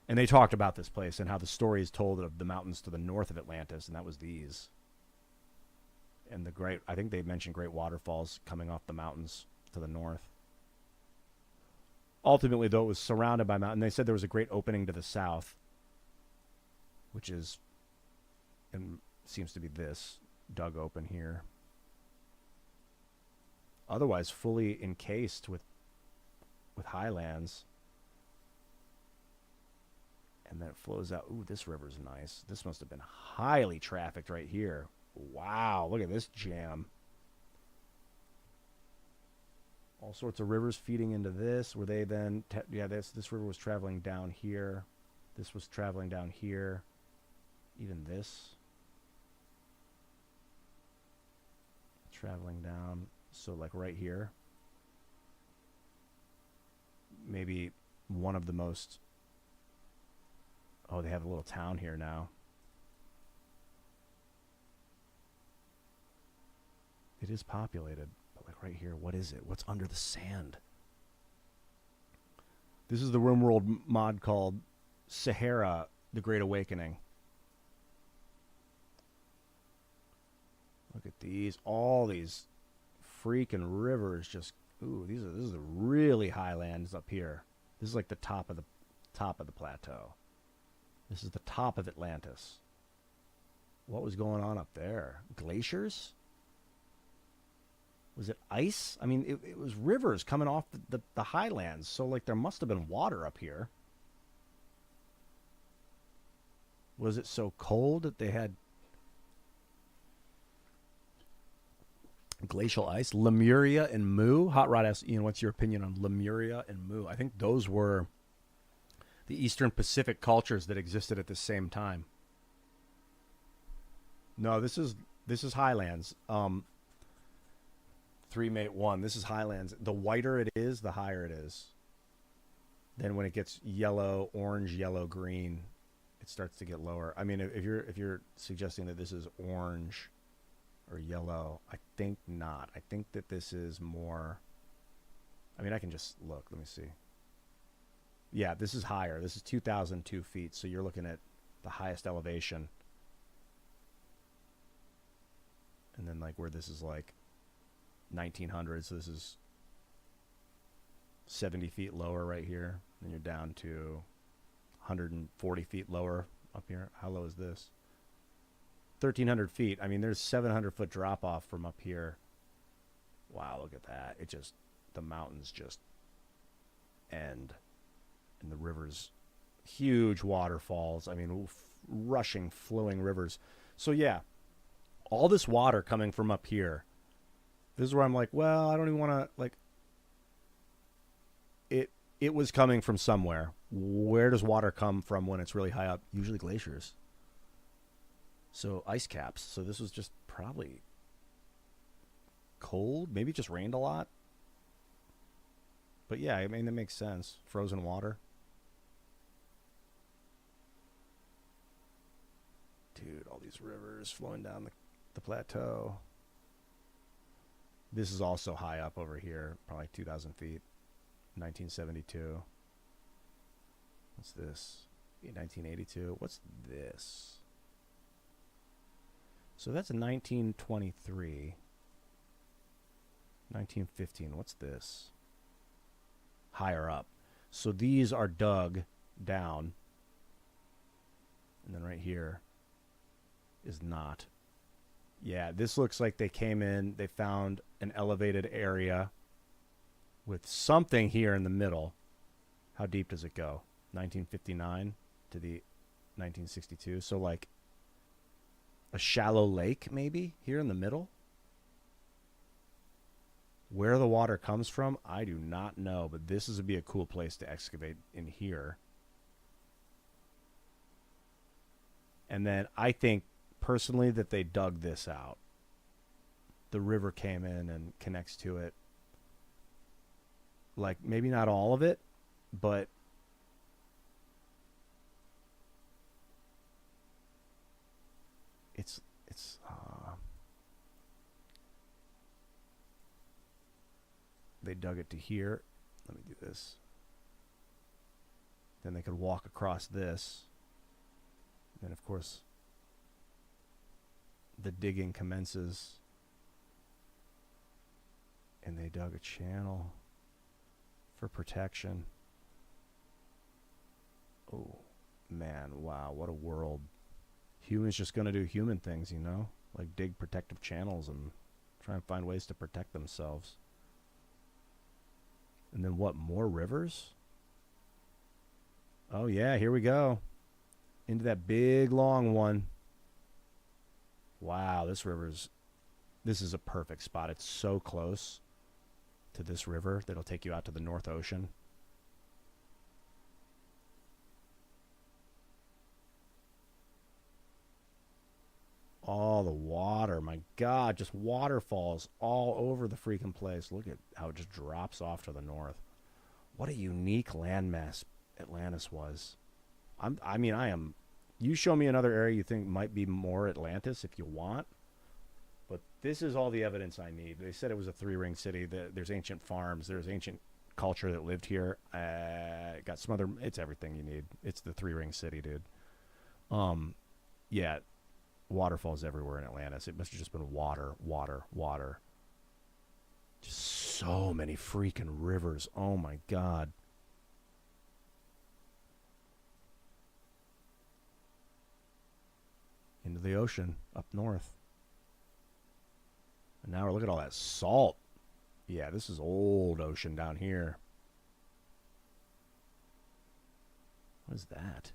And they talked about this place and how the story is told of the mountains to the north of Atlantis, and that was these. And I think they mentioned great waterfalls coming off the mountains to the north. Ultimately, though, it was surrounded by mountains. They said there was a great opening to the south, which is, and seems to be this, dug open here. Otherwise, fully encased with highlands. And then it flows out. Ooh, this river's nice. This must have been highly trafficked right here. Wow, look at this jam. All sorts of rivers feeding into this. Were they then... this river was traveling down here. This was traveling down here. Even this. Traveling down. So, like, right here. Maybe one of the most... Oh, they have a little town here now. It is populated. Like right here, what is it? What's under the sand? This is the RimWorld mod called Sahara, the Great Awakening. Look at these. All these freaking rivers just... Ooh, this is the really highlands up here. This is like the top of the plateau. This is the top of Atlantis. What was going on up there? Glaciers? Was it ice? I mean, it was rivers coming off the highlands. So, like, there must have been water up here. Was it so cold that they had glacial ice? Lemuria and Mu? Hot Rod asks, Ian, what's your opinion on Lemuria and Mu? I think those were the Eastern Pacific cultures that existed at the same time. No, this is highlands. 3Mate1. This is highlands. The whiter it is, the higher it is. Then when it gets yellow, orange, yellow, green, it starts to get lower. I mean, if you're suggesting that this is orange, or yellow. I think not. I think that this is more... I mean, I can just look. Let me see. Yeah, this is higher. This is 2,002 feet, so you're looking at the highest elevation. And then, like, where this is, like, 1,900, so this is 70 feet lower right here. Then you're down to 140 feet lower up here. How low is this? 1,300 feet. I mean, there's 700-foot drop-off from up here. Wow, look at that. It just... The mountains just end. And the rivers... Huge waterfalls. I mean, rushing, flowing rivers. So, yeah. All this water coming from up here. This is where I'm like, well, I don't even want to, like... It was coming from somewhere. Where does water come from when it's really high up? Usually glaciers. So ice caps. So this was just probably cold. Maybe it just rained a lot. But yeah, I mean, that makes sense. Frozen water. Dude, all these rivers flowing down the plateau. This is also high up over here. Probably 2,000 feet. 1972. What's this? 1982. What's this? So that's a 1923. 1915. What's this? Higher up. So these are dug down. And then right here is not. Yeah, this looks like they came in, they found an elevated area with something here in the middle. How deep does it go? 1959 to the 1962. So like a shallow lake maybe here in the middle. Where the water comes from, I do not know, but this would be a cool place to excavate in here. And then I think personally that they dug this out. The river came in and connects to it. Like maybe not all of it, but it's they dug it to here. Let me do this. Then they could walk across this. And of course, the digging commences. And they dug a channel for protection. Oh, man, wow, what a world. Humans just going to do human things, you know? Like dig protective channels and try and find ways to protect themselves. And then what, more rivers? Oh, yeah, here we go. Into that big, long one. Wow, this is a perfect spot. It's so close to this river that'll take you out to the North Ocean. All the water, my God, just waterfalls all over the freaking place. Look at how it just drops off to the north. What a unique landmass Atlantis was. You show me another area you think might be more Atlantis if you want. But this is all the evidence I need. They said it was a three-ring city. There's ancient farms. There's ancient culture that lived here. Got some other... It's everything you need. It's the three-ring city, dude. Yeah. Waterfalls everywhere in Atlantis. It must have just been water, water, water. Just so many freaking rivers. Oh, my God. Into the ocean up north. And now look at all that salt. Yeah, this is old ocean down here. What is that?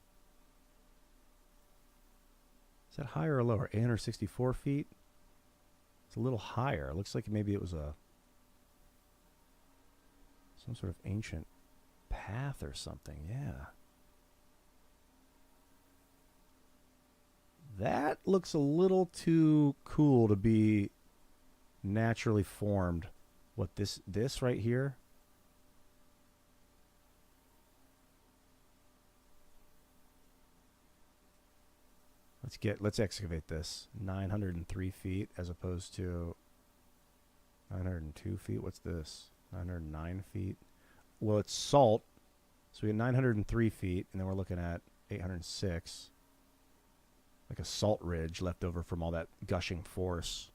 Is that higher or lower? 864 feet? It's a little higher. It looks like maybe it was some sort of ancient path or something. Yeah. That looks a little too cool to be naturally formed. What, this right here? Let's excavate this. 903 feet as opposed to 902 feet. What's this? 909 feet. Well, it's salt. So we have 903 feet, and then we're looking at 806. Like a salt ridge left over from all that gushing force.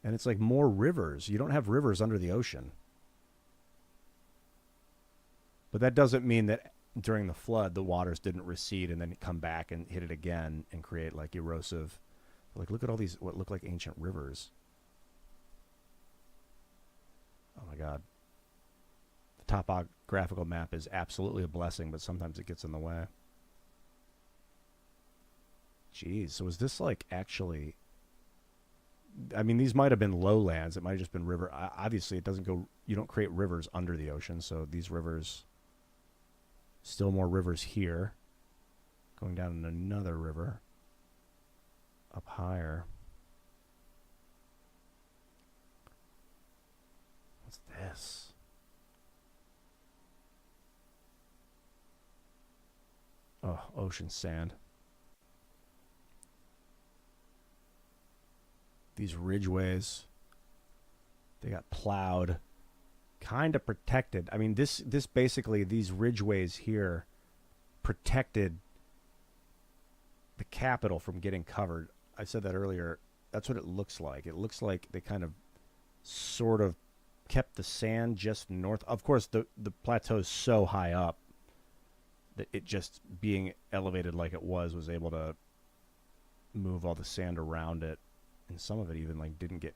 And it's like more rivers. You don't have rivers under the ocean. But that doesn't mean that during the flood, the waters didn't recede and then come back and hit it again and create like erosive. Like, look at all these, what look like ancient rivers. Oh my God. The topographical map is absolutely a blessing, but sometimes it gets in the way. Jeez, so is this like actually... I mean, these might have been lowlands. It might have just been river. Obviously, it doesn't go... You don't create rivers under the ocean, so these rivers... Still more rivers here. Going down in another river. Up higher. What's this? Oh, ocean sand. These ridgeways, they got plowed, kind of protected. I mean, this basically, these ridgeways here protected the capital from getting covered. I said that earlier. That's what it looks like. It looks like they kind of sort of kept the sand just north. Of course, the plateau is so high up that it just being elevated like it was able to move all the sand around it. And some of it even like didn't get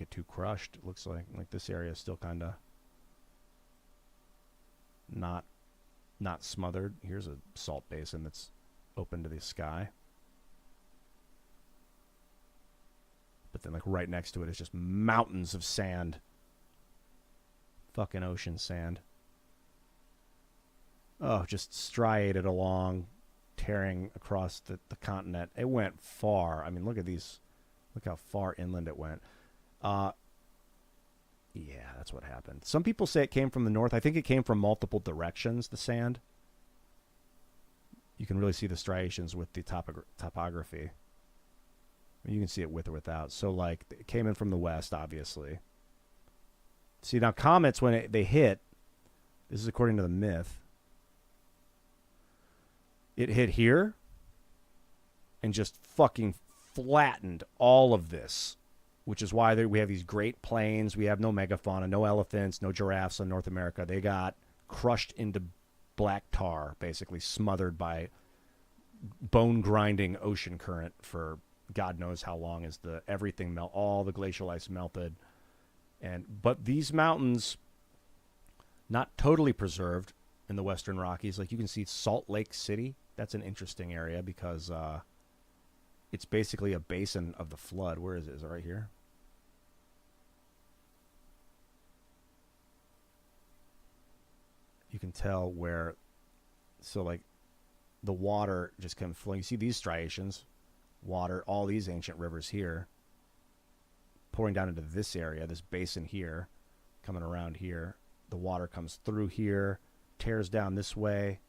too crushed. It looks like this area is still kind of not smothered. Here's a salt basin that's open to the sky. But then like right next to it is just mountains of sand. Fucking ocean sand. Oh, just striated along, tearing across the continent. It went far. I mean, look at these. Look how far inland it went. Yeah, that's what happened. Some people say it came from the north. I think it came from multiple directions, the sand. You can really see the striations with the topography. You can see it with or without. So, like, it came in from the west, obviously. See, now comets, when they hit, this is according to the myth, it hit here and just fucking flattened all of this, which is why we have these great plains. We have no megafauna, no elephants, no giraffes in North America. They got crushed into black tar, basically smothered by bone-grinding ocean current for God knows how long as everything all the glacial ice melted. But these mountains, not totally preserved in the Western Rockies. Like you can see Salt Lake City. That's an interesting area because it's basically a basin of the flood. Where is it? Is it right here? You can tell where, so like the water just comes flowing. You see these striations, water, all these ancient rivers here, pouring down into this area, this basin here, coming around here. The water comes through here, tears down this way.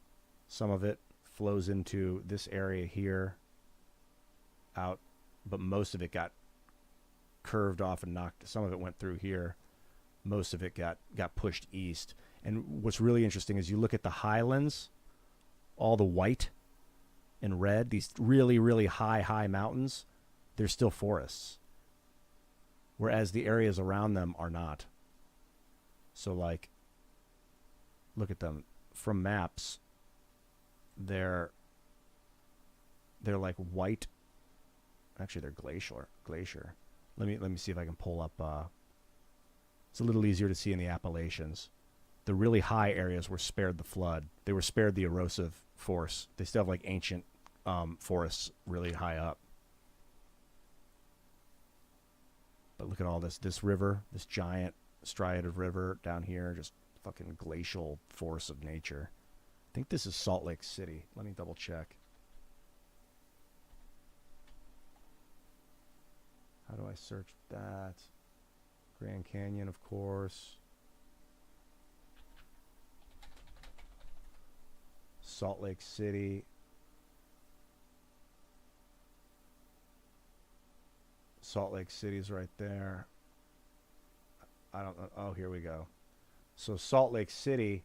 Some of it flows into this area here, out, but most of it got curved off and knocked. Some of it went through here. Most of it got pushed east. And what's really interesting is you look at the highlands, all the white and red, these really, really high mountains, they're still forests. Whereas the areas around them are not. So like, look at them from maps. They're like white. Actually, they're glacier. Let me see if I can pull up. It's a little easier to see in the Appalachians. The really high areas were spared the flood. They were spared the erosive force. They still have like ancient forests really high up. But look at all this river, this giant striated river down here, just fucking glacial force of nature. I think this is Salt Lake City. Let me double check. How do I search that? Grand Canyon, of course. Salt Lake City. Salt Lake City's right there. I don't know. Oh, here we go. So Salt Lake City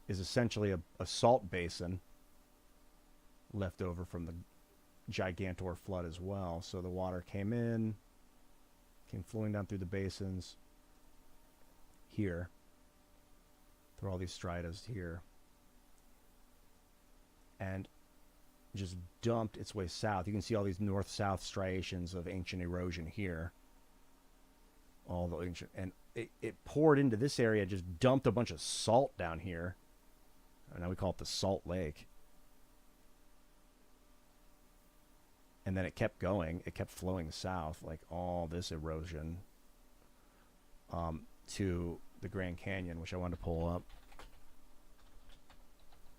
is essentially a salt basin left over from the Gigantor flood as well. So the water came flowing down through the basins here, through all these stratas here, and just dumped its way south. You can see all these north-south striations of ancient erosion here. All the ancient, and it poured into this area, just dumped a bunch of salt down here. And now we call it the Salt Lake. And then it kept going. It kept flowing south, like all this erosion, to the Grand Canyon, which I wanted to pull up.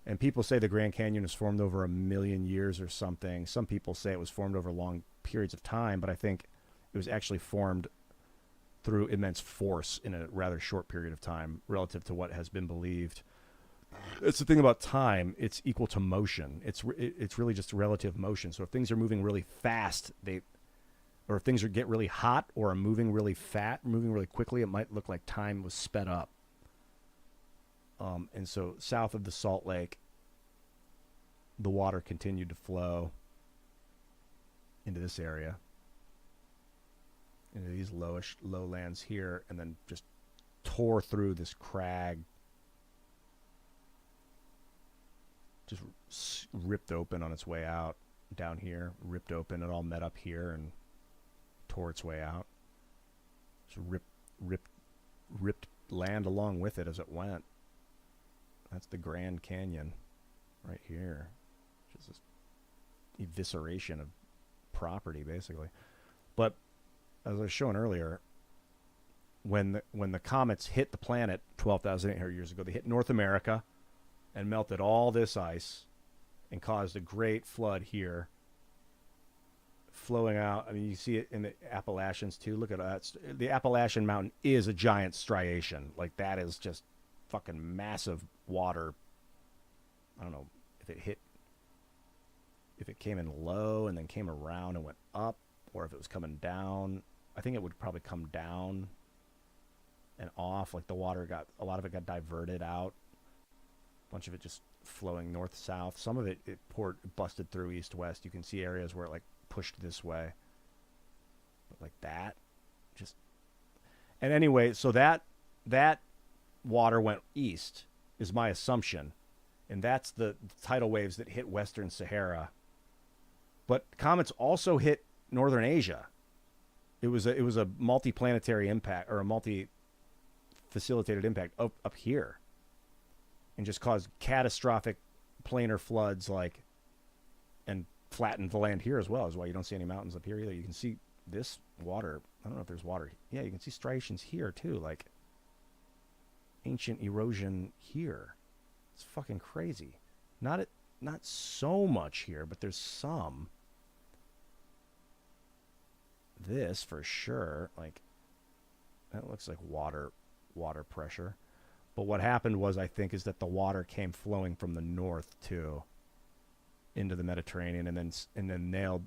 And people say the Grand Canyon was formed over 1 million years or something. Some people say it was formed over long periods of time, but I think it was actually formed through immense force in a rather short period of time relative to what has been believed. It's the thing about time. It's equal to motion. It's really just relative motion. So if things are moving really fast, or if things get really hot or are moving really moving really quickly, it might look like time was sped up. And so south of the Salt Lake, the water continued to flow into this area, into these lowlands here, and then just tore through this crag, just ripped open on its way out down here, ripped open. It all met up here and tore its way out. Just ripped land along with it as it went. That's the Grand Canyon right here. Just this evisceration of property, basically. But as I was showing earlier, when the comets hit the planet 12,800 years ago, they hit North America and melted all this ice and caused a great flood here, flowing out. I mean, you see it in the Appalachians too. Look at that. The Appalachian Mountain is a giant striation. Like, that is just fucking massive water. I don't know if it came in low and then came around and went up, or if it was coming down. I think it would probably come down and off. Like, the water a lot of it got diverted out. A bunch of it just flowing north-south. Some of it busted through east-west. You can see areas where it, like, pushed this way. But like that. Just. And anyway, so that water went east, is my assumption. And that's the tidal waves that hit Western Sahara. But comets also hit Northern Asia. It was a multi-planetary impact, or a multi-facilitated impact up here, and just caused catastrophic planar floods, like, and flattened the land here as well. Is why you don't see any mountains up here either. You can see this water. I don't know if there's water. Yeah, you can see striations here too, like ancient erosion here. It's fucking crazy. Not so much here, but there's some. This for sure, like, that looks like water pressure. But what happened was, I think, is that the water came flowing from the north too, into the Mediterranean, and then nailed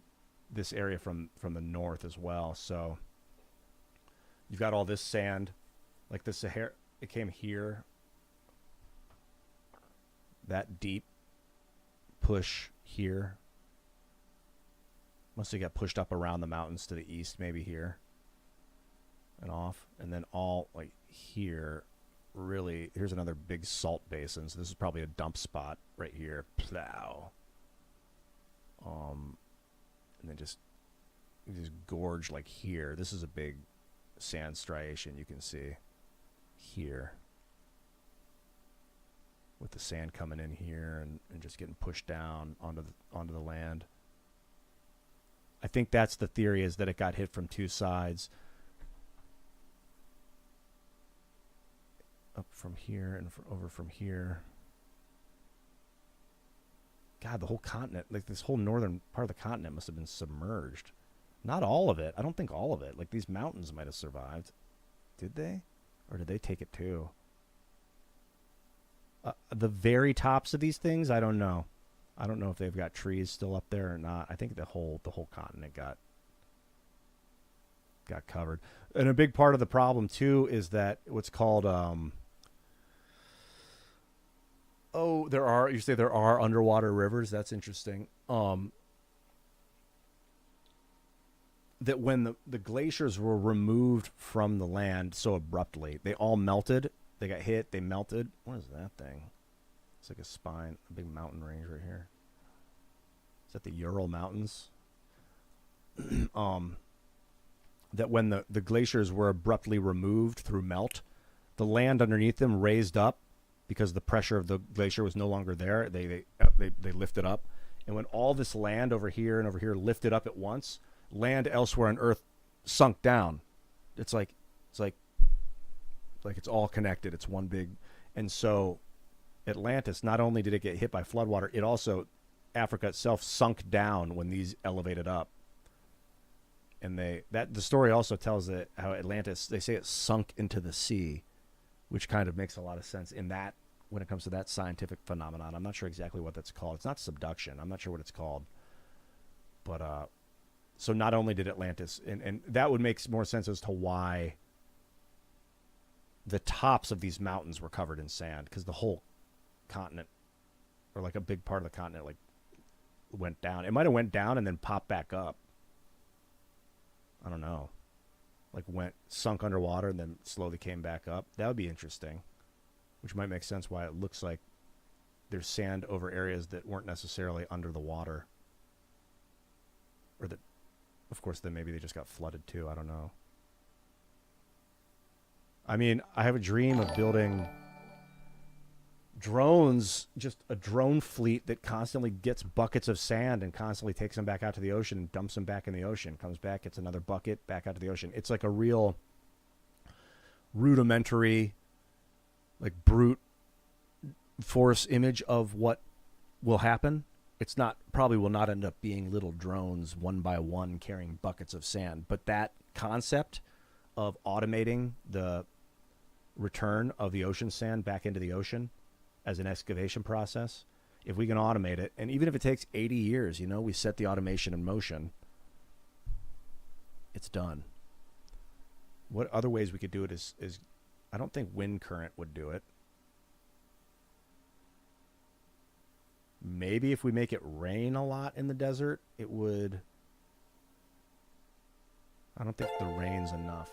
this area from the north as well. So you've got all this sand, like the Sahara. It came here, that deep push here. Must have got pushed up around the mountains to the east, maybe here and off, and then all like here. Really, here's another big salt basin. So this is probably a dump spot right here. Plow. And then just gorge like here. This is a big sand striation you can see here, with the sand coming in here and just getting pushed down onto the land. I think that's the theory, is that it got hit from two sides. Up from here and over from here. God, the whole continent, like this whole northern part of the continent must have been submerged. Not all of it. I don't think all of it. Like, these mountains might have survived. Did they? Or did they take it too? The very tops of these things, I don't know. I don't know if they've got trees still up there or not. I think the whole continent got covered. And a big part of the problem too is that what's called you say there are underwater rivers. That's interesting. That when the glaciers were removed from the land so abruptly, they all melted. They got hit. They melted. What is that thing? It's like a spine, a big mountain range right here. Is that the Ural Mountains? That when the glaciers were abruptly removed through melt, the land underneath them raised up because the pressure of the glacier was no longer there. They lifted up, and when all this land over here and over here lifted up at once, land elsewhere on Earth sunk down. It's like it's all connected. It's one big, and so Atlantis, not only did it get hit by floodwater, it also, Africa itself sunk down when these elevated up. And the story also tells that how Atlantis, they say it sunk into the sea, which kind of makes a lot of sense in that when it comes to that scientific phenomenon. I'm not sure exactly what that's called. It's not subduction. I'm not sure what it's called. But so not only did Atlantis, and that would make more sense as to why the tops of these mountains were covered in sand, because the whole continent, or like a big part of the continent, like went down. It might have went down and then popped back up. I don't know. Like sunk underwater and then slowly came back up. That would be interesting, which might make sense why it looks like there's sand over areas that weren't necessarily under the water. Or that, of course, then maybe they just got flooded too. I don't know. I mean, I have a dream of building drones, just a drone fleet that constantly gets buckets of sand and constantly takes them back out to the ocean and dumps them back in the ocean, comes back, gets another bucket, back out to the ocean. It's like a real rudimentary, like brute force image of what will happen. It's not, probably will not end up being little drones one by one carrying buckets of sand, but that concept of automating the return of the ocean sand back into the ocean as an excavation process, if we can automate it, and even if it takes 80 years, we set the automation in motion, it's done. What other ways we could do it is I don't think wind current would do it. Maybe if we make it rain a lot in the desert, it would. I don't think the rain's enough.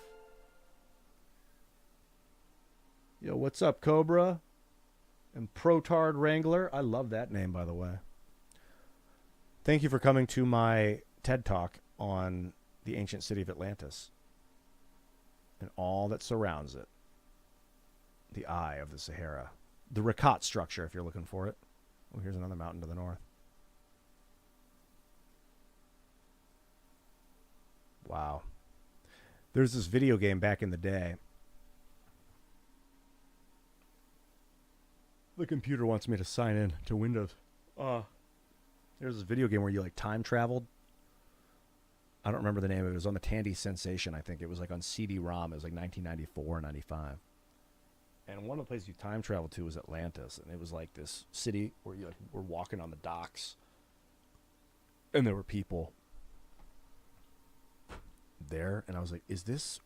Yo, what's up, Cobra? And Protard Wrangler. I love that name, by the way. Thank you for coming to my TED Talk on the ancient city of Atlantis and all that surrounds it. The Eye of the Sahara. The Rakat structure, if you're looking for it. Oh, here's another mountain to the north. Wow. There's this video game back in the day. The computer wants me to sign in to Windows. There's this video game where you like time traveled. I don't remember the name of it. It was on the Tandy Sensation, I think. It was like on CD-ROM. It was like 1994 or 95. And one of the places you time traveled to was Atlantis. And it was like this city where you were walking on the docks. And there were people there. And I was like, is this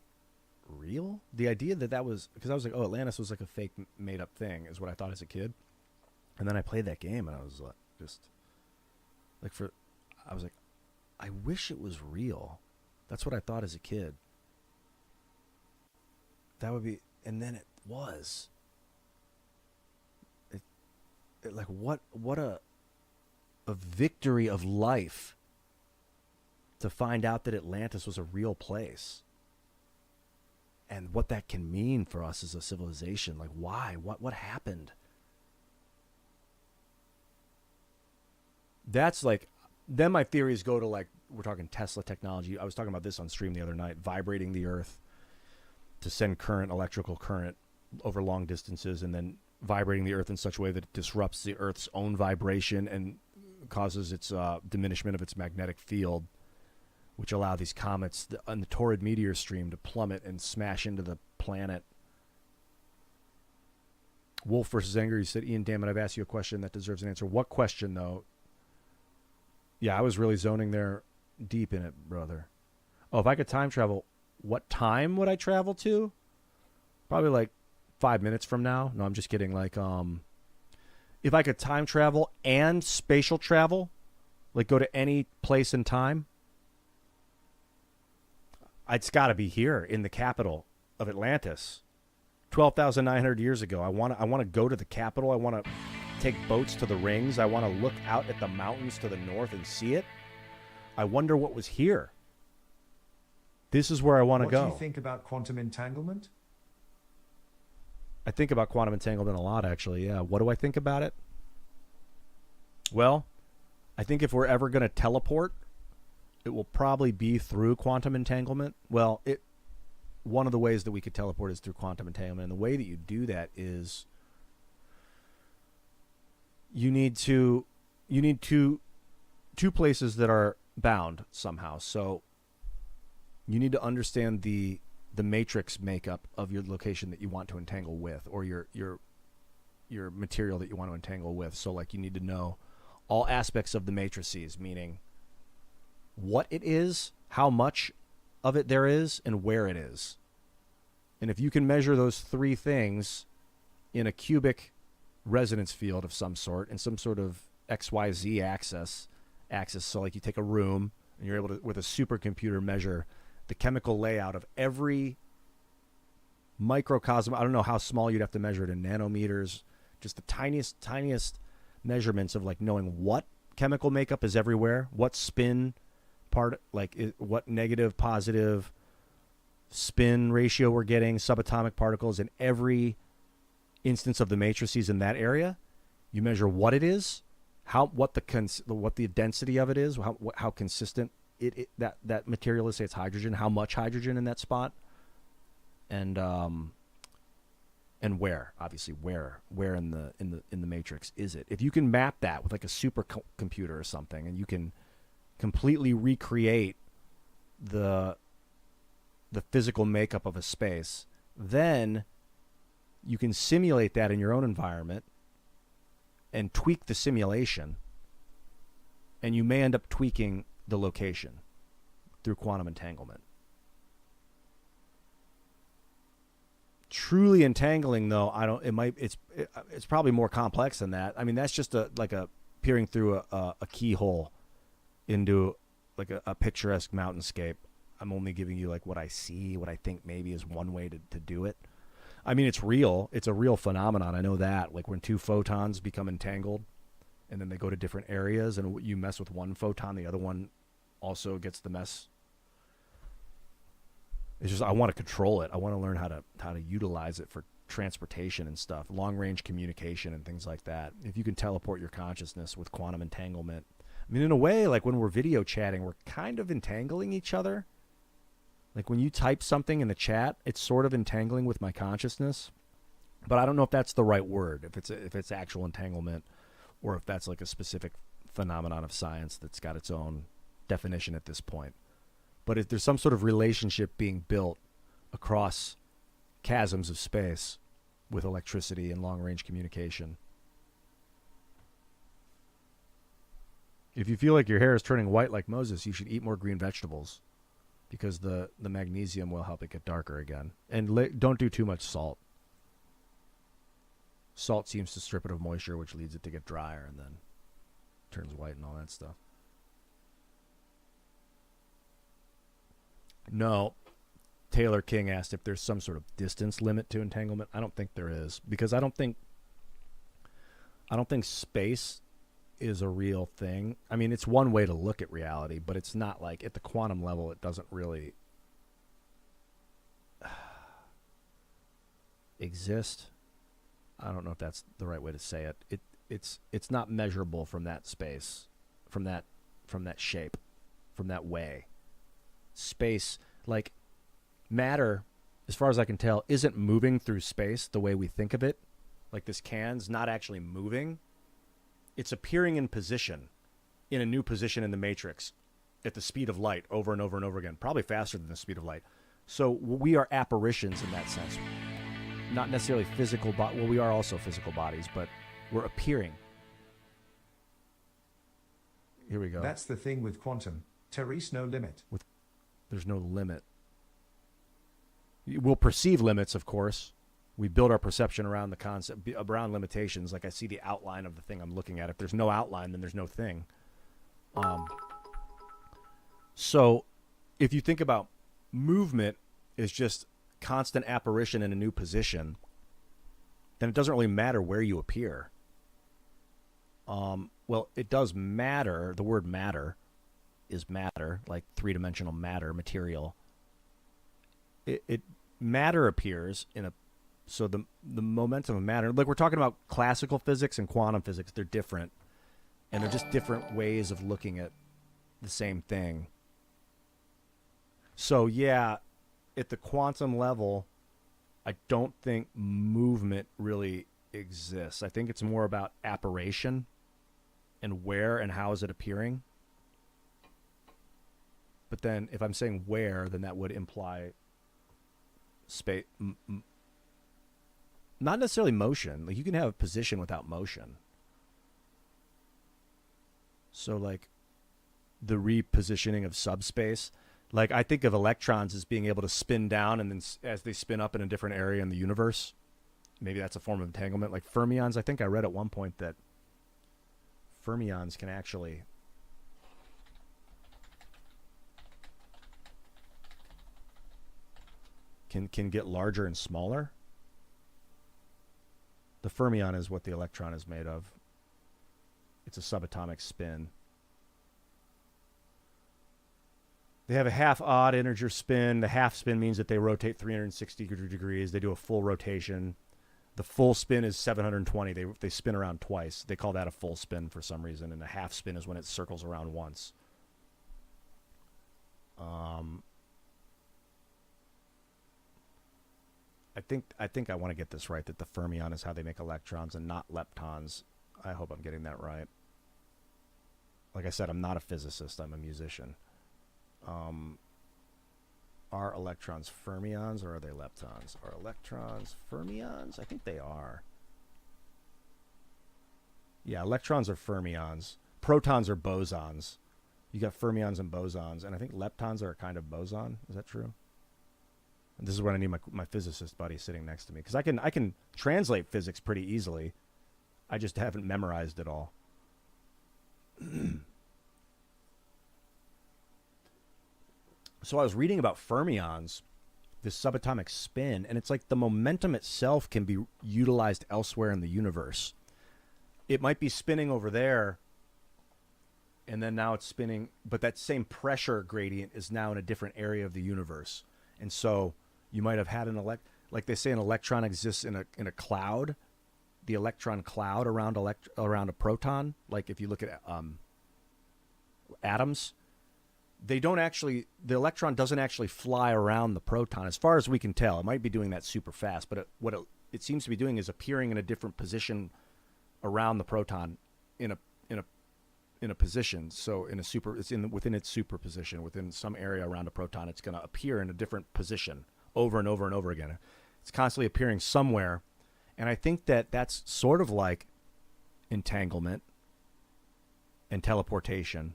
real? The idea that was, because I was like, oh, Atlantis was like a fake made up thing is what I thought as a kid. And then I played that game and I was like, I was like, I wish it was real. That's what I thought as a kid. That would be, and then it was. It like what a victory of life to find out that Atlantis was a real place. And what that can mean for us as a civilization. Like, why? What happened? That's like, then my theories go to like, we're talking Tesla technology. I was talking about this on stream the other night, vibrating the earth to send electrical current over long distances, and then vibrating the earth in such a way that it disrupts the earth's own vibration and causes its diminishment of its magnetic field, which allow these comets on the Taurid meteor stream to plummet and smash into the planet Wolf versus Anger, you said, Ian, damn it, I've asked you a question that deserves an answer. What question, though? Yeah, I was really zoning there deep in it, brother. Oh, if I could time travel, what time would I travel to? Probably like 5 minutes from now. No, I'm just kidding. Like, if I could time travel and spatial travel, like go to any place in time, it's got to be here in the capital of Atlantis. 12,900 years ago. I want to go to the capital. I want to take boats to the rings. I want to look out at the mountains to the north and see it. I wonder what was here. This is where I want to go.
What do you think about quantum entanglement?
I think about quantum entanglement a lot, actually. Yeah. What do I think about it? Well, I think if we're ever going to teleport, it will probably be through quantum entanglement. Well, one of the ways that we could teleport is through quantum entanglement. And the way that you do that is you need two places that are bound somehow. So you need to understand the matrix makeup of your location that you want to entangle with, or your material that you want to entangle with. So like you need to know all aspects of the matrices, meaning what it is, how much of it there is, and where it is. And if you can measure those three things in a cubic resonance field of some sort, in some sort of XYZ axis, so like you take a room and you're able to, with a supercomputer, measure the chemical layout of every microcosm. I don't know how small you'd have to measure it in nanometers, just the tiniest measurements of like knowing what chemical makeup is everywhere, what spin part, like what negative, positive spin ratio we're getting, subatomic particles in every instance of the matrices in that area. You measure what it is, what the density of it is, how consistent that material is. Say it's hydrogen, how much hydrogen in that spot, and where, obviously where in the matrix is it. If you can map that with like a supercomputer or something, and you can completely recreate the physical makeup of a space, then you can simulate that in your own environment and tweak the simulation, and you may end up tweaking the location through quantum entanglement. Truly entangling, though, it's probably more complex than that. I mean, that's just peering through a keyhole into like a picturesque mountainscape. I'm only giving you like what I see, what I think maybe is one way to do it. I mean, it's real. It's a real phenomenon. I know that. Like when two photons become entangled and then they go to different areas and you mess with one photon, the other one also gets the mess. It's just I want to control it. I want to learn how to utilize it for transportation and stuff, long-range communication and things like that. If you can teleport your consciousness with quantum entanglement. I mean, in a way, like when we're video chatting, we're kind of entangling each other. Like when you type something in the chat, it's sort of entangling with my consciousness. But I don't know if that's the right word, if it's actual entanglement, or if that's like a specific phenomenon of science that's got its own definition at this point. But if there's some sort of relationship being built across chasms of space with electricity and long-range communication. If you feel like your hair is turning white like Moses, you should eat more green vegetables, because the magnesium will help it get darker again. And don't do too much salt. Salt seems to strip it of moisture, which leads it to get drier and then turns white and all that stuff. No. Taylor King asked if there's some sort of distance limit to entanglement. I don't think there is, because I don't think space is a real thing. I mean, it's one way to look at reality, but it's not like at the quantum level, it doesn't really exist. I don't know if that's the right way to say it. It's not measurable from that space, from that shape, from that way. Space, like matter, as far as I can tell, isn't moving through space the way we think of it. Like this can's not actually moving. It's appearing in position, in a new position in the matrix, at the speed of light over and over and over again, probably faster than the speed of light. So we are apparitions in that sense. not necessarily physical well, we are also physical bodies, but we're appearing. Here we go.
That's the thing with quantum. Therese, no limit.
There's no limit. We'll perceive limits, of course. We build our perception around the concept, around limitations. Like I see the outline of the thing I'm looking at. If there's no outline, then there's no thing. So if you think about movement is just constant apparition in a new position, then it doesn't really matter where you appear. Well, it does matter. The word matter is matter, like three-dimensional matter, material. It matter appears in a, so the momentum of matter, like we're talking about classical physics and quantum physics, they're different, and they're just different ways of looking at the same thing. So yeah, at the quantum level, I don't think movement really exists. I think it's more about apparition and where and how is it appearing. But then if I'm saying where, then that would imply space, not necessarily motion. Like you can have a position without motion. So like the repositioning of subspace, like I think of electrons as being able to spin down and then as they spin up in a different area in the universe, maybe that's a form of entanglement. Like fermions, I think I read at one point that fermions can actually can get larger and smaller. The fermion is what the electron is made of. It's a subatomic spin. They have a half-odd integer spin. The half spin means that they rotate 360 degrees. They do a full rotation. The full spin is 720. They spin around twice. They call that a full spin for some reason, and a half spin is when it circles around once. I think I want to get this right, that the fermion is how they make electrons and not leptons. I hope I'm getting that right. Like I said, I'm not a physicist. I'm a musician. Are electrons fermions or are they leptons? Are electrons fermions? I think they are. Yeah, electrons are fermions. Protons are bosons. You got fermions and bosons, and I think leptons are a kind of boson. Is that true? And this is when I need my physicist buddy sitting next to me, because I can translate physics pretty easily. I just haven't memorized it all. So I was reading about fermions, this subatomic spin, and it's like the momentum itself can be utilized elsewhere in the universe. It might be spinning over there, and then now it's spinning, but that same pressure gradient is now in a different area of the universe. And so you might have had like they say an electron exists in a cloud, the electron cloud around a proton. Like if you look at atoms, the electron doesn't actually fly around the proton as far as we can tell. It might be doing that super fast, but what it seems to be doing is appearing in a different position around the proton in a position. So within its superposition, within some area around a proton, it's going to appear in a different position over and over and over again. It's constantly appearing somewhere, and I think that that's sort of like entanglement and teleportation.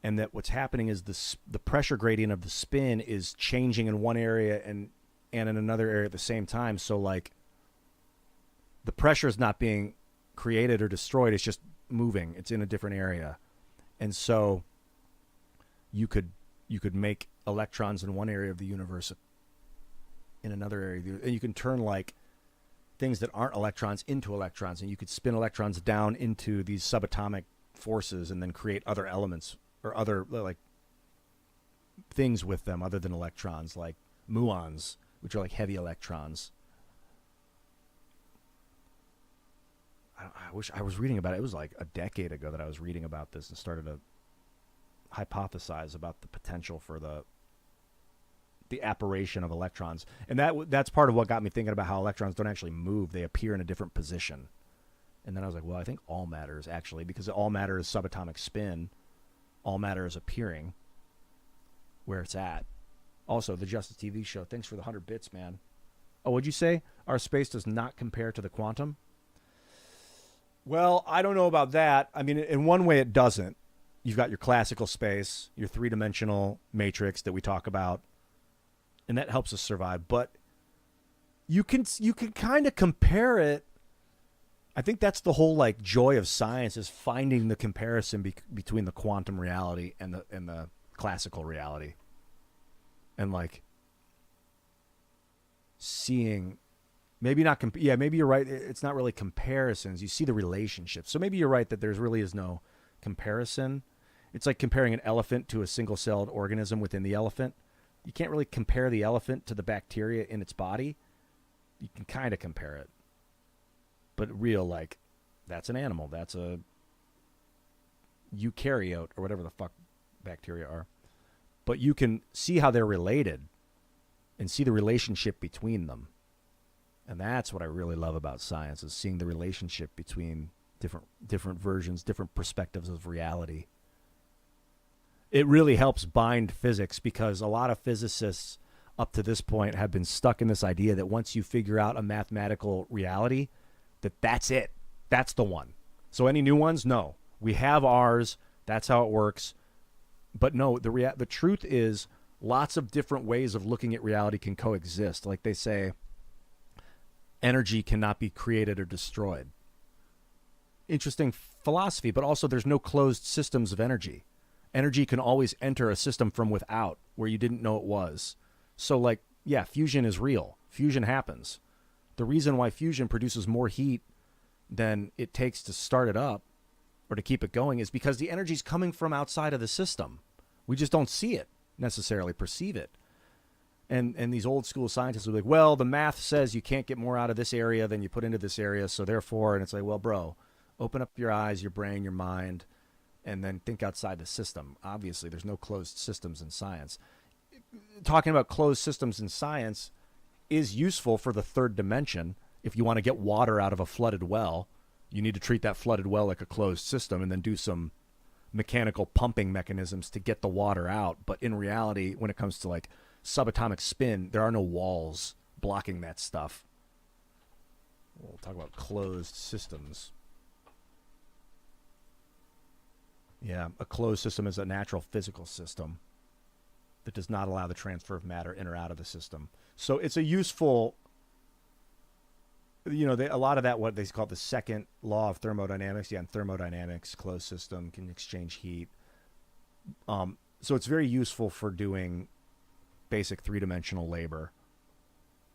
And that what's happening is the pressure gradient of the spin is changing in one area and in another area at the same time. So like the pressure is not being created or destroyed. It's just moving. It's in a different area. And so you could make electrons in one area of the universe in another area. And you can turn like things that aren't electrons into electrons. And you could spin electrons down into these subatomic forces and then create other elements or other like things with them other than electrons, like muons, which are like heavy electrons. I wish I was reading about it. It was like a decade ago that I was reading about this and started to hypothesize about the potential for the apparition of electrons. And that's part of what got me thinking about how electrons don't actually move. They appear in a different position. And then I was like, well, I think all matter is actually, because all matter is subatomic spin. All matter is appearing where it's at. Also, the Justice TV show. Thanks for the 100 bits, man. Oh, what'd you say? our space does not compare to the quantum. Well, I don't know about that. I mean, in one way it doesn't. You've got your classical space, your three-dimensional matrix that we talk about, and that helps us survive. But you can kind of compare it. I think that's the whole like joy of science, is finding the comparison between the quantum reality and the classical reality, and like seeing. Maybe not. Maybe you're right. It's not really comparisons. You see the relationships. So maybe you're right that there's really is no comparison. It's like comparing an elephant to a single-celled organism within the elephant. You can't really compare the elephant to the bacteria in its body. You can kind of compare it. But real, like, that's an animal. That's a eukaryote or whatever the fuck bacteria are. But you can see how they're related and see the relationship between them. And that's what I really love about science, is seeing the relationship between different versions, different perspectives of reality. It really helps bind physics, because a lot of physicists up to this point have been stuck in this idea that once you figure out a mathematical reality, that's it. That's the one. So any new ones? No. We have ours. That's how it works. But no, the truth is lots of different ways of looking at reality can coexist. Like they say, energy cannot be created or destroyed. Interesting philosophy, but also there's no closed systems of energy. Energy can always enter a system from without where you didn't know it was. So like, yeah, fusion is real. Fusion happens. The reason why fusion produces more heat than it takes to start it up or to keep it going is because the energy's coming from outside of the system. We just don't see it, necessarily perceive it. And these old school scientists will be like, well, the math says you can't get more out of this area than you put into this area, so therefore, and it's like, well, bro, open up your eyes, your brain, your mind, and then think outside the system. Obviously, there's no closed systems in science. Talking about closed systems in science is useful for the third dimension. If you want to get water out of a flooded well, you need to treat that flooded well like a closed system and then do some mechanical pumping mechanisms to get the water out. But in reality, when it comes to like subatomic spin, there are no walls blocking that stuff. We'll talk about closed systems. Yeah, a closed system is a natural physical system that does not allow the transfer of matter in or out of the system. So it's a useful, a lot of that, what they call the second law of thermodynamics. Yeah, in thermodynamics, closed system can exchange heat. So it's very useful for doing basic three-dimensional labor.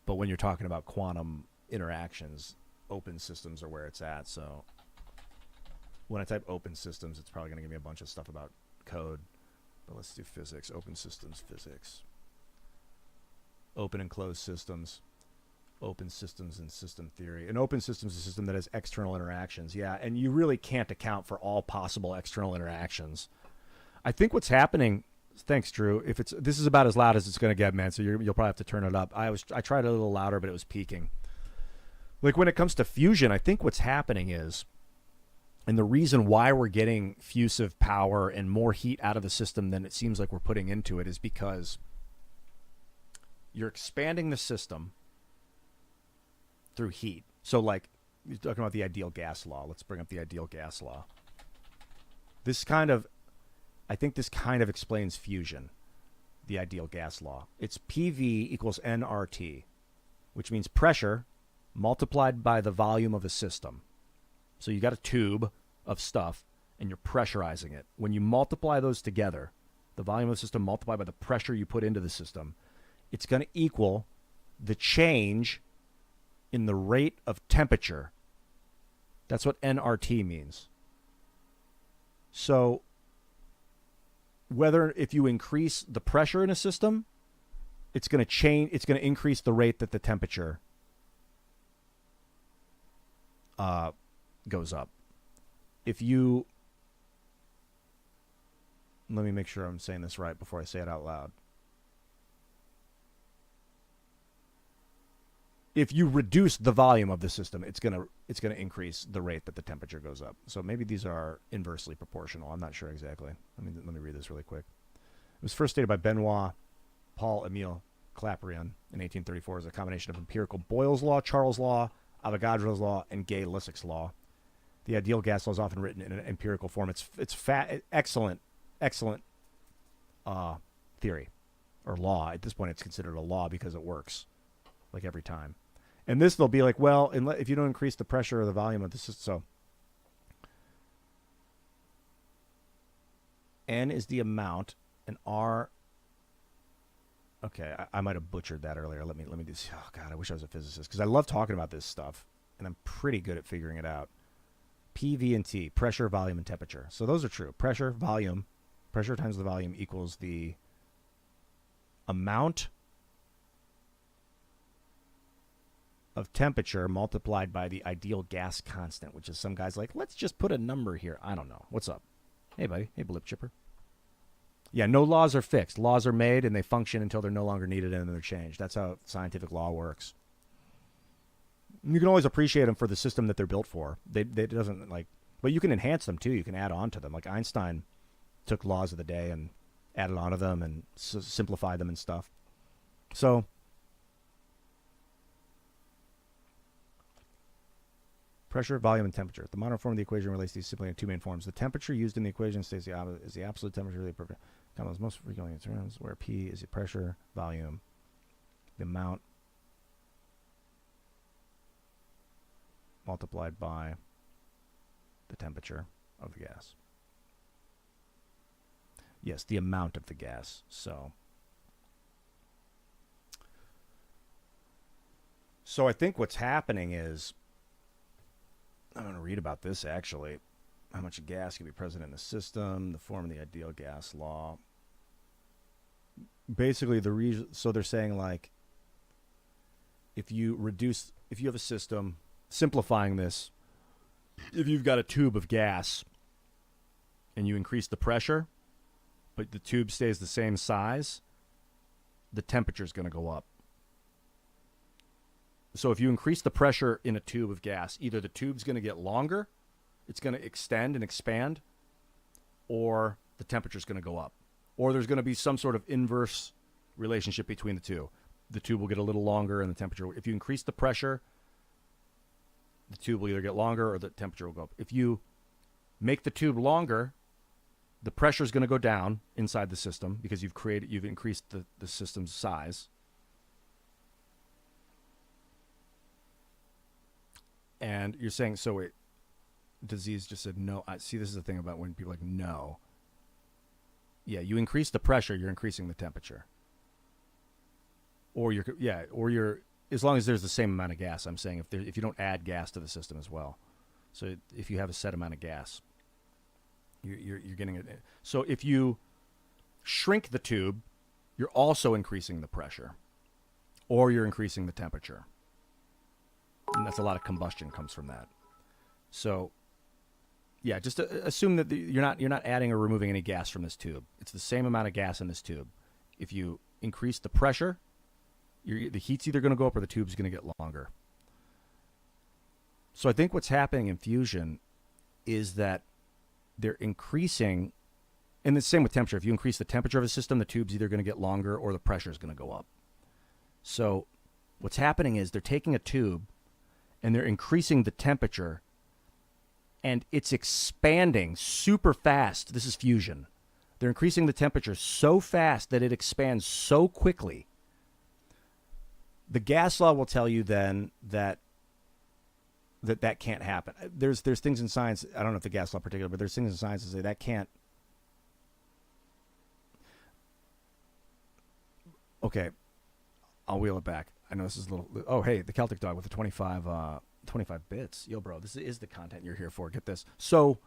But when you're talking about quantum interactions, open systems are where it's at. So when I type open systems, it's probably going to give me a bunch of stuff about code. But let's do physics. Open systems, physics. Open and closed systems. Open systems and system theory. An open system is a system that has external interactions. Yeah, and you really can't account for all possible external interactions. I think what's happening... Thanks, Drew. This is about as loud as it's going to get, man. So you'll probably have to turn it up. I tried a little louder, but it was peaking. Like when it comes to fusion, I think what's happening is, and the reason why we're getting fusive power and more heat out of the system than it seems like we're putting into it, is because you're expanding the system through heat. So like you're talking about the ideal gas law. Let's bring up the ideal gas law. I think this kind of explains fusion, the ideal gas law. It's PV equals nRT, which means pressure multiplied by the volume of a system. So you got a tube of stuff, and you're pressurizing it. When you multiply those together, the volume of the system multiplied by the pressure you put into the system, it's going to equal the change in the rate of temperature. That's what nRT means. So if you increase the pressure in a system, it's going to increase the rate that the temperature goes up. Let me make sure I'm saying this right before I say it out loud. If you reduce the volume of the system, it's going to increase the rate that the temperature goes up. So maybe these are inversely proportional. I'm not sure exactly. Let me read this really quick. It was first stated by Benoit Paul Emile Claperion in 1834 is a combination of empirical Boyle's law, Charles' law, Avogadro's law, and Gay-Lussac's law. The ideal gas law is often written in an empirical form. It's excellent theory or law. At this point, it's considered a law because it works like every time. And this, they'll be like, well, if you don't increase the pressure or the volume of the system, so N is the amount, and R. Okay, I might have butchered that earlier. Let me do this. Oh God, I wish I was a physicist because I love talking about this stuff, and I'm pretty good at figuring it out. P, V, and T: pressure, volume, and temperature. So those are true. Pressure, volume, pressure times the volume equals the amount of temperature multiplied by the ideal gas constant, which is some guys like, let's just put a number here. I don't know. What's up? Hey, buddy. Hey, Blip Chipper. Yeah, no laws are fixed. Laws are made, and they function until they're no longer needed, and then they're changed. That's how scientific law works. You can always appreciate them for the system that they're built for. They doesn't like, but you can enhance them too. You can add on to them. Like Einstein took laws of the day and added on to them and simplified them and stuff. So pressure, volume, and temperature. The modern form of the equation relates these simply in two main forms. The temperature used in the equation stays is the absolute temperature of the perfect. Comes most frequently in terms where P is the pressure, volume, the amount multiplied by the temperature of the gas. Yes, the amount of the gas. So I think what's happening is, I'm going to read about this actually. How much gas can be present in the system, the form of the ideal gas law. Basically, so they're saying like, if you have a system, simplifying this, if you've got a tube of gas and you increase the pressure, but the tube stays the same size, the temperature is going to go up. So if you increase the pressure in a tube of gas, either the tube's going to get longer, it's going to extend and expand, or the temperature's going to go up. Or there's going to be some sort of inverse relationship between the two. The tube will get a little longer and the temperature, if you increase the pressure, the tube will either get longer or the temperature will go up. If you make the tube longer, the pressure is going to go down inside the system because you've increased the system's size. And you're saying, so wait, Disease just said no. I see, this is the thing about when people are like, no. Yeah, you increase the pressure, you're increasing the temperature. Or you're as long as there's the same amount of gas, I'm saying, if you don't add gas to the system as well. So if you have a set amount of gas, you're getting it. So if you shrink the tube, you're also increasing the pressure, or you're increasing the temperature. And that's a lot of combustion comes from that. So, yeah, just assume that you're not adding or removing any gas from this tube. It's the same amount of gas in this tube. If you increase the pressure, the heat's either going to go up or the tube's going to get longer. So I think what's happening in fusion is that they're increasing, and the same with temperature. If you increase the temperature of a system, the tube's either going to get longer or the pressure is going to go up. So what's happening is they're taking a tube and they're increasing the temperature, and it's expanding super fast. This is fusion. They're increasing the temperature so fast that it expands so quickly. The gas law will tell you then that can't happen. There's things in science, I don't know if the gas law in particular, but there's things in science that say that can't. Okay, I'll wheel it back. I know this is a little... Oh, hey, the Celtic Dog with the 25 bits. Yo, bro, this is the content you're here for. Get this. So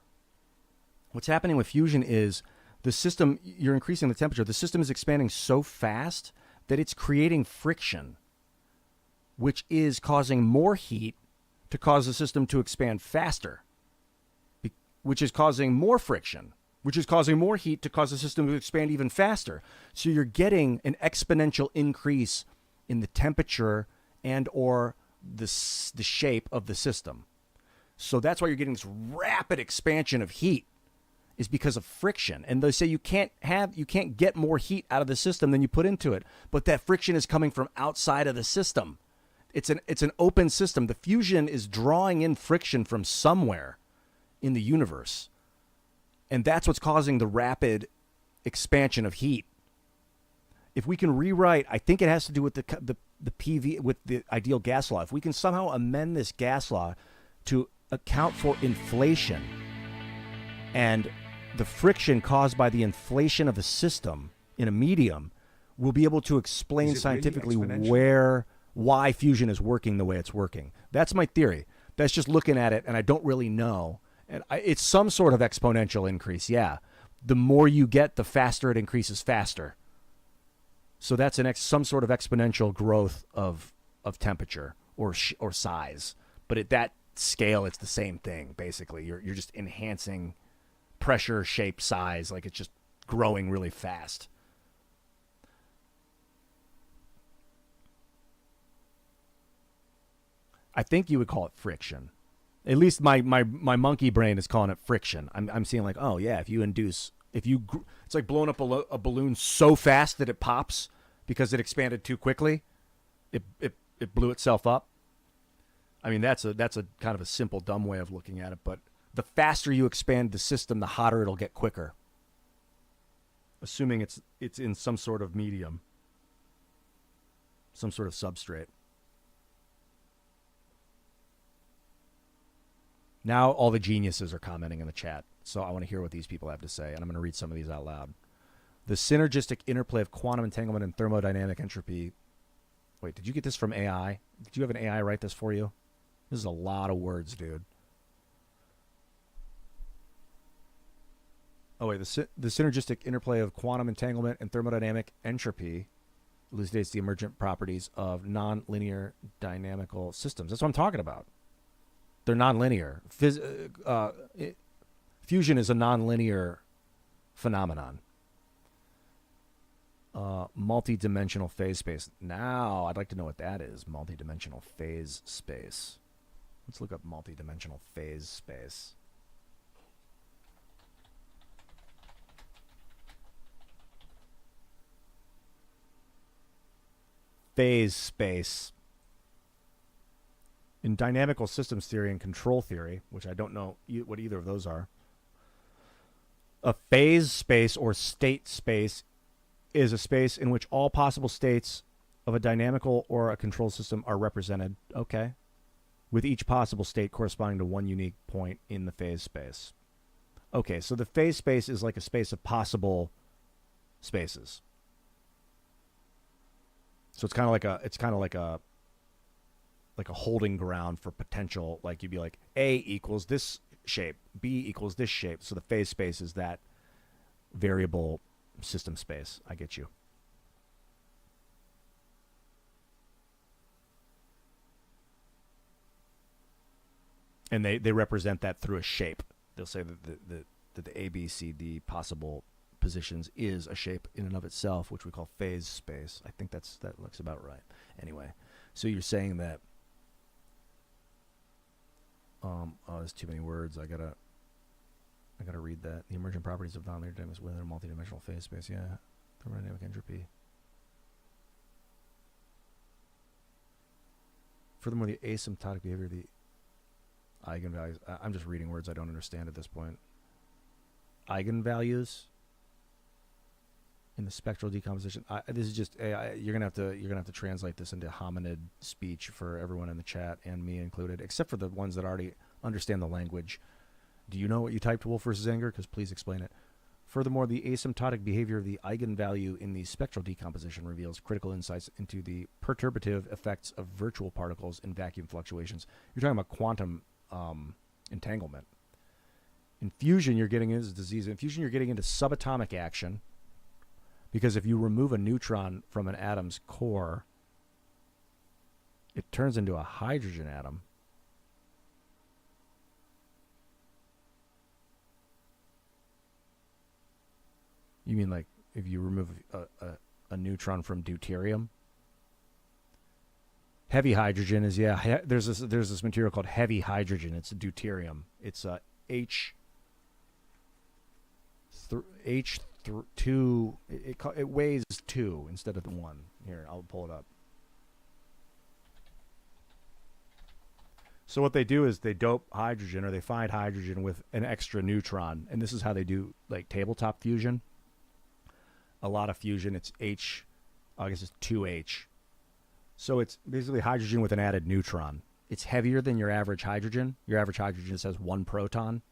what's happening with fusion is the system, you're increasing the temperature. The system is expanding so fast that it's creating friction, which is causing more heat to cause the system to expand faster, which is causing more friction, which is causing more heat to cause the system to expand even faster. So you're getting an exponential increase in the temperature and or the shape of the system. So that's why you're getting this rapid expansion of heat. is because of friction. And they say you can't get more heat out of the system than you put into it. But that friction is coming from outside of the system. It's an open system. The fusion is drawing in friction from somewhere in the universe. And that's what's causing the rapid expansion of heat. If we can rewrite, I think it has to do with the PV, with the ideal gas law. If we can somehow amend this gas law to account for inflation and the friction caused by the inflation of a system in a medium, we'll be able to explain scientifically why fusion is working the way it's working. That's my theory. That's just looking at it, and I don't really know. And it's some sort of exponential increase, yeah. The more you get, the faster it increases faster. So that's some sort of exponential growth of temperature or size. But at that scale, it's the same thing, basically. You're just enhancing pressure, shape, size. Like it's just growing really fast. I think you would call it friction. At least my monkey brain is calling it friction. I'm seeing like, oh yeah, it's like blowing up a balloon so fast that it pops because it expanded too quickly. It blew itself up. I mean, that's a kind of a simple, dumb way of looking at it. But the faster you expand the system, the hotter it'll get quicker. Assuming it's in some sort of medium, some sort of substrate. Now all the geniuses are commenting in the chat, so I want to hear what these people have to say, and I'm going to read some of these out loud. The synergistic interplay of quantum entanglement and thermodynamic entropy. Wait, did you get this from AI? Did you have an AI write this for you? This is a lot of words, dude. Oh, wait, the synergistic interplay of quantum entanglement and thermodynamic entropy elucidates the emergent properties of nonlinear dynamical systems. That's what I'm talking about. They're nonlinear. Fusion is a nonlinear phenomenon. Multi-dimensional phase space. Now, I'd like to know what that is. Multi-dimensional phase space. Let's look up multi-dimensional phase space. Phase space. In dynamical systems theory and control theory, which I don't know what either of those are, a phase space or state space is a space in which all possible states of a dynamical or a control system are represented, okay, with each possible state corresponding to one unique point in the phase space. Okay, so the phase space is like a space of possible spaces. So it's kind of like a holding ground for potential. Like you'd be like, A equals this shape, B equals this shape. So the phase space is that variable system space. I get you. And they represent that through a shape. They'll say that the A, B, C, D possible positions is a shape in and of itself, which we call phase space. I think that looks about right. Anyway, so you're saying that oh, there's too many words. I gotta read that. The emergent properties of nonlinear dynamics within a multidimensional phase space. Yeah, thermodynamic entropy. Furthermore, the asymptotic behavior of the eigenvalues. I'm just reading words I don't understand at this point. Eigenvalues in the spectral decomposition. This is just you're gonna have to translate this into hominid speech for everyone in the chat and me included, except for the ones that already understand the language. Do you know what you typed, Wolf versus Anger? Because please explain it. Furthermore, the asymptotic behavior of the eigenvalue in the spectral decomposition reveals critical insights into the perturbative effects of virtual particles in vacuum fluctuations. You're talking about quantum entanglement. In fusion, you're getting into disease. In fusion, you're getting into subatomic action. Because if you remove a neutron from an atom's core, it turns into a hydrogen atom. You mean like if you remove a neutron from deuterium? Heavy hydrogen is, yeah, there's this material called heavy hydrogen. It's a deuterium. It's a H2. It weighs 2 instead of the 1. Here, I'll pull it up. So what they do is they dope hydrogen, or they find hydrogen with an extra neutron, and this is how they do like tabletop fusion. A lot of fusion, it's H, I guess it's 2H. So it's basically hydrogen with an added neutron. It's heavier than your average hydrogen. Your average hydrogen just has 1 proton,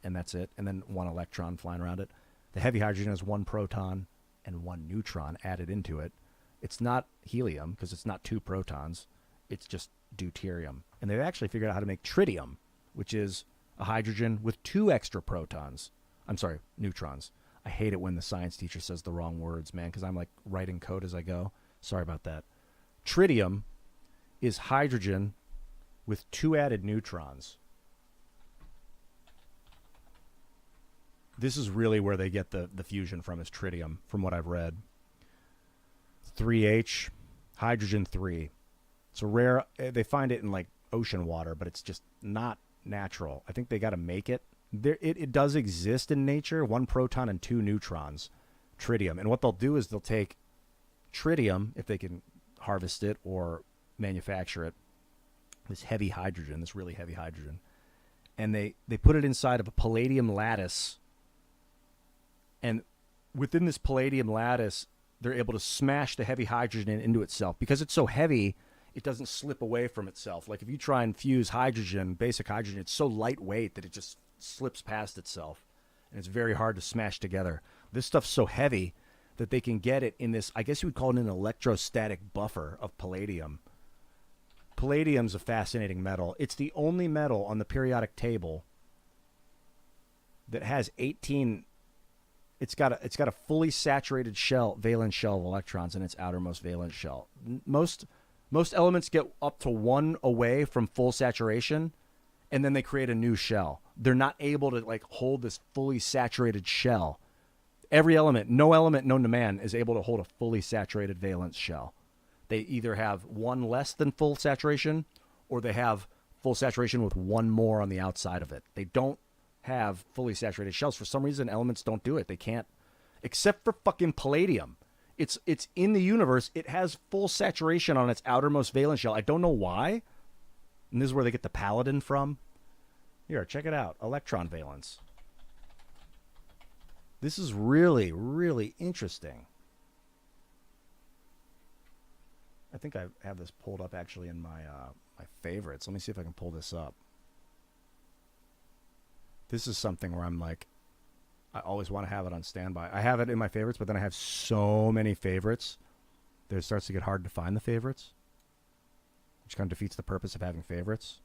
and that's it, and then 1 electron flying around it. The heavy hydrogen has 1 proton and 1 neutron added into it. It's not helium because it's not 2 protons. It's just deuterium. And they've actually figured out how to make tritium, which is a hydrogen with 2 extra protons. I'm sorry, neutrons. I hate it when the science teacher says the wrong words, man, because I'm like writing code as I go. Sorry about that. Tritium is hydrogen with 2 added neutrons. This is really where they get the fusion from, is tritium, from what I've read. 3H, hydrogen 3. It's a rare, they find it in like ocean water, but it's just not natural. I think they got to make it. It does exist in nature, 1 proton and 2 neutrons, tritium. And what they'll do is they'll take tritium, if they can harvest it or manufacture it, this heavy hydrogen, this really heavy hydrogen, and they put it inside of a palladium lattice. And within this palladium lattice, they're able to smash the heavy hydrogen into itself. Because it's so heavy, it doesn't slip away from itself. Like if you try and fuse hydrogen, basic hydrogen, it's so lightweight that it just slips past itself. And it's very hard to smash together. This stuff's so heavy that they can get it in this, I guess you would call it an electrostatic buffer of palladium. Palladium's a fascinating metal. It's the only metal on the periodic table that has 18. It's got a fully saturated shell, valence shell of electrons in its outermost valence shell. Most elements get up to 1 away from full saturation, and then they create a new shell. They're not able to like hold this fully saturated shell. Every element, no element known to man, is able to hold a fully saturated valence shell. They either have 1 less than full saturation, or they have full saturation with 1 more on the outside of it. They don't have fully saturated shells. For some reason, elements don't do it. They can't, except for fucking palladium. It's in the universe. It has full saturation on its outermost valence shell. I don't know why. And this is where they get the paladin from. Here, check it out. Electron valence. This is really, really interesting. I think I have this pulled up actually in my my favorites. Let me see if I can pull this up. This is something where I'm like, I always want to have it on standby. I have it in my favorites, but then I have so many favorites that it starts to get hard to find the favorites, which kind of defeats the purpose of having favorites.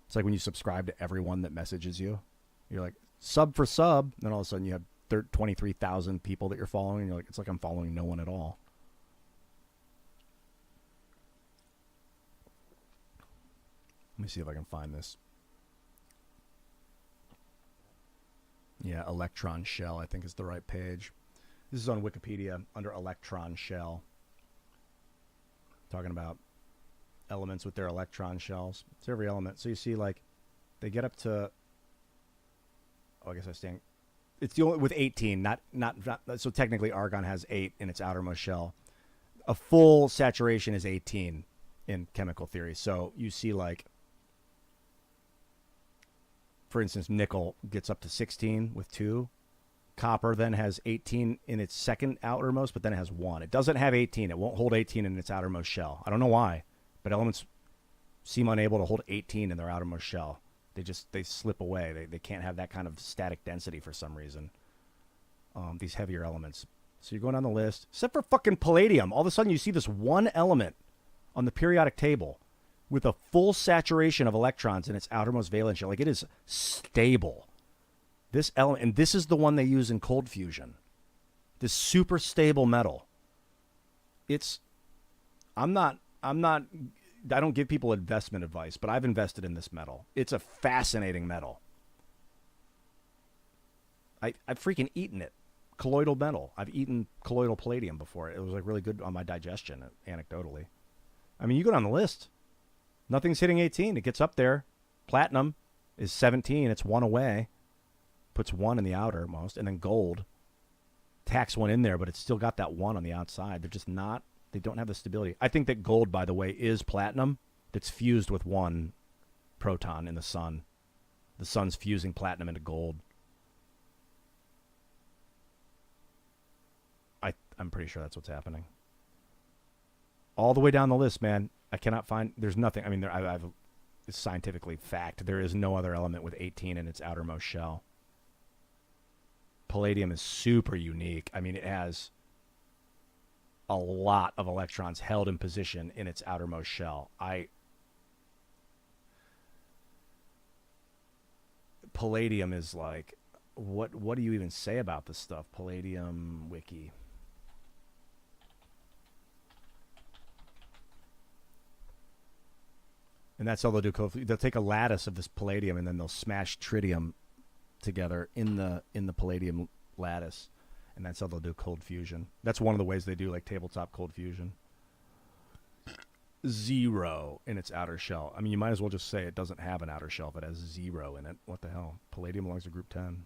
It's like when you subscribe to everyone that messages you. You're like, sub for sub. Then all of a sudden you have 23,000 people that you're following. And you're like, it's like I'm following no one at all. Let me see if I can find this. Yeah, electron shell, I think is the right page. This is on Wikipedia under electron shell. Talking about elements with their electron shells. It's every element. So you see, like, they get up to, oh, I guess I stand, it's the only, with 18, not, so technically argon has 8 in its outermost shell. A full saturation is 18 in chemical theory. So you see, like, for instance, nickel gets up to 16 with 2. Copper then has 18 in its second outermost, but then it has 1. It doesn't have 18. It won't hold 18 in its outermost shell. I don't know why, but elements seem unable to hold 18 in their outermost shell. They slip away. They can't have that kind of static density for some reason. These heavier elements. So you're going down the list, except for fucking palladium. All of a sudden you see this one element on the periodic table with a full saturation of electrons in its outermost valence shell. Like, it is stable. This element, and this is the one they use in cold fusion. This super stable metal. I don't give people investment advice, but I've invested in this metal. It's a fascinating metal. I've freaking eaten it. Colloidal metal. I've eaten colloidal palladium before. It was like really good on my digestion, anecdotally. I mean, you go down the list. Nothing's hitting 18. It gets up there. Platinum is 17. It's 1 away. Puts 1 in the outermost. And then gold. tacks one in there, but it's still got that one on the outside. They're just not, they don't have the stability. I think that gold, by the way, is platinum that's fused with one proton in the sun. The sun's fusing platinum into gold. I'm pretty sure that's what's happening. All the way down the list, man. I cannot find, there's nothing. I mean, it's scientifically fact. There is no other element with 18 in its outermost shell. Palladium is super unique. I mean, it has a lot of electrons held in position in its outermost shell. Palladium is like, what do you even say about this stuff? Palladium wiki. And that's all they'll do. They'll take a lattice of this palladium and then they'll smash tritium together in the palladium lattice, and that's how they'll do cold fusion. That's one of the ways they do like tabletop cold fusion. 0 in its outer shell. I mean, you might as well just say it doesn't have an outer shell if it has 0 in it. What the hell? Palladium belongs to group 10.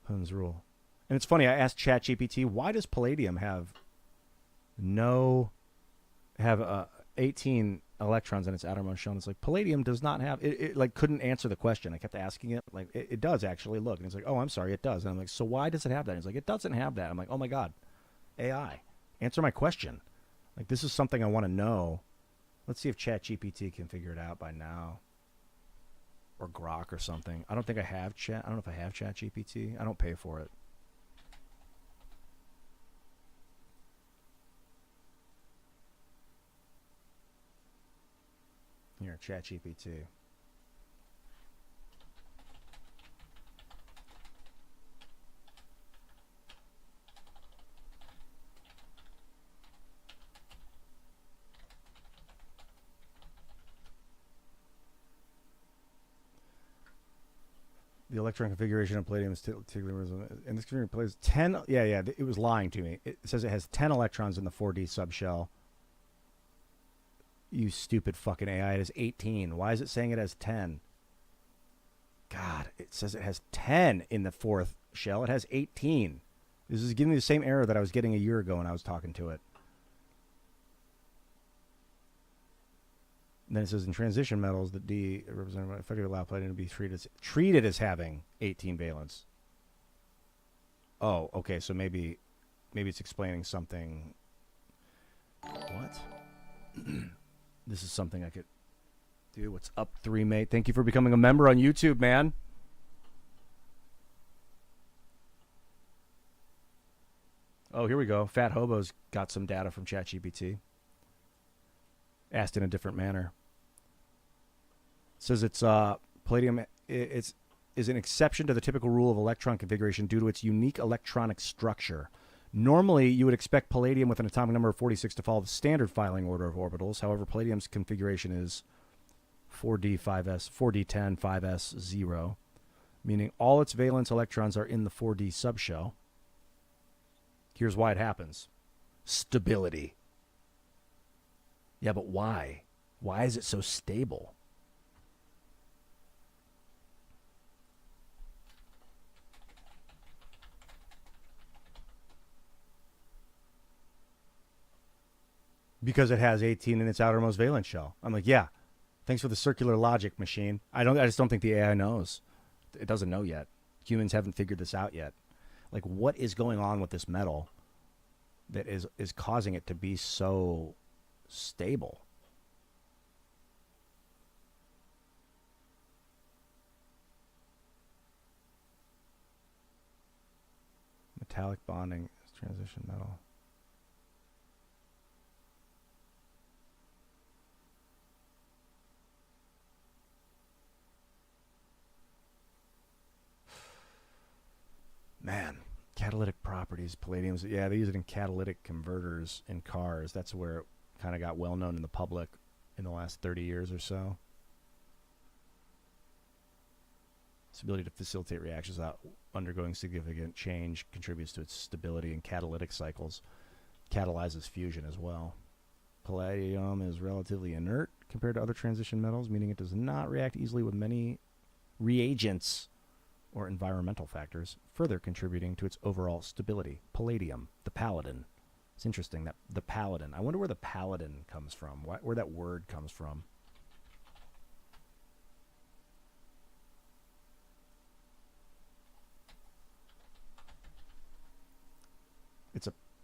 Hun's rule. And it's funny, I asked ChatGPT, why does palladium have 18 electrons in its outermost shell? And it's like, palladium does not have it like couldn't answer the question. I kept asking it, like, it does actually, look. And it's like, oh, I'm sorry, it does. And I'm like, so why does it have that? And it's like, it doesn't have that. I'm like, oh my god, AI, answer my question. Like, this is something I want to know. Let's see if ChatGPT can figure it out by now, or Grok or something. I don't think I have I don't know if I have ChatGPT. I don't pay for it. Here, ChatGPT. The electron configuration of palladium is and this plays 10. Yeah, it was lying to me. It says it has 10 electrons in the 4D subshell. You stupid fucking AI. It has 18. Why is it saying it has 10? God, it says it has 10 in the 4th shell. It has 18. This is giving me the same error that I was getting a year ago when I was talking to it. And then it says in transition metals, the D representative effectively allow palladium to be treated as having 18 valence. Oh, okay. So maybe it's explaining something. What? This is something I could do. What's up, 3mate? Thank you for becoming a member on YouTube, man. Oh, here we go. Fat Hobo's got some data from ChatGPT. Asked in a different manner. It says it's palladium. Is an exception to the typical rule of electron configuration due to its unique electronic structure. Normally, you would expect palladium with an atomic number of 46 to follow the standard filing order of orbitals. However, palladium's configuration is 4d 5s, 4d10, 5s, 0, meaning all its valence electrons are in the 4d subshell. Here's why it happens. Stability. Yeah, but why? Why is it so stable? Because it has 18 in its outermost valence shell. I'm like, yeah, thanks for the circular logic, machine. I just don't think the AI knows. It doesn't know yet. Humans haven't figured this out yet. Like, what is going on with this metal that is causing it to be so stable? Metallic bonding is transition metal. Man, catalytic properties, palladiums. Yeah, they use it in catalytic converters in cars. That's where it kind of got well known in the public in the last 30 years or so. Its ability to facilitate reactions without undergoing significant change contributes to its stability in catalytic cycles. Catalyzes fusion as well. Palladium is relatively inert compared to other transition metals, meaning it does not react easily with many reagents. or environmental factors, further contributing to its overall stability. Palladium, the paladin. It's interesting that the paladin. I wonder where the paladin comes from, where that word comes from.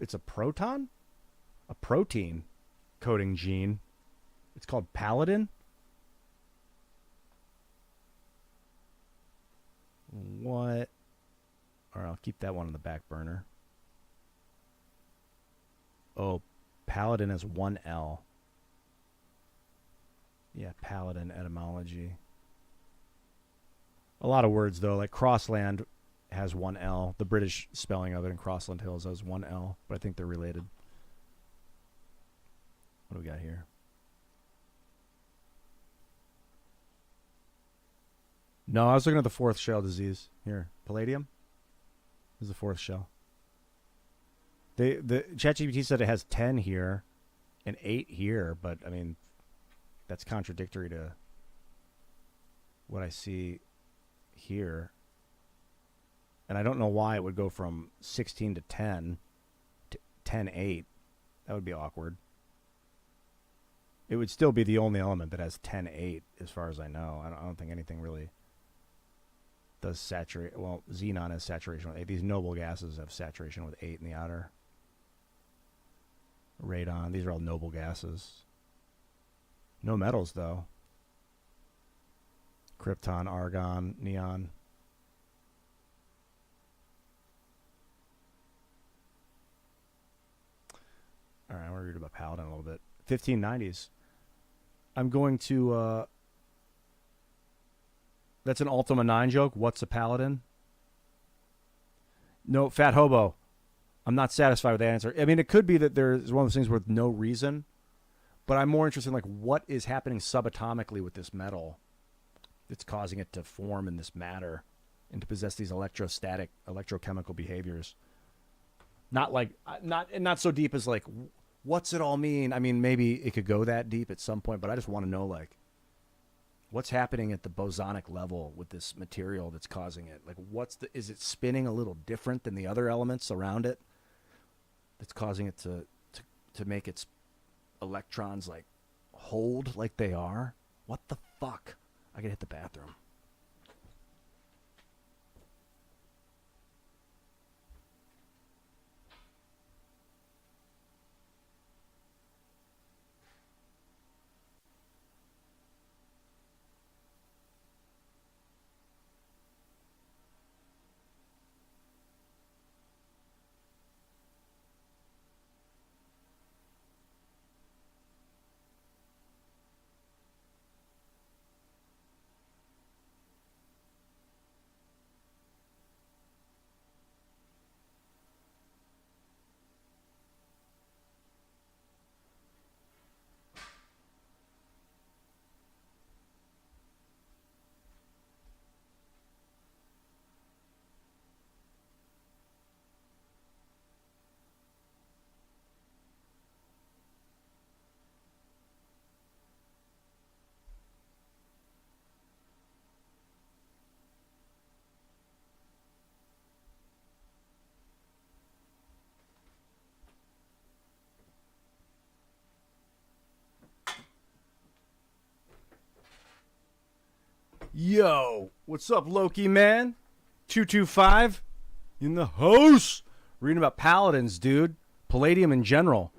It's a proton? A protein coding gene. It's called paladin? What? All right, I'll keep that one on the back burner. Oh, paladin has one L. Yeah, paladin etymology. A lot of words, though, like Crossland has one L. The British spelling of it in Crossland Hills has one L, but I think they're related. What do we got here? No, I was looking at the fourth shell disease. Here, palladium. This is the fourth shell. The ChatGPT said it has 10 here and 8 here, but I mean, that's contradictory to what I see here. And I don't know why it would go from 16 to 10 to 10-8. That would be awkward. It would still be the only element that has 10-8, as far as I know. I don't think anything really does saturate. Well, xenon has saturation with 8. These noble gases have saturation with 8 in the outer. Radon. These are all noble gases. No metals, though. Krypton, argon, neon. All right, I want to read about Paladin a little bit. 1590s. I'm going to... That's an Ultima 9 joke. What's a Paladin? No, Fat Hobo. I'm not satisfied with that answer. I mean, it could be that there's one of those things with no reason, but I'm more interested in, like, what is happening subatomically with this metal that's causing it to form in this matter and to possess these electrostatic, electrochemical behaviors. Not like, not so deep as, like, what's it all mean? I mean, maybe it could go that deep at some point, but I just want to know, like, what's happening at the bosonic level with this material that's causing it? Like, is it spinning a little different than the other elements around it that's causing it to make its electrons, like, hold like they are? What the fuck? I gotta hit the bathroom. Yo, what's up, Loki man? 225 in the house. Reading about paladins, dude. Palladium in general.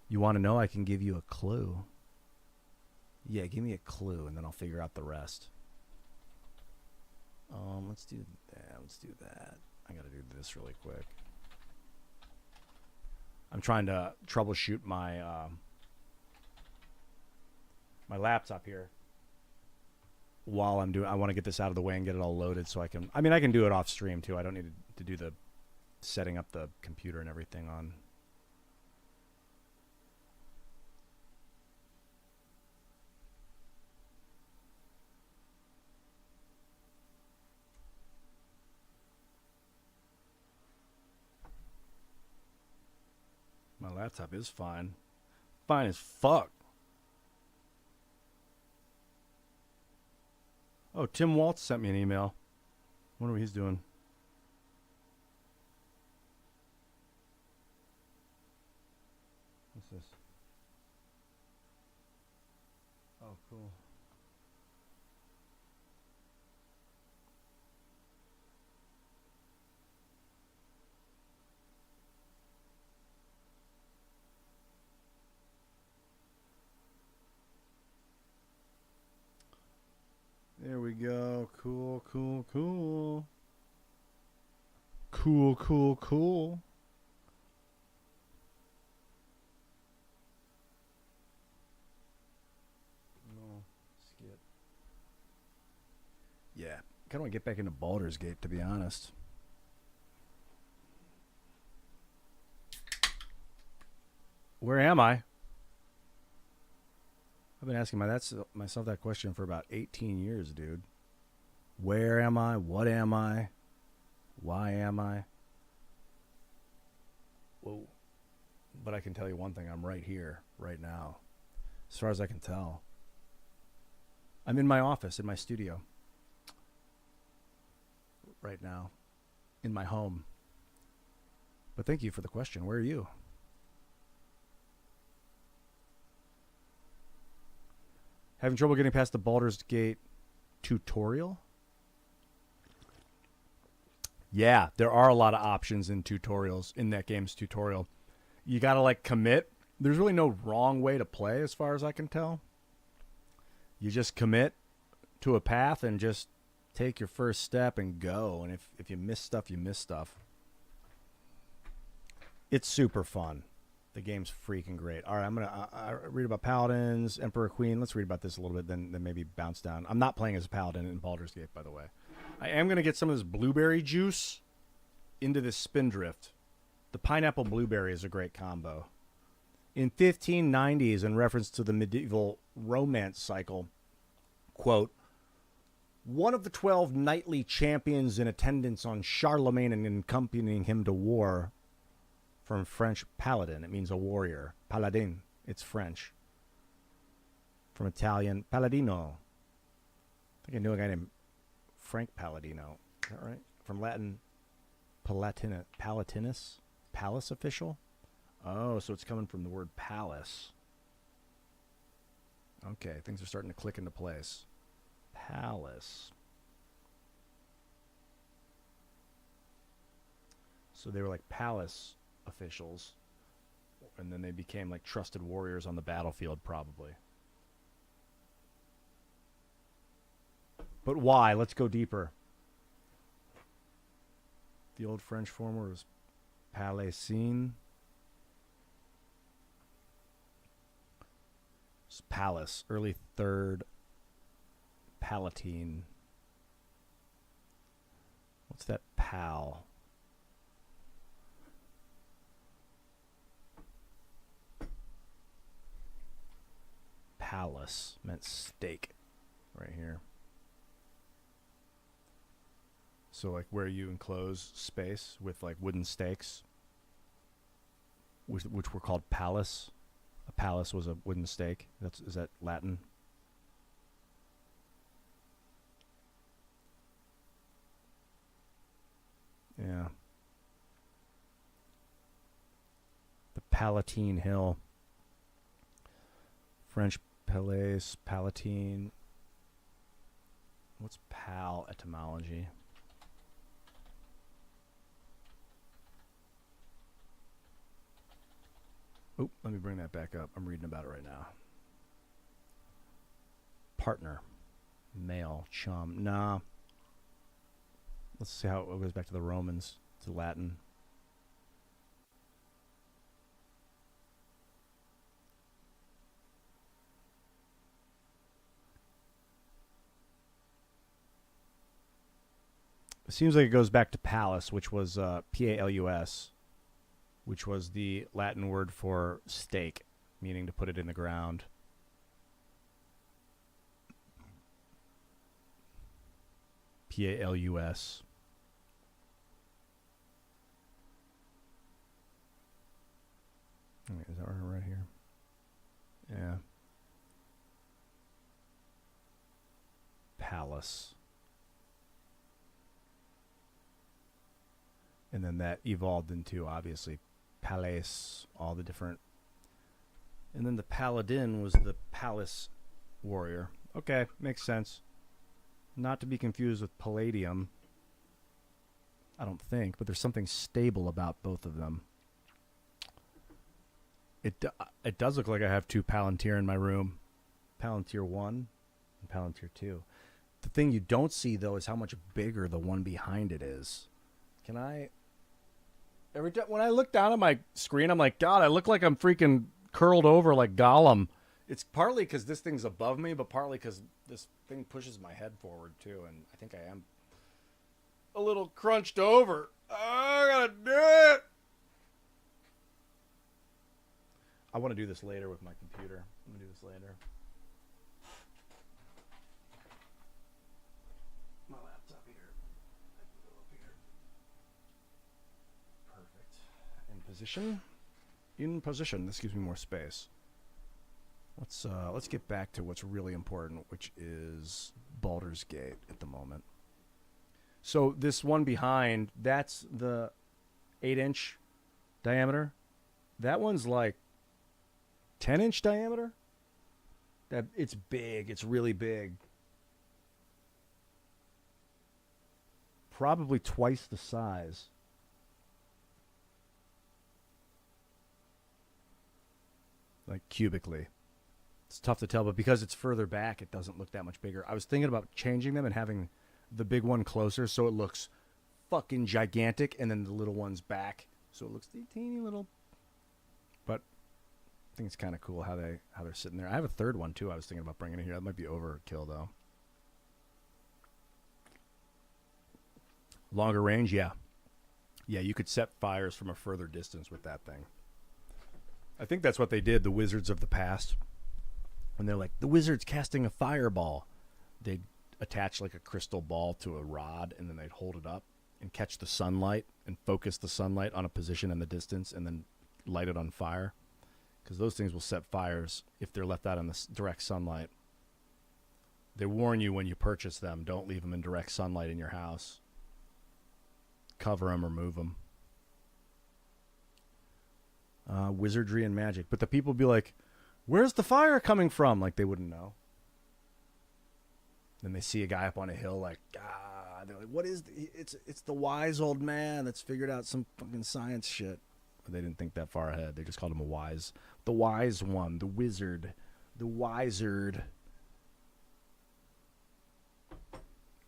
You want to know? I can give you a clue. Yeah, give me a clue, and then I'll figure out the rest. Let's do that. Let's do that. I gotta do this really quick. I'm trying to troubleshoot my my laptop here. While I'm doing, I want to get this out of the way and get it all loaded so I can. I mean, I can do it off stream too. I don't need to do the setting up the computer and everything on. My laptop is fine. Fine as fuck. Oh, Tim Waltz sent me an email. Wonder what he's doing. What's this? Oh, cool. There we go. Cool, cool, cool. Cool, cool, cool. No, skip. Yeah, kind of want to get back into Baldur's Gate, to be honest. Where am I? I've been asking myself that question for about 18 years, dude. Where am I? What am I? Why am I? Whoa. But I can tell you one thing. I'm right here, right now. As far as I can tell. I'm in my office, in my studio. Right now. In my home. But thank you for the question. Where are you? Having trouble getting past the Baldur's Gate tutorial? Yeah, there are a lot of options in tutorials, in that game's tutorial. You gotta, like, commit. There's really no wrong way to play, as far as I can tell. You just commit to a path and just take your first step and go. And if you miss stuff, you miss stuff. It's super fun. The game's freaking great. All right, I'm going to read about Paladins, Emperor, Queen. Let's read about this a little bit, then maybe bounce down. I'm not playing as a Paladin in Baldur's Gate, by the way. I am going to get some of this blueberry juice into this Spindrift. The pineapple blueberry is a great combo. In 1590s, in reference to the medieval romance cycle, quote, one of the 12 knightly champions in attendance on Charlemagne and accompanying him to war, from French paladin, it means a warrior. Paladin, it's French. From Italian, Palladino. I think I knew a guy named Frank Palladino. Is that right? From Latin, Palatinus, palace official. Oh, so it's coming from the word palace. Okay, things are starting to click into place. Palace. So they were like palace officials, and then they became like trusted warriors on the battlefield, probably. But why? Let's go deeper. The old French form was Palatine. It's palace, early 3rd Palatine. What's that pal? Palace meant steak right here. So like where you enclose space with like wooden stakes, which were called palace. A palace was a wooden stake. Is that Latin? Yeah. The Palatine Hill. French Palais, Palatine. What's pal etymology? Oh, let me bring that back up. I'm reading about it right now. Partner. Male. Chum. Nah. Let's see how it goes back to the Romans. To Latin. It seems like it goes back to palace, which was P-A-L-U-S, which was the Latin word for stake, meaning to put it in the ground. P-A-L-U-S. Wait, is that right here? Yeah. Palace. And then that evolved into, obviously, Palace, all the different... And then the Paladin was the Palace Warrior. Okay, makes sense. Not to be confused with Palladium. I don't think, but there's something stable about both of them. It does look like I have two Palantir in my room. Palantir 1 and Palantir 2. The thing you don't see, though, is how much bigger the one behind it is. Can I... Every time when I look down at my screen, I'm like, God, I look like I'm freaking curled over like Gollum. It's partly because this thing's above me, but partly because this thing pushes my head forward, too, and I think I am a little crunched over. Oh, I gotta do it! I want to do this later with my computer. I'm going to do this later. My laptop here. I can go up here. Perfect. In position. In position. This gives me more space. Let's get back to what's really important, which is Baldur's Gate at the moment. So this one behind, that's the 8-inch diameter. That one's like 10-inch diameter. That it's big. It's really big. Probably twice the size. Like cubically. It's tough to tell, but because it's further back, it doesn't look that much bigger. I was thinking about changing them and having the big one closer so it looks fucking gigantic, and then the little one's back so it looks teeny little. But I think it's kind of cool how they're sitting there. I have a third one too. I was thinking about bringing it here. That might be overkill though. Longer range, yeah. Yeah, you could set fires from a further distance with that thing. I think that's what they did, the Wizards of the past. When they're like, the wizard's casting a fireball, they'd attach like a crystal ball to a rod, and then they'd hold it up and catch the sunlight and focus the sunlight on a position in the distance and then light it on fire. Because those things will set fires if they're left out in the direct sunlight. They warn you when you purchase them, don't leave them in direct sunlight in your house. Cover them or move them. Wizardry and magic. But the people be like, where's the fire coming from? Like, they wouldn't know. Then they see a guy up on a hill like, they're like, what is it's the wise old man that's figured out some fucking science shit. But they didn't think that far ahead. They just called him the wise one, the wizard, the wizard.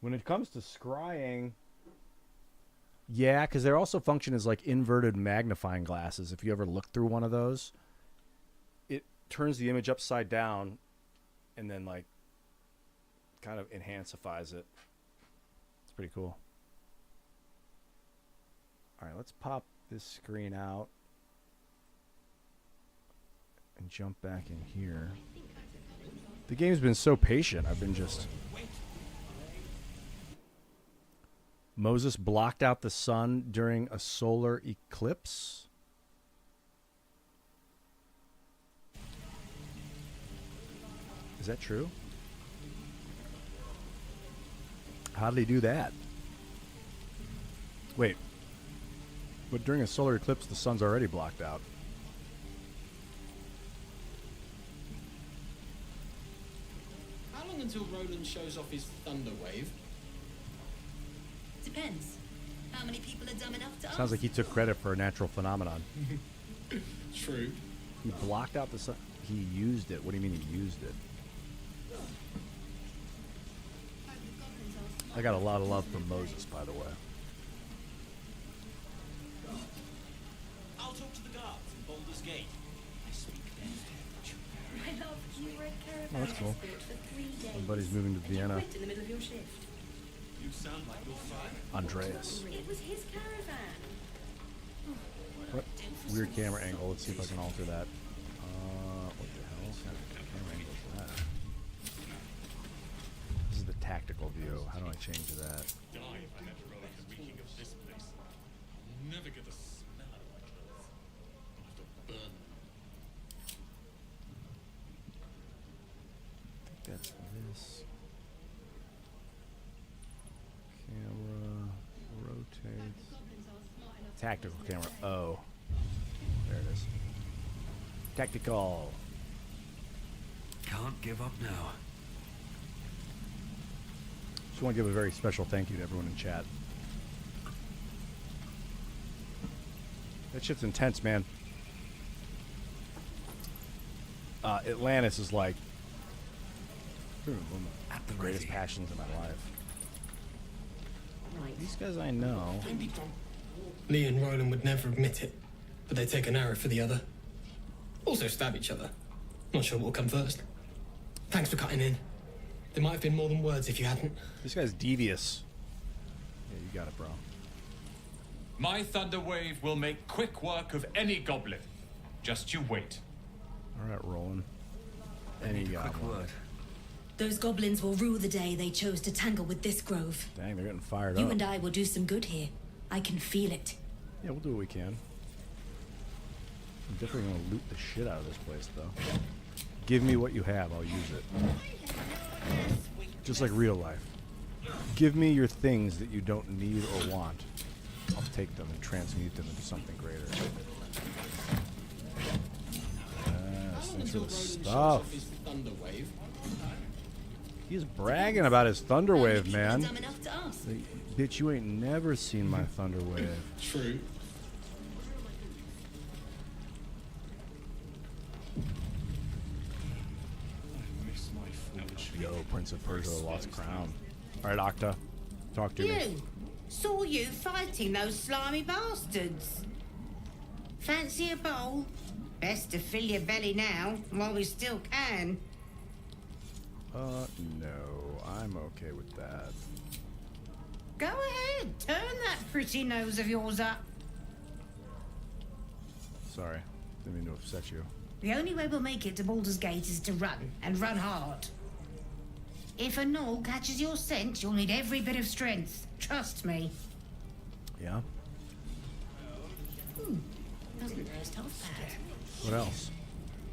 When it comes to scrying, yeah, because they also function as like inverted magnifying glasses. If you ever look through one of those, it turns the image upside down and then like kind of enhancifies it. It's pretty cool. All right, let's pop this screen out and jump back in here. The game's been so patient. I've been just... Moses blocked out the sun during a solar eclipse. Is that true? How did he do that? Wait. But during a solar eclipse, the sun's already blocked out.
How long until Roland shows off his thunder wave?
Depends. How many people are dumb enough to
Sounds like he took credit for a natural phenomenon.
True.
He blocked out the sun. He used it. What do you mean he used it? I got a lot of love for Moses, by the way.
I'll talk to the guards in Baldur's Gate. I speak their
My love, you were a caravan
Oh, that's cool.
escort for 3 days.
My buddy's moving to
And you
Vienna.
quit in the middle of your shift.
You sound like you're fine.
Andreas.
It was his caravan.
What? Weird camera angle. Let's see if I can alter that. What the hell? What kind of camera angle is that? This is the tactical view. How do I change that?
Die if I let relic the reeking of this place. I'll never get the smell out of my clothes. I'll have to burn them.
I think that's this. Camera rotates. Tactical camera. Oh. There it is. Tactical.
Can't give up now.
Just want to give a very special thank you to everyone in chat. That shit's intense, man. Atlantis is like one of the greatest passions in my life. These guys I know.
Lee and Roland would never admit it, but they take an arrow for the other. Also stab each other. Not sure what will come first. Thanks for cutting in. There might have been more than words if you hadn't.
This guy's devious. Yeah, you got it, bro.
My thunder wave will make quick work of any goblin. Just you wait.
All right, Roland. Any
Quick
goblin.
word.
Those goblins will rue the day they chose to tangle with this grove.
Dang, they're getting fired
You
up.
and I will do some good here. I can feel it.
Yeah, we'll do what we can. I'm definitely gonna loot the shit out of this place, though. Give me what you have, I'll use it. Just like real life. Give me your things that you don't need or want. I'll take them and transmute them into something greater. Yes, thanks for the stuff. He's bragging about his Thunderwave, man.
Dumb enough to ask.
Like, bitch, you ain't never seen my Thunderwave.
True.
Yo, Prince of Persia, Lost Crown. Alright, Octa. Talk to me.
You! Saw you fighting those slimy bastards. Fancy a bowl? Best to fill your belly now, while we still can.
No. I'm okay with that.
Go ahead, turn that pretty nose of yours up.
Sorry. Didn't mean to upset you.
The only way we'll make it to Baldur's Gate is to run, and run hard. If a gnoll catches your scent, you'll need every bit of strength. Trust me.
Yeah?
Doesn't taste half bad.
What else?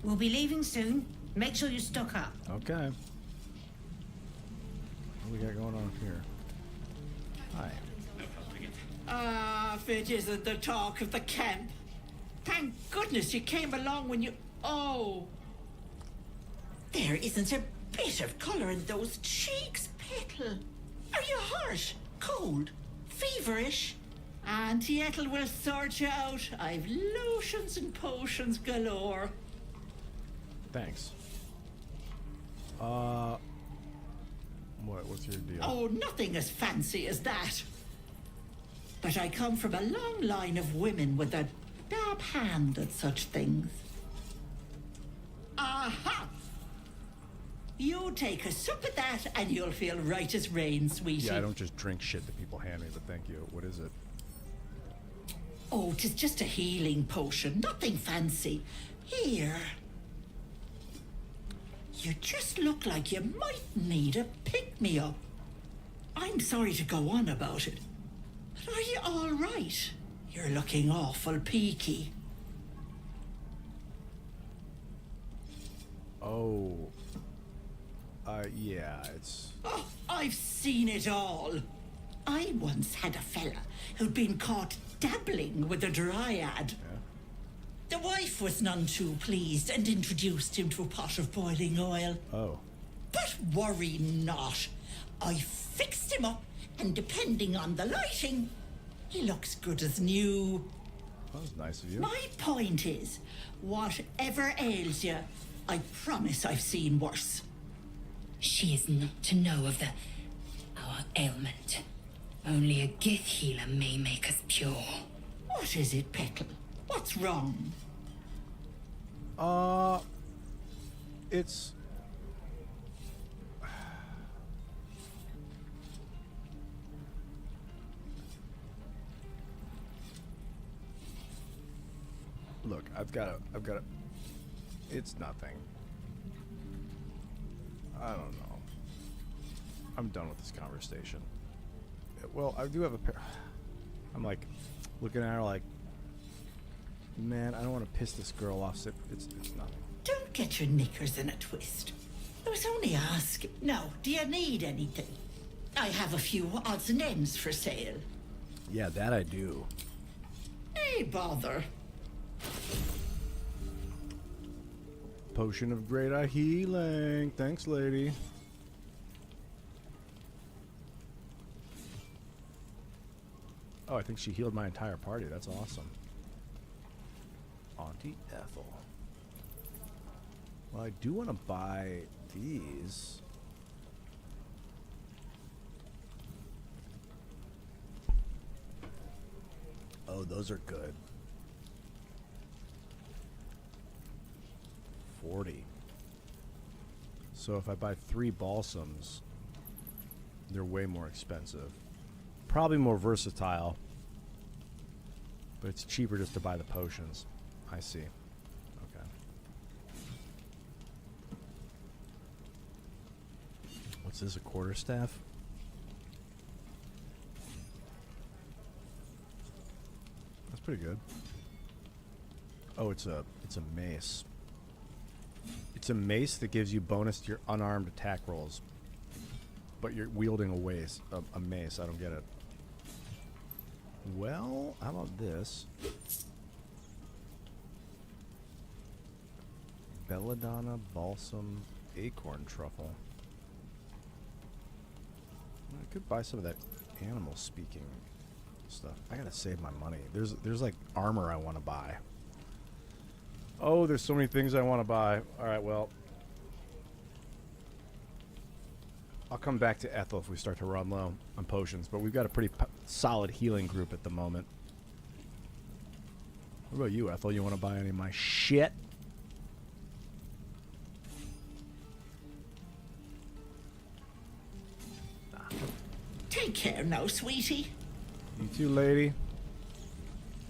We'll be leaving soon. Make sure you stock up.
Okay. What do we got going on here? Hi.
Ah, if it isn't the talk of the camp. Thank goodness you came along when you... Oh. There isn't a bit of colour in those cheeks, Petal. Are you hurt? Cold? Feverish? Auntie Ethel will sort you out. I've lotions and potions galore.
Thanks. What's your deal?
Oh, nothing as fancy as that. But I come from a long line of women with a dab hand at such things. Aha! You take a sip of that and you'll feel right as rain, sweetie.
Yeah, I don't just drink shit that people hand me, but thank you. What is it?
Oh, 'tis just a healing potion, nothing fancy. Here. You just look like you might need a pick-me-up. I'm sorry to go on about it, but are you all right? You're looking awful peaky.
Oh. Yeah, it's...
Oh, I've seen it all. I once had a fella who'd been caught dabbling with a dryad.
Yeah.
The wife was none too pleased and introduced him to a pot of boiling oil.
Oh.
But worry not. I fixed him up, and depending on the lighting, he looks good as new.
That was nice of you.
My point is, whatever ails you, I promise I've seen worse.
She is not to know of our ailment. Only a Gith healer may make us pure.
What is it, Petal? What's wrong?
It's... Look, I've got a... It's nothing. I don't know. I'm done with this conversation. Well, I do have a pair... I'm like, looking at her like, man, I don't want to piss this girl off. So it's nothing.
Don't get your knickers in a twist. I was only asking. Now, do you need anything? I have a few odds and ends for sale.
Yeah, that I do.
Nay bother.
Potion of Great Eye Healing. Thanks, lady. Oh, I think she healed my entire party. That's awesome. Auntie Ethel. Well, I do want to buy these. Oh, those are good. 40. So if I buy 3 balsams, they're way more expensive. Probably more versatile, but it's cheaper just to buy the potions. I see. Okay. What's this, a quarterstaff? That's pretty good. Oh, it's a mace. It's a mace that gives you bonus to your unarmed attack rolls. But you're wielding a mace. I don't get it. Well, how about this? Belladonna Balsam Acorn Truffle. I could buy some of that animal speaking stuff. I gotta save my money. There's like armor I want to buy. Oh, there's so many things I want to buy. Alright, well. I'll come back to Ethel if we start to run low on potions, but we've got a pretty solid healing group at the moment. What about you, Ethel? You want to buy any of my shit?
Take care now, sweetie.
You too, lady.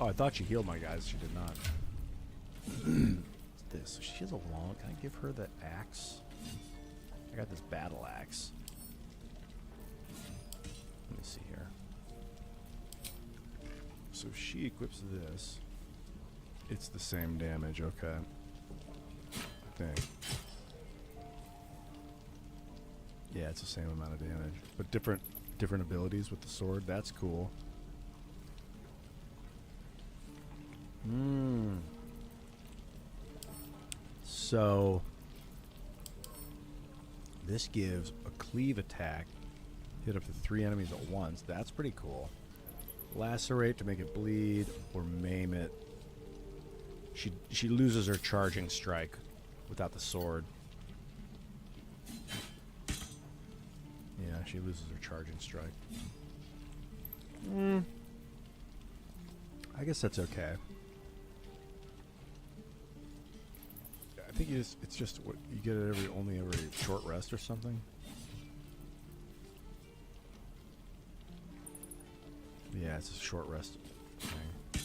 Oh, I thought she healed my guys. She did not. What's this? She has a long... Can I give her the axe? I got this battle axe. Let me see here. So if she equips this, it's the same damage. Okay. I think. Yeah, it's the same amount of damage, but different abilities with the sword. That's cool. So this gives a cleave attack, hit up to 3 enemies at once. That's pretty cool. Lacerate to make it bleed or maim it. She loses her charging strike without the sword. Yeah, she loses her charging strike. I guess that's okay. I think it's just what you get it only every short rest or something. Yeah, it's a short rest thing.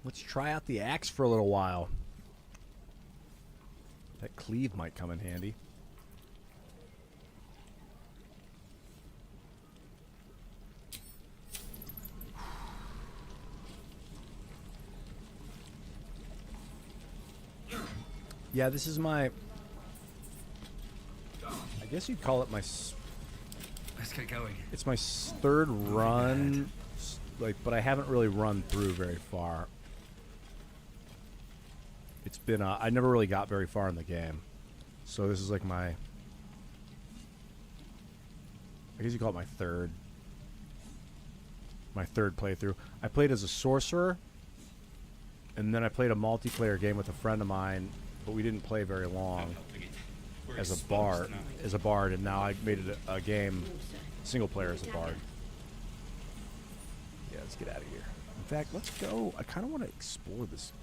Let's try out the axe for a little while. That cleave might come in handy. Yeah, this is my... I guess you'd call it my...
Let's get going.
It's my third run, but I haven't really run through very far. It's been, I never really got very far in the game. So this is like my... I guess you call it my third playthrough. I played as a sorcerer, and then I played a multiplayer game with a friend of mine, but we didn't play very long as a bard, and now I made it a game single player as a bard. Yeah, let's get out of here. In fact, let's go. I kind of want to explore this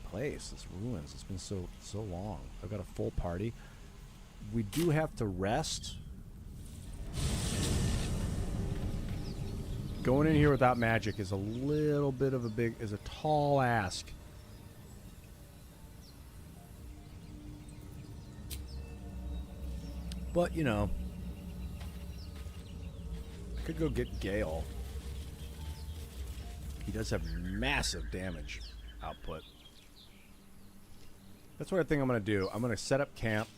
place, this ruins. It's been so long. I've got a full party. We do have to rest. Going in here without magic is a little bit of a tall ask. But, you know, I could go get Gale. He does have massive damage output. That's what I think I'm going to do. I'm going to set up camp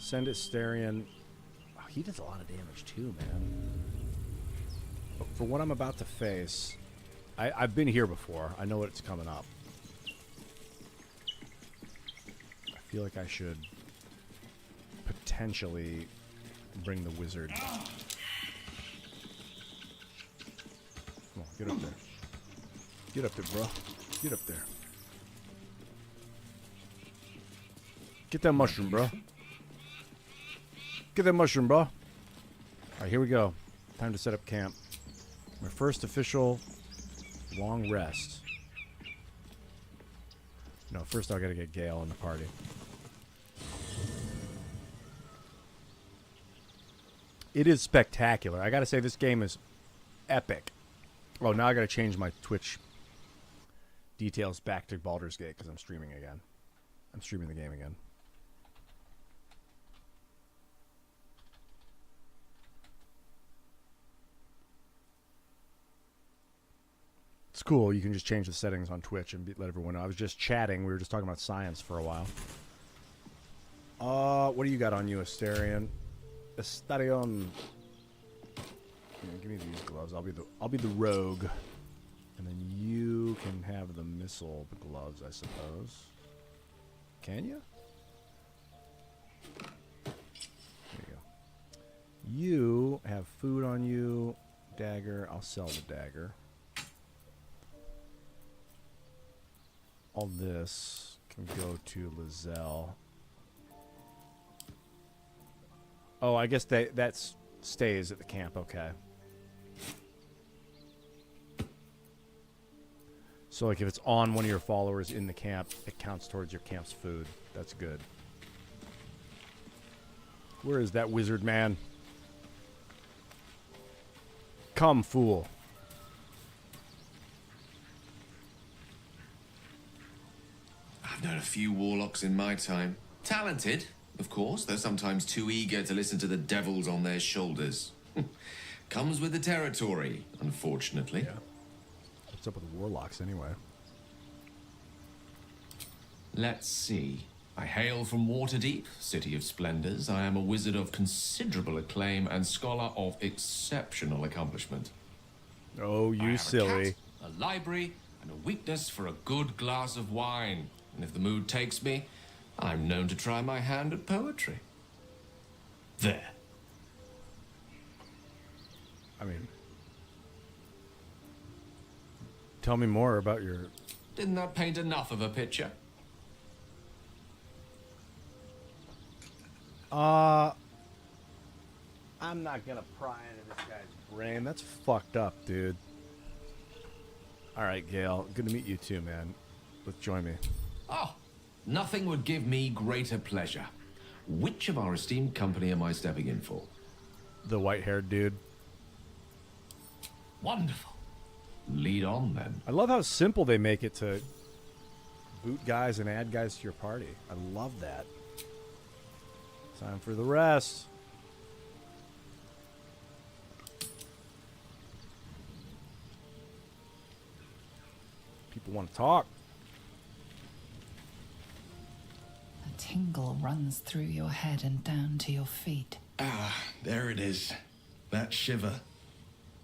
Send Asterion. Oh, he does a lot of damage too, man. But for what I'm about to face, I've been here before. I know what's coming up. I feel like I should potentially bring the wizard. Come on, get up there. Get up there, bro. Get up there. Get that mushroom, bro. Get that mushroom, bro. Alright, here we go. Time to set up camp. My first official long rest. No, first I gotta get Gale in the party. It is spectacular. I gotta say, this game is epic. Oh, now I gotta change my Twitch details back to Baldur's Gate because I'm streaming again. I'm streaming the game again. It's cool. You can just change the settings on Twitch and let everyone know. I was just chatting. We were just talking about science for a while. What do you got on you, Asterion? Asterion. Give me these gloves. I'll be the rogue, and then you can have the missile gloves, I suppose. Can you? There you go. You have food on you. Dagger. I'll sell the dagger. All this can go to Lizelle. Oh, I guess that stays at the camp. Okay. So, like, if it's on one of your followers in the camp, it counts towards your camp's food. That's good. Where is that wizard man? Come, fool.
I've known a few warlocks in my time. Talented, of course, though sometimes too eager to listen to the devils on their shoulders. Comes with the territory, unfortunately.
Yeah. What's up with warlocks, anyway?
Let's see. I hail from Waterdeep, City of Splendors. I am a wizard of considerable acclaim and scholar of exceptional accomplishment.
Oh, you silly.
A cat, a library, and a weakness for a good glass of wine. And if the mood takes me, I'm known to try my hand at poetry. There.
I mean, tell me more about your...
Didn't that paint enough of a picture?
I'm not gonna pry into this guy's brain. That's fucked up, dude. Alright, Gale. Good to meet you too, man. Let's join me.
Oh, nothing would give me greater pleasure. Which of our esteemed company am I stepping in for?
The white-haired dude.
Wonderful. Lead on, then.
I love how simple they make it to boot guys and add guys to your party. I love that. Time for the rest. People want to talk.
A tingle runs through your head and down to your feet.
Ah, there it is. That shiver.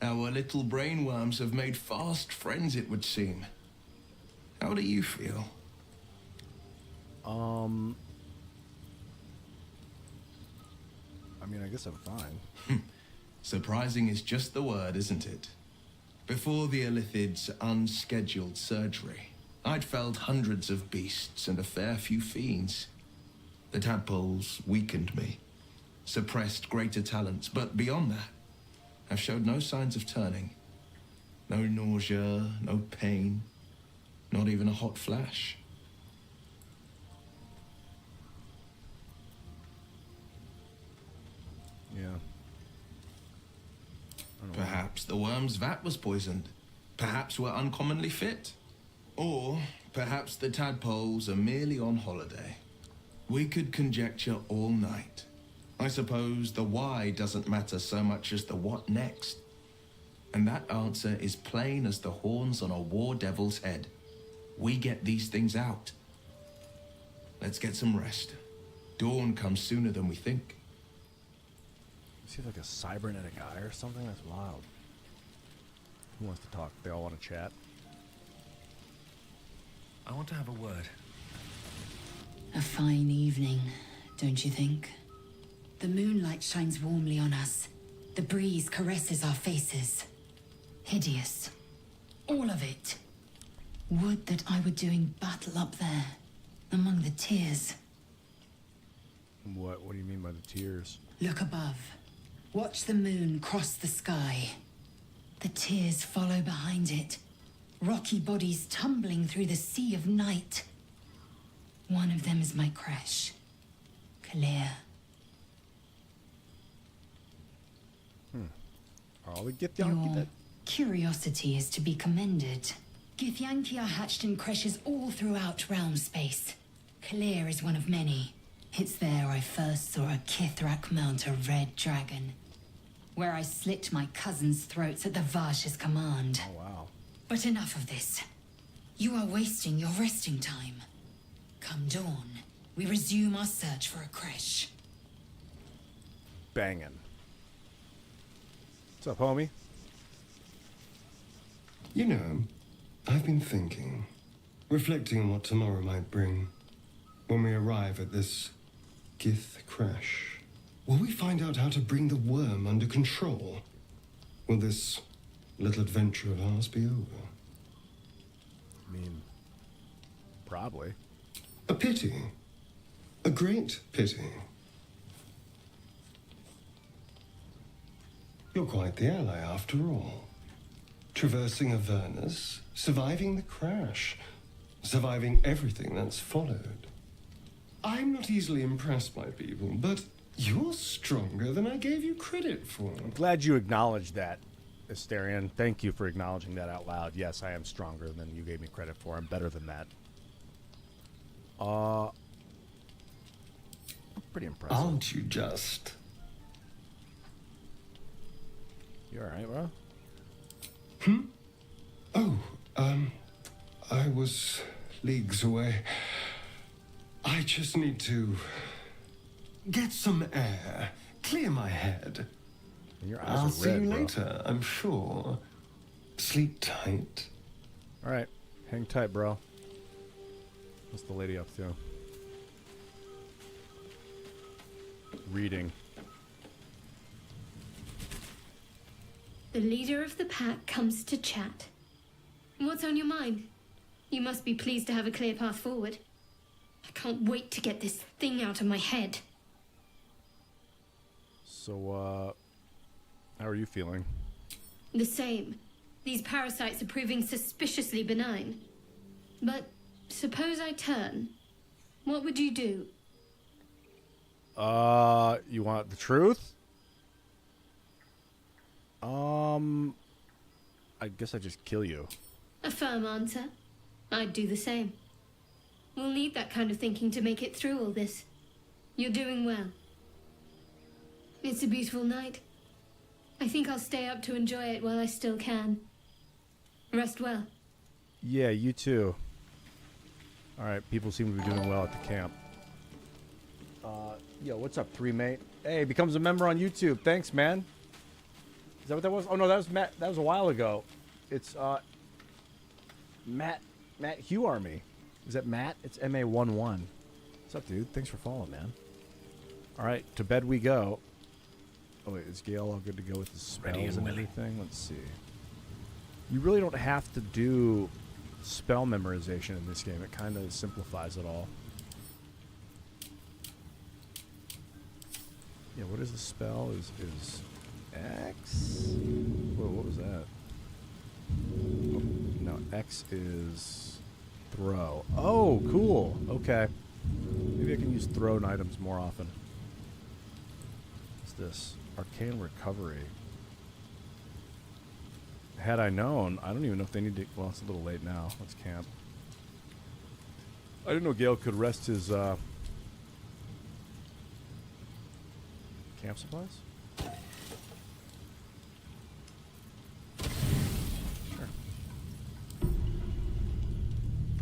Our little brainworms have made fast friends, it would seem. How do you feel?
I mean, I guess I'm fine.
Surprising is just the word, isn't it? Before the Illithid's unscheduled surgery, I'd felled hundreds of beasts and a fair few fiends. The tadpoles weakened me, suppressed greater talents, but beyond that, I've showed no signs of turning. No nausea, no pain, not even a hot flash.
Yeah.
Perhaps the worm's vat was poisoned. Perhaps we're uncommonly fit. Or perhaps the tadpoles are merely on holiday. We could conjecture all night. I suppose the why doesn't matter so much as the what next. And that answer is plain as the horns on a war devil's head. We get these things out. Let's get some rest. Dawn comes sooner than we think.
Does he have like a cybernetic eye or something? That's wild. Who wants to talk? They all want to chat.
I want to have a word.
A fine evening, don't you think? The moonlight shines warmly on us. The breeze caresses our faces. Hideous. All of it. Would that I were doing battle up there, among the tears.
What do you mean by the tears?
Look above. Watch the moon cross the sky. The tears follow behind it. Rocky bodies tumbling through the sea of night. One of them is my crush. Clear. Your curiosity is to be commended. Githyanki are hatched in creches all throughout realm space. Clear is one of many. It's there I first saw a Kithrak mount a red dragon, where I slit my cousin's throats at the Vash's command.
Oh, wow.
But enough of this. You are wasting your resting time. Come dawn, we resume our search for a creche.
Bangin'. What's up, homie?
You know, I've been thinking, reflecting on what tomorrow might bring. When we arrive at this Gith crash, will we find out how to bring the worm under control? Will this little adventure of ours be over?
I mean, probably.
A pity. A great pity. You're quite the ally after all. Traversing Avernus, surviving the crash, surviving everything that's followed. I'm not easily impressed by people, but you're stronger than I gave you credit for.
I'm glad you acknowledged that, Asterion. Thank you for acknowledging that out loud. Yes, I am stronger than you gave me credit for. I'm better than that. Pretty impressive.
Aren't you just?
You alright, bro?
Oh, I was leagues away. I just need to get some air, clear my head.
Your eyes
I'll
are
see
red,
you
bro.
later, I'm sure. Sleep tight.
Alright, hang tight, bro. What's the lady up to? Reading.
The leader of the pack comes to chat. What's on your mind? You must be pleased to have a clear path forward. I can't wait to get this thing out of my head.
So, how are you feeling?
The same. These parasites are proving suspiciously benign. But suppose I turn. What would you do?
You want the truth? I guess I'd just kill you.
A firm answer. I'd do the same. We'll need that kind of thinking to make it through all this. You're doing well. It's a beautiful night. I think I'll stay up to enjoy it while I still can. Rest well.
Yeah, you too. Alright, people seem to be doing well at the camp. Yo, what's up, 3mate? Hey, becomes a member on YouTube. Thanks, man. Is that what that was? Oh, no, that was Matt. That was a while ago. It's, Matt Hugh Army. Is that Matt? It's MA11. What's up, dude? Thanks for following, man. Alright, to bed we go. Oh, wait, is Gale all good to go with the spells and everything? Let's see. You really don't have to do spell memorization in this game. It kind of simplifies it all. Yeah, what is the spell? Is X? Whoa, what was that? Oh, no, X is throw. Oh, cool. Okay. Maybe I can use thrown items more often. What's this? Arcane recovery. Had I known, I don't even know if they need to... Well, it's a little late now. Let's camp. I didn't know Gale could rest his, camp supplies? Sure.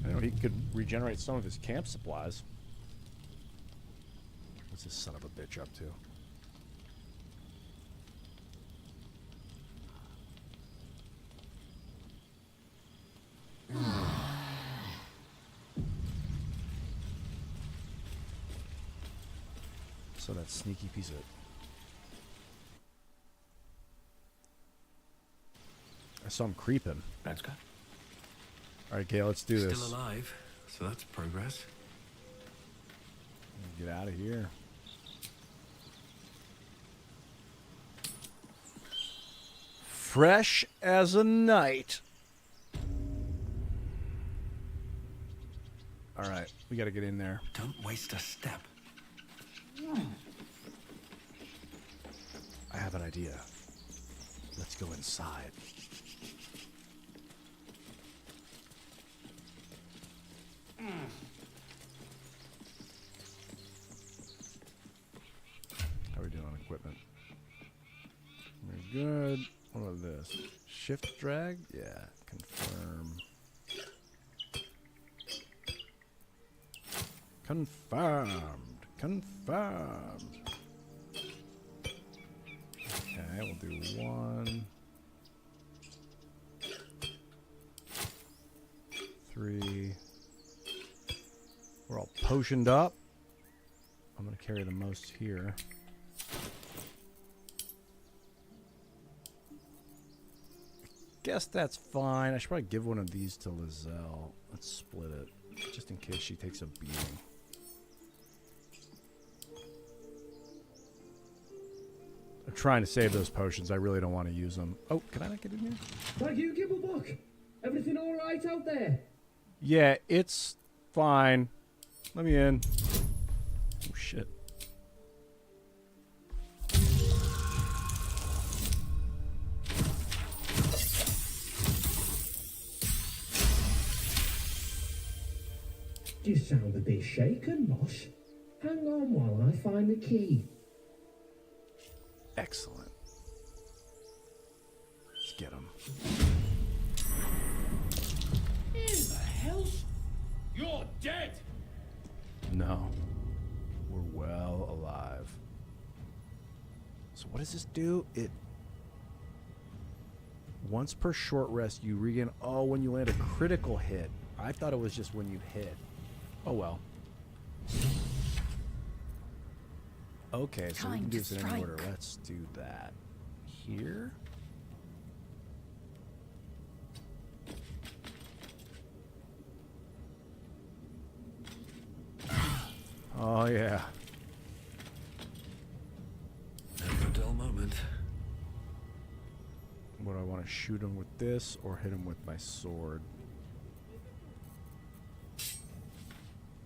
I know he could regenerate some of his camp supplies. What's this son of a bitch up to? So that sneaky piece of... I saw him creeping.
That's good.
Alright, Gale, let's do this.
Still alive, so that's progress.
Get out of here. Fresh as a night. Alright, we gotta get in there.
Don't waste a step.
I have an idea. Let's go inside. How are we doing on equipment? Very good. What about this? Shift drag? Yeah. Confirm. Confirmed. Confirmed. Okay, we'll do 1, 3. We're all potioned up. I'm going to carry the most here. Guess that's fine. I should probably give one of these to Lizelle. Let's split it, just in case she takes a beating. I'm trying to save those potions. I really don't want to use them. Oh, can I not get in here?
Thank you, Gibblebuck. Everything all right out there?
Yeah, it's fine. Let me in. Oh, shit.
You sound a bit shaken, Moss. Hang on while I find the key.
Excellent. Let's get him.
In the hell? You're dead!
No. We're well alive. So what does this do? It... Once per short rest, you regain... Oh, when you land a critical hit. I thought it was just when you hit. Oh, well. Okay, so we can do this in any order. Let's do that. Here? Oh, yeah.
Never a dull moment.
Would I want to shoot him with this or hit him with my sword?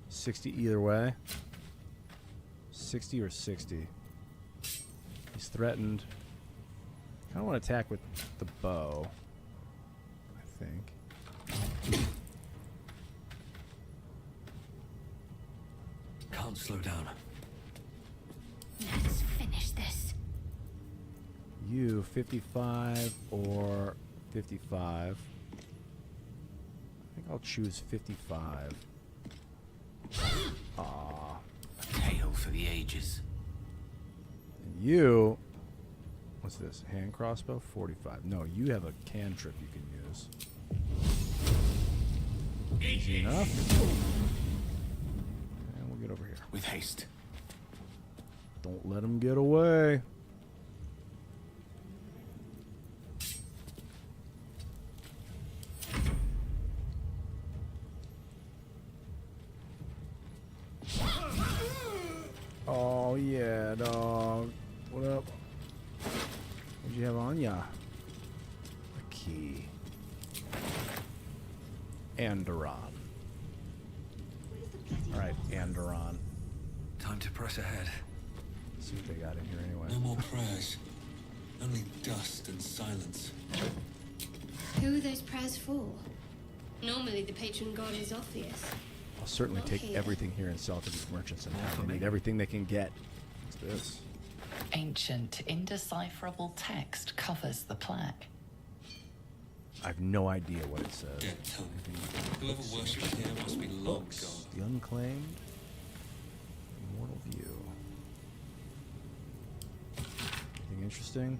60 either way. 60 or 60. He's threatened. I don't want to attack with the bow, I think.
Can't slow down.
Let's finish this.
You, 55 or 55. I think I'll choose 55. Aww.
A tale for the ages.
And you... What's this? Hand crossbow? 45. No, you have a cantrip you can use. Easy enough. And we'll get over here.
With haste.
Don't let him get away. Oh yeah, dog. What up? What'd you have on ya? A key. Anderon. Alright, Anderon.
Time to press ahead.
See what they got in here anyway.
No more prayers. Only dust and silence.
Who are those prayers for? Normally the patron god is Orpheus.
I'll certainly
Not
take
here.
everything here and sell it to these merchants in town. They need everything they can get. What's this?
Ancient, indecipherable text covers the plaque.
I have no idea what it says.
Dead tongue. Whoever worships here must be long
Books.
gone.
The Unclaimed. Immortal View. interesting?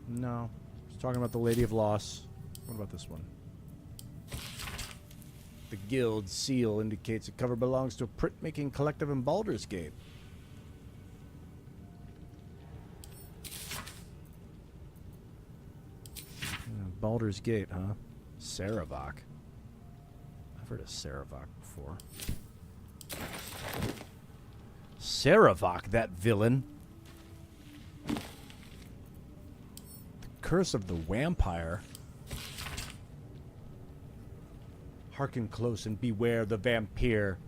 No. Just talking about the Lady of Loss. What about this one? The guild seal indicates a cover belongs to a printmaking collective in Baldur's Gate. Baldur's Gate, huh? Saravok. I've heard of Saravok before. Saravok, that villain. The Curse of the Vampire. Hearken close and beware the vampire.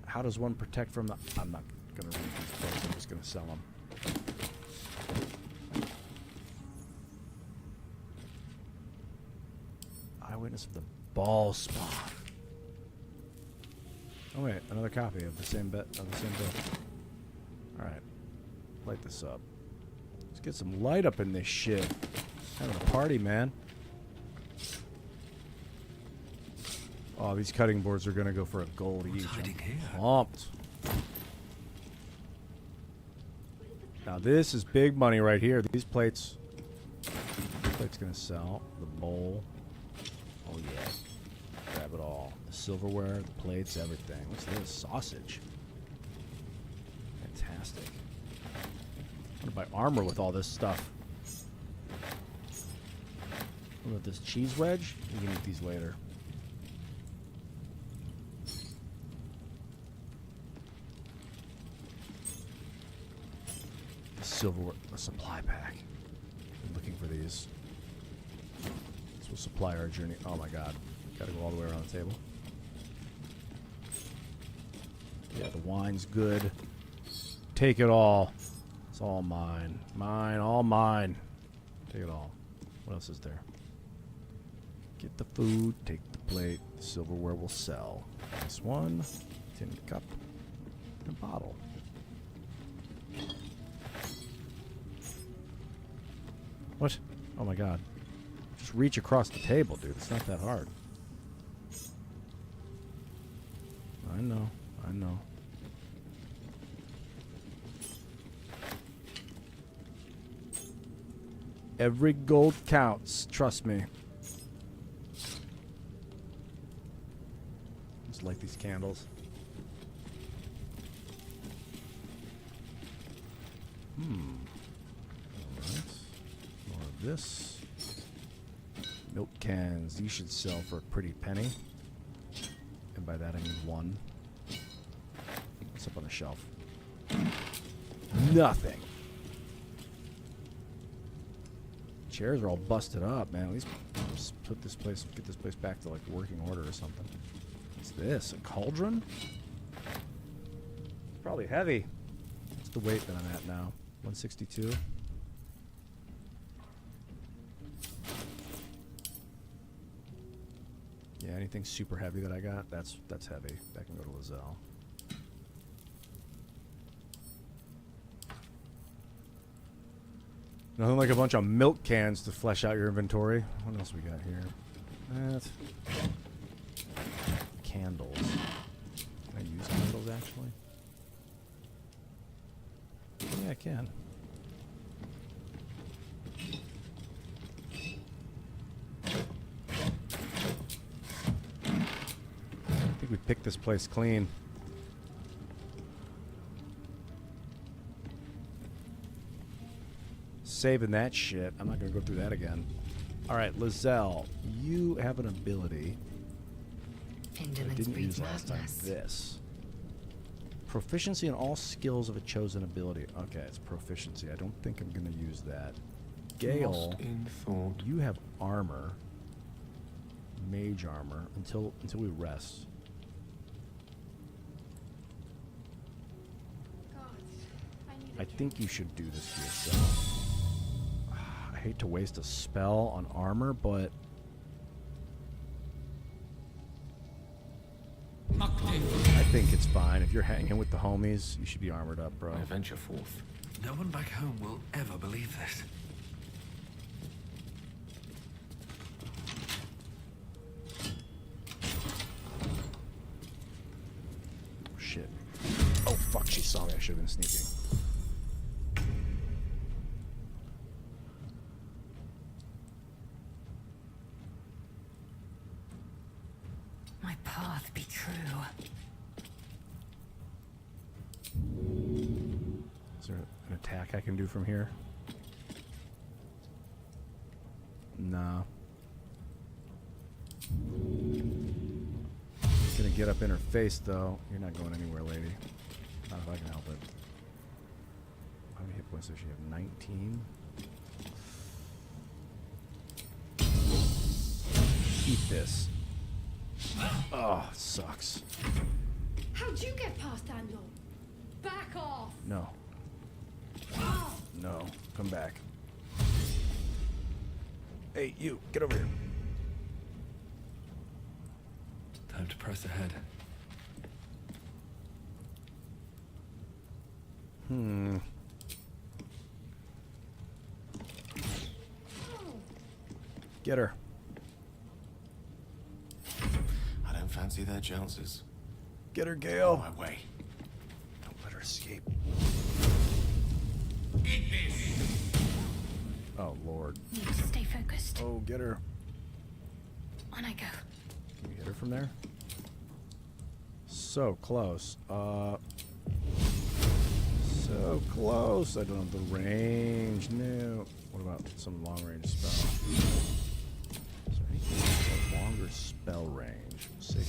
How does one protect from the... I'm not going to read these books. I'm just going to sell them. Eyewitness of the ball spawn. Oh wait, another copy of the same book. All right, light this up. Let's get some light up in this shit. Having a party, man. Oh, these cutting boards are gonna go for a gold each. I'm pumped. Now this is big money right here. These plates. This plate's gonna sell. The bowl. Oh yeah. Grab it all. The silverware, the plates, everything. What's this? Sausage. Fantastic. I'm gonna buy armor with all this stuff. What about this cheese wedge? We can eat these later. The silverware, a supply pack. I'm looking for these. This will supply our journey. Oh my god. Gotta go all the way around the table. Yeah, the wine's good. Take it all. It's all mine. Mine, all mine. Take it all. What else is there? Get the food, take the plate. The silverware will sell. This one, tin cup, and a bottle. What? Oh my god. Just reach across the table, dude. It's not that hard. I know. I know. Every gold counts. Trust me. Just light these candles. Alright. More of this. Milk cans. These should sell for a pretty penny. And by that I mean one. What's up on the shelf? Nothing. Chairs are all busted up, man. At least just put this place, get this place back to like working order or something. What's this? A cauldron? It's probably heavy. What's the weight that I'm at now? 162. Yeah, anything super heavy that I got, that's heavy. That can go to Lizelle. Nothing like a bunch of milk cans to flesh out your inventory. What else we got here? Candles. Can I use candles actually? Yeah, I can. I think we picked this place clean. Saving that shit. I'm not going to go through that again. Alright, Lizelle, you have an ability that I didn't use last time. This. Proficiency in all skills of a chosen ability. Okay, it's proficiency. I don't think I'm going to use that. Gale, you have armor. Mage armor. Until we rest. I think you should do this to yourself. I hate to waste a spell on armor, but I think it's fine. If you're hanging with the homies, you should be armored up, bro.
I venture forth. No one back home will ever believe this.
should have been sneaking.
My path be true.
Is there an attack I can do from here? No. Gonna get up in her face, though. You're not going anywhere, lady. Not if I can help it. How many hit points does she have? 19? Eat this. Oh, it sucks.
How'd you get past Andor? Back off!
No. No. Come back. Hey, you. Get over here.
Time to press ahead.
Get her.
I don't fancy their chances.
Get her, Gale.
My way.
Don't let her escape. Oh, Lord.
Need to stay focused.
Oh, get her.
On I go.
Can you hit her from there? So close. So close. I don't have the range. No. What about some long range spell? Is there anything with a longer spell range? Sacred.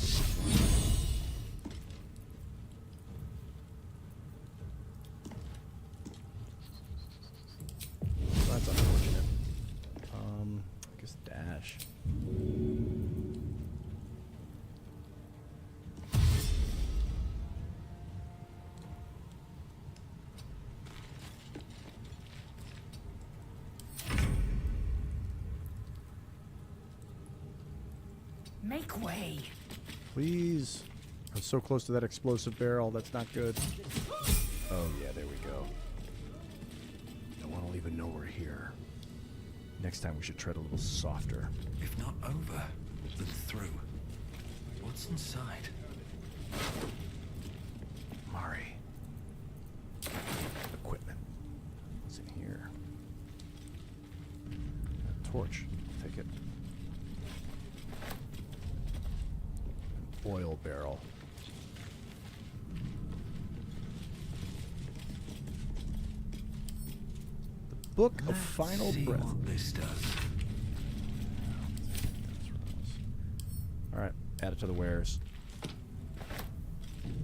That's unfortunate. I guess dash.
Make way.
Please. I'm so close to that explosive barrel. That's not good. Oh, yeah, there we go. No one will even know we're here. Next time we should tread a little softer.
If not over, then through. What's inside?
Mari. Equipment. What's in here? A torch. I'll take it. An oil barrel. The Book of Final
See
Breath.
what this does.
Alright, add it to the wares.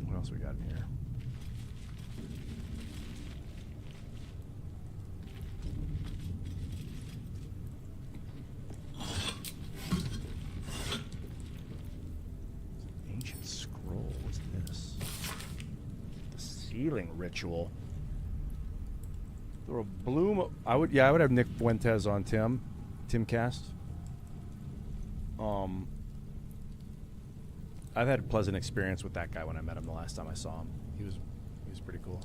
What else we got in here? Ancient scroll, what's this? The sealing ritual. Throw a bloom. I would have Nick Fuentes on Timcast. I've had a pleasant experience with that guy when I met him the last time I saw him. He was pretty cool.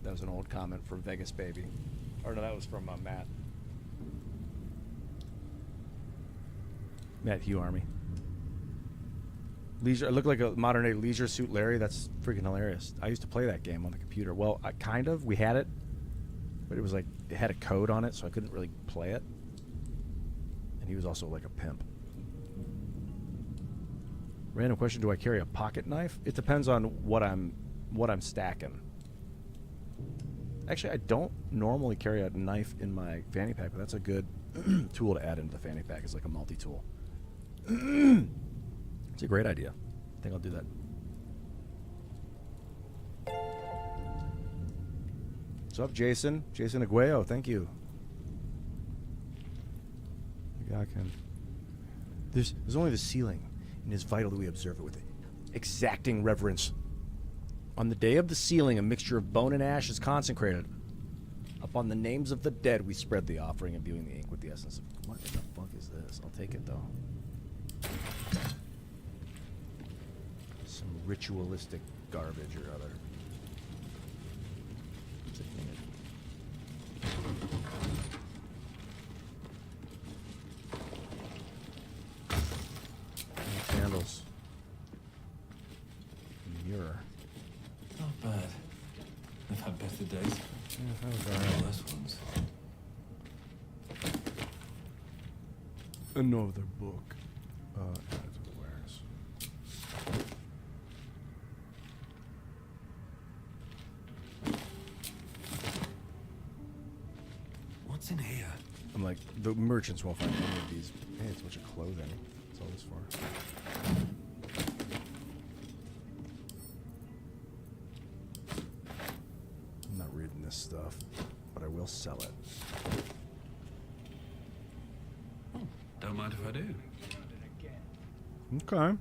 That was an old comment from Vegas Baby. Or no, that was from Matt. Matt Hugh Army. Leisure. I look like a modern day Leisure Suit Larry. That's freaking hilarious. I used to play that game on the computer. Well, we had it, but it was like it had a code on it, so I couldn't really play it. And he was also like a pimp. Random question: do I carry a pocket knife? It depends on what I'm stacking. Actually, I don't normally carry a knife in my fanny pack, but that's a good tool to add into the fanny pack. It's like a multi-tool. It's a great idea. I think I'll do that. What's up, Jason? Jason Aguayo, thank you. There's only the ceiling, and it is vital that we observe it with exacting reverence. On the day of the sealing, a mixture of bone and ash is consecrated. Upon the names of the dead, we spread the offering, imbuing the ink with the essence of... What the fuck is this? I'll take it, though. Some ritualistic garbage or other. Candles. Mirror.
days.
Yeah, that was alright.
Last ones.
Another book. Where's?
What's in here?
I'm like, the merchants won't find any of these. Hey, it's a bunch of clothing. What's all this for? I'm not reading this stuff, but I will sell it.
Don't mind if I do.
Okay.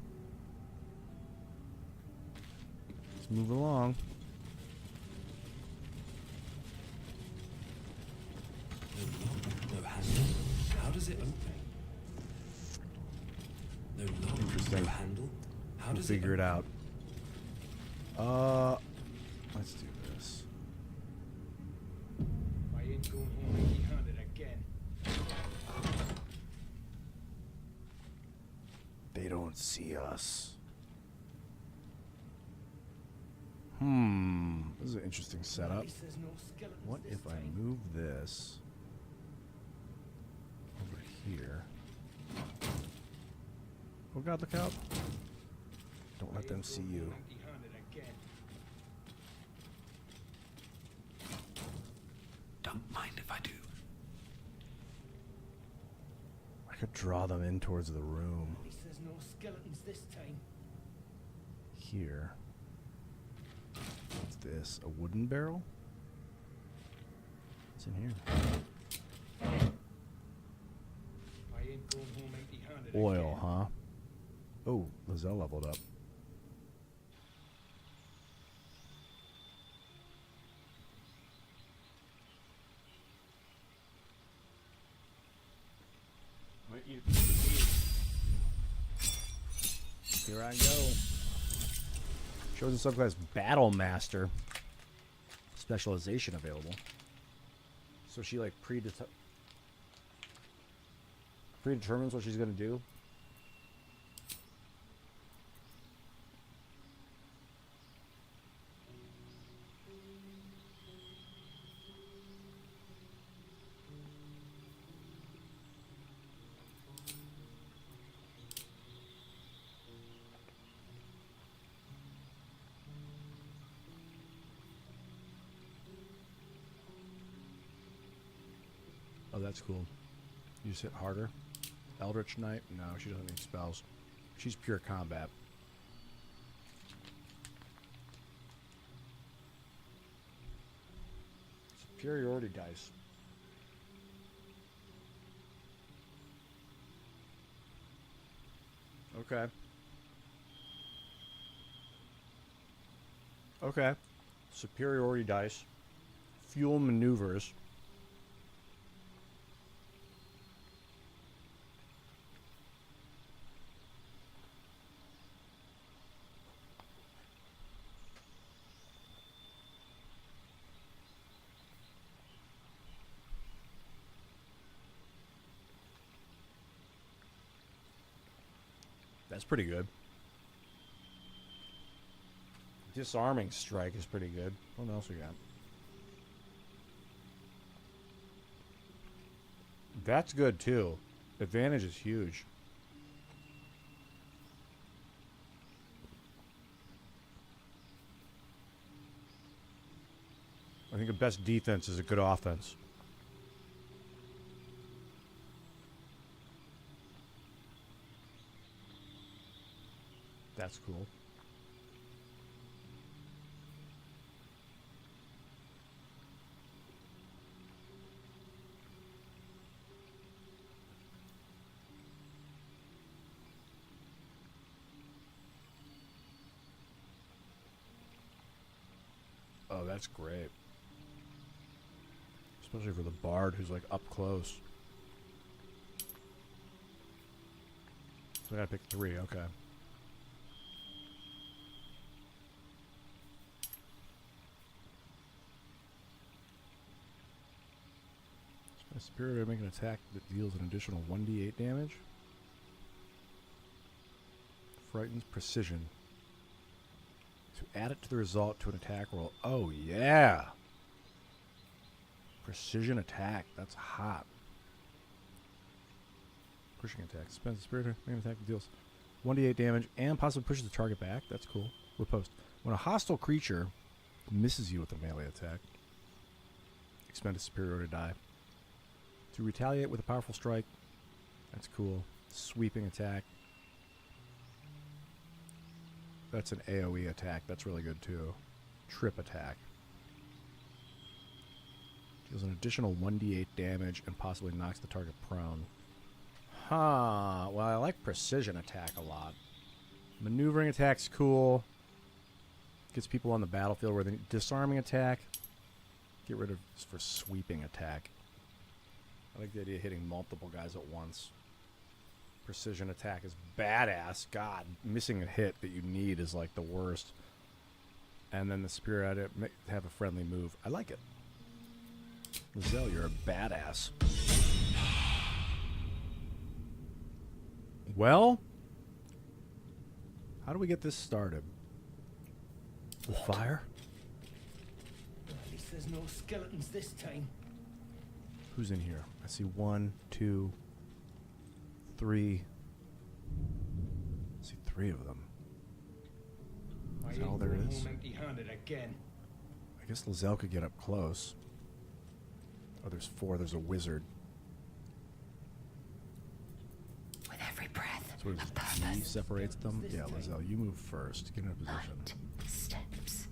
Let's move along.
No handle. How does it open? No lock.
Interesting.
No handle. How
We'll
does
figure
it
it out. Let's do this.
I ain't going home empty-handed again.
They don't see us. This is an interesting setup. What if I move this over here? Oh God, look out. Don't let them see you.
Don't mind if I do.
I could draw them in towards the room.
He says no skeletons this time.
Here. What's this? A wooden barrel? What's in here?
I ain't going home empty-handed
Oil,
again.
huh? Oh, Lizelle leveled up. Here I go. Shows a subclass Battle Master. Specialization available. So she like predetermines what she's gonna do. Oh, that's cool. You just hit harder. Eldritch Knight? No, she doesn't need spells. She's pure combat. Superiority dice. Okay. Okay. Superiority dice. Fuel maneuvers. That's pretty good. Disarming strike is pretty good. What else we got? That's good too. Advantage is huge. I think the best defense is a good offense. That's cool. Oh, that's great. Especially for the bard who's like up close. So I gotta pick 3, okay. A spirit make an attack that deals an additional 1d8 damage. Frightens precision. To add it to the result to an attack roll. Oh yeah! Precision attack. That's hot. Pushing attack. Spends spirit attack deals 1d8 damage and possibly pushes the target back. That's cool. Riposte. When a hostile creature misses you with a melee attack, expend a superior to die. To retaliate with a powerful strike. That's cool. Sweeping attack. That's an AoE attack. That's really good too. Trip attack. Deals an additional 1d8 damage and possibly knocks the target prone. Huh. Well, I like precision attack a lot. Maneuvering attack's cool. Gets people on the battlefield where they disarming attack. Get rid of for sweeping attack. I like the idea of hitting multiple guys at once. Precision attack is badass. God, missing a hit that you need is like the worst. And then the spirit have a friendly move. I like it. Lizelle, you're a badass. Well, how do we get this started? With fire?
At least there's no skeletons this time.
Who's in here? I see 1, 2, 3. I see 3 of them. Is that all there is?
Empty-handed again.
I guess Lizelle could get up close. Oh, there's 4. There's a wizard.
With every breath,
So he separates them. Yeah, Lizelle, you move first. Get in a position.
Steps.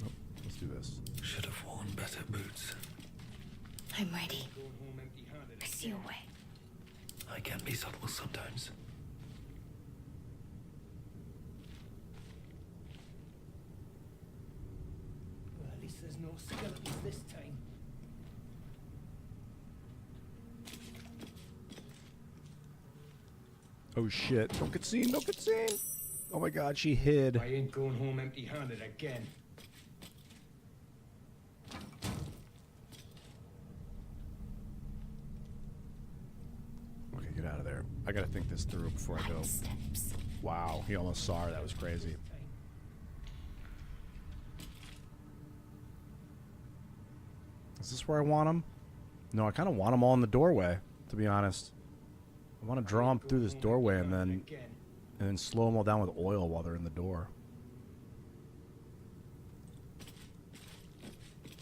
Oh, let's do this.
Should have worn better boots.
I'm ready. I see a way.
I can be subtle sometimes.
Well, at least there's no skeletons this time.
Oh shit! Don't get seen! Don't get seen! Oh my god, she hid.
I ain't going home empty-handed again.
Okay, get out of there. I gotta think this through before I go. Wow, he almost saw her. That was crazy. Is this where I want him? No, I kind of want them all in the doorway, to be honest. I want to draw them through this doorway and then slow them all down with oil while they're in the door.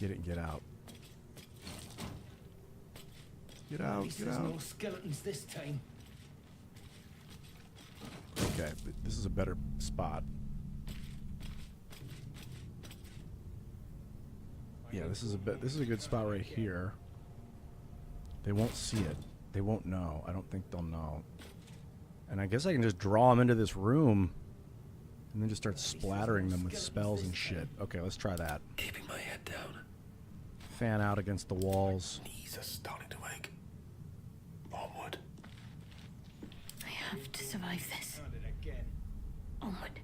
Get it and get out. Get out, get
There's
out.
no skeletons this time.
Okay, this is a better spot. Yeah, this is a good spot right here. They won't see it. They won't know. I don't think they'll know. And I guess I can just draw them into this room and then just start splattering them with spells and shit. Okay, let's try that.
Keeping my head down.
Fan out against the walls.
Knees are starting to ache. Onward.
I have to survive this. Onward.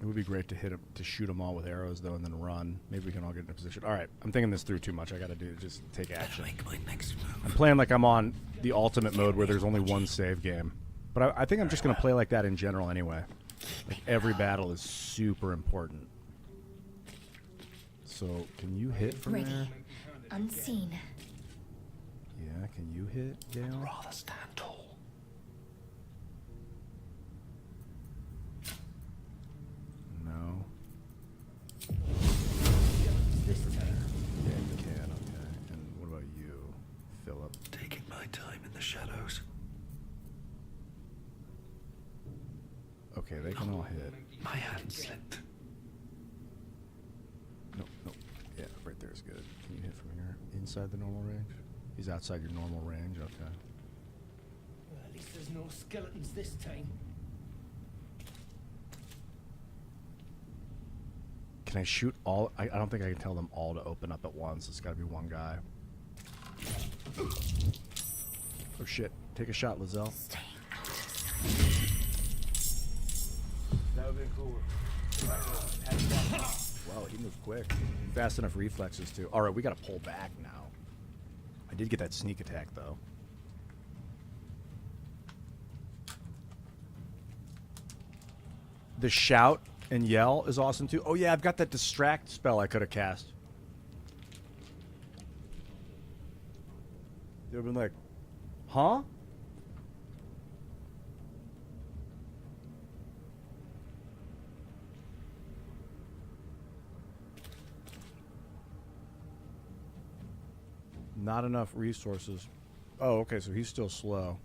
It would be great to shoot them all with arrows though, and then run. Maybe we can all get in a position. All right, I'm thinking this through too much. I got to just take action.
Make my next move.
I'm playing like I'm on the ultimate mode where there's only one save game, but I think I'm just gonna play like that in general anyway. Like every battle is super important. So can you hit from
Ready.
there?
Unseen.
Yeah, can you hit, Gale?
Rather stand tall.
No. Get from there. Yeah, you can. Okay. And what about you, Philip?
Taking my time in the shadows.
Okay, they can all hit.
My hand slipped.
No. Yeah, right there is good. Can you hit from here? Inside the normal range? He's outside your normal range. Okay.
Well, at least there's no skeletons this time.
Can I shoot all? I don't think I can tell them all to open up at once. It's got to be one guy. Oh shit! Take a shot, Lizelle.
That would be cool.
Wow, he moved quick. Fast enough reflexes too. All right, we got to pull back now. I did get that sneak attack though. The shout And yell is awesome too. Oh yeah, I've got that distract spell I could have cast. They've been like, huh? Not enough resources. Oh, okay, so he's still slow.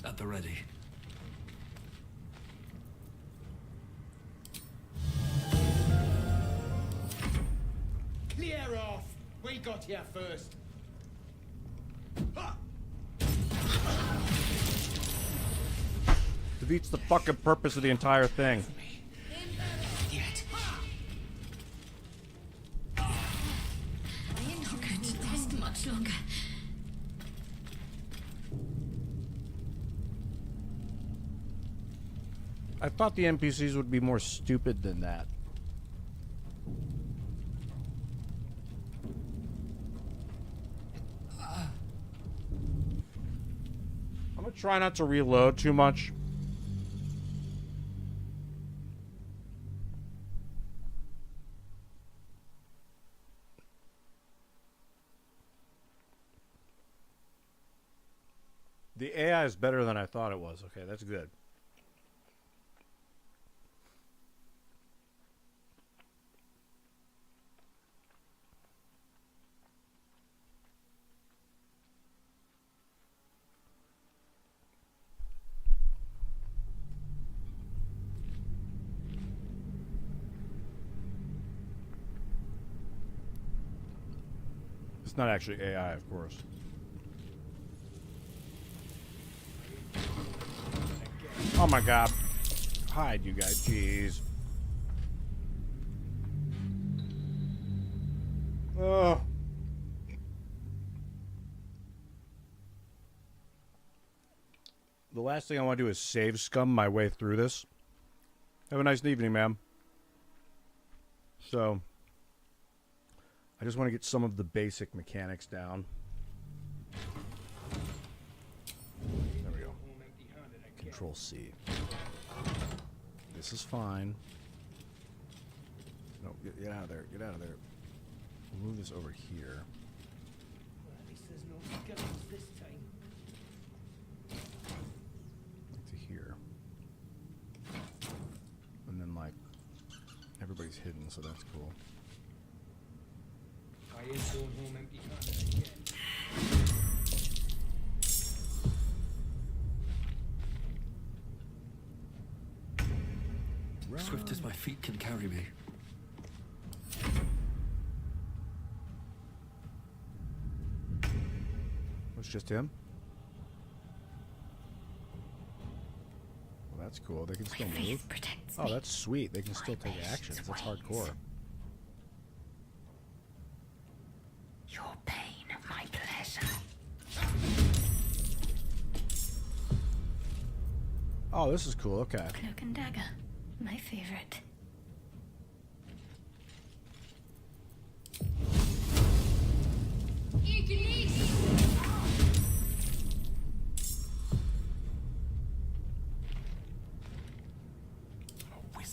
At the ready.
Clear off! We got here first.
Defeats the fucking purpose of the entire thing.
We're not going to last much longer.
I thought the NPCs would be more stupid than that. I'm gonna try not to reload too much. The AI is better than I thought it was. Okay, that's good. It's not actually AI, of course. Oh my god. Hide, you guys. Jeez. Oh. The last thing I want to do is save scum my way through this. Have a nice evening, ma'am. So, I just want to get some of the basic mechanics down. There we go. Control C. This is fine. No, get out of there. Get out of there. We'll move this over here.
Well, at least there's no skeletons this time.
To here. And then, like, everybody's hidden, so that's cool.
I ain't going home empty-handed again.
Swift as my feet can carry me.
It's just him? Well, that's cool. They can still move. Oh, that's sweet. They can still take actions. That's hardcore.
Your pain, my pleasure.
Oh, this is cool. Okay.
Cloak and dagger, my favorite.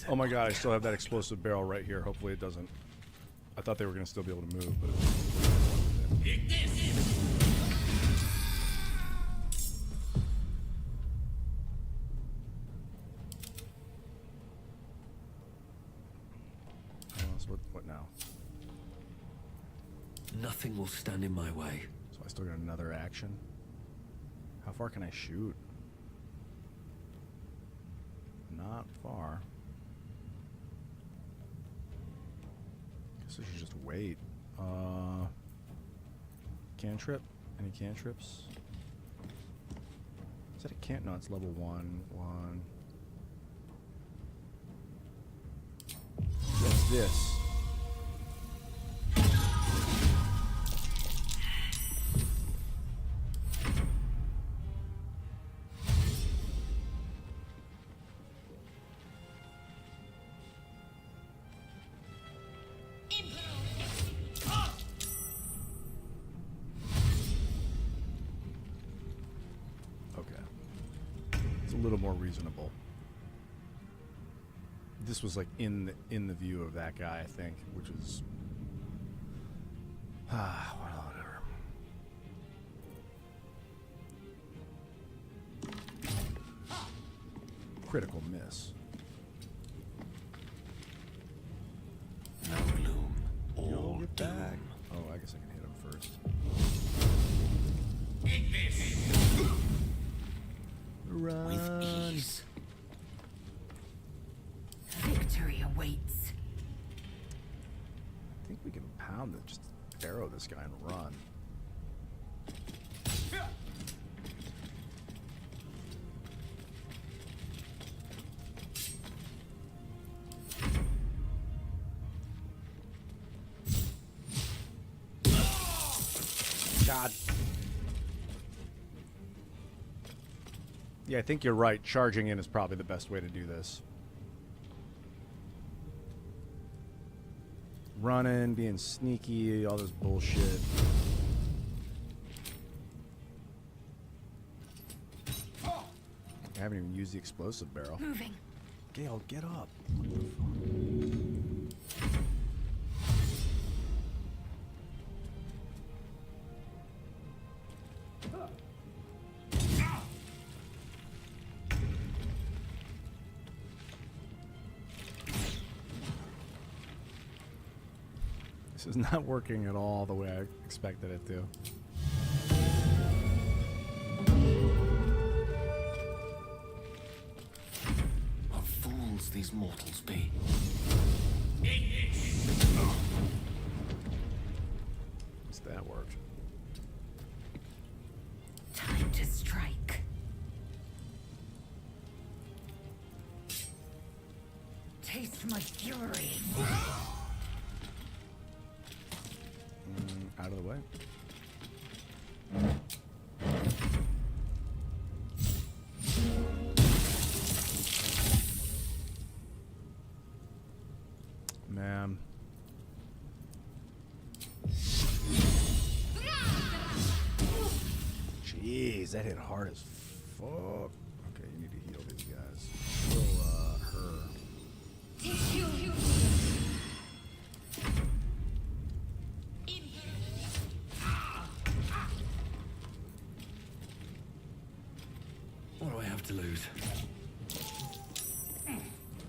Oh my god, I still have that explosive barrel right here. Hopefully it doesn't. I thought they were going to still be able to move, but so what now?
Nothing will stand in my way.
So I still got another action. How far can I shoot? Not far. Guess I should just wait. Cantrip? Any cantrips? Is that a can't? No, it's level 1. What's this? a little more reasonable. This was like in the view of that guy, I think, which was whatever. Critical miss.
No gloom, all
Get
doom.
back. Oh, I guess I can hit him first.
Eat this.
Run.
With ease.
Victory awaits.
I think we can pound it. Just arrow this guy and run. God. Yeah, I think you're right. Charging in is probably the best way to do this. Running, being sneaky, all this bullshit. I haven't even used the explosive barrel.
Moving.
Gale, get up. This is not working at all the way I expected it to.
What fools these mortals be.
At least that worked.
Time to strike. Taste my fury.
Out of the way. Man. Jeez, that hit hard as fuck. Okay, you need to heal these guys. Heal, her.
What do I have to lose?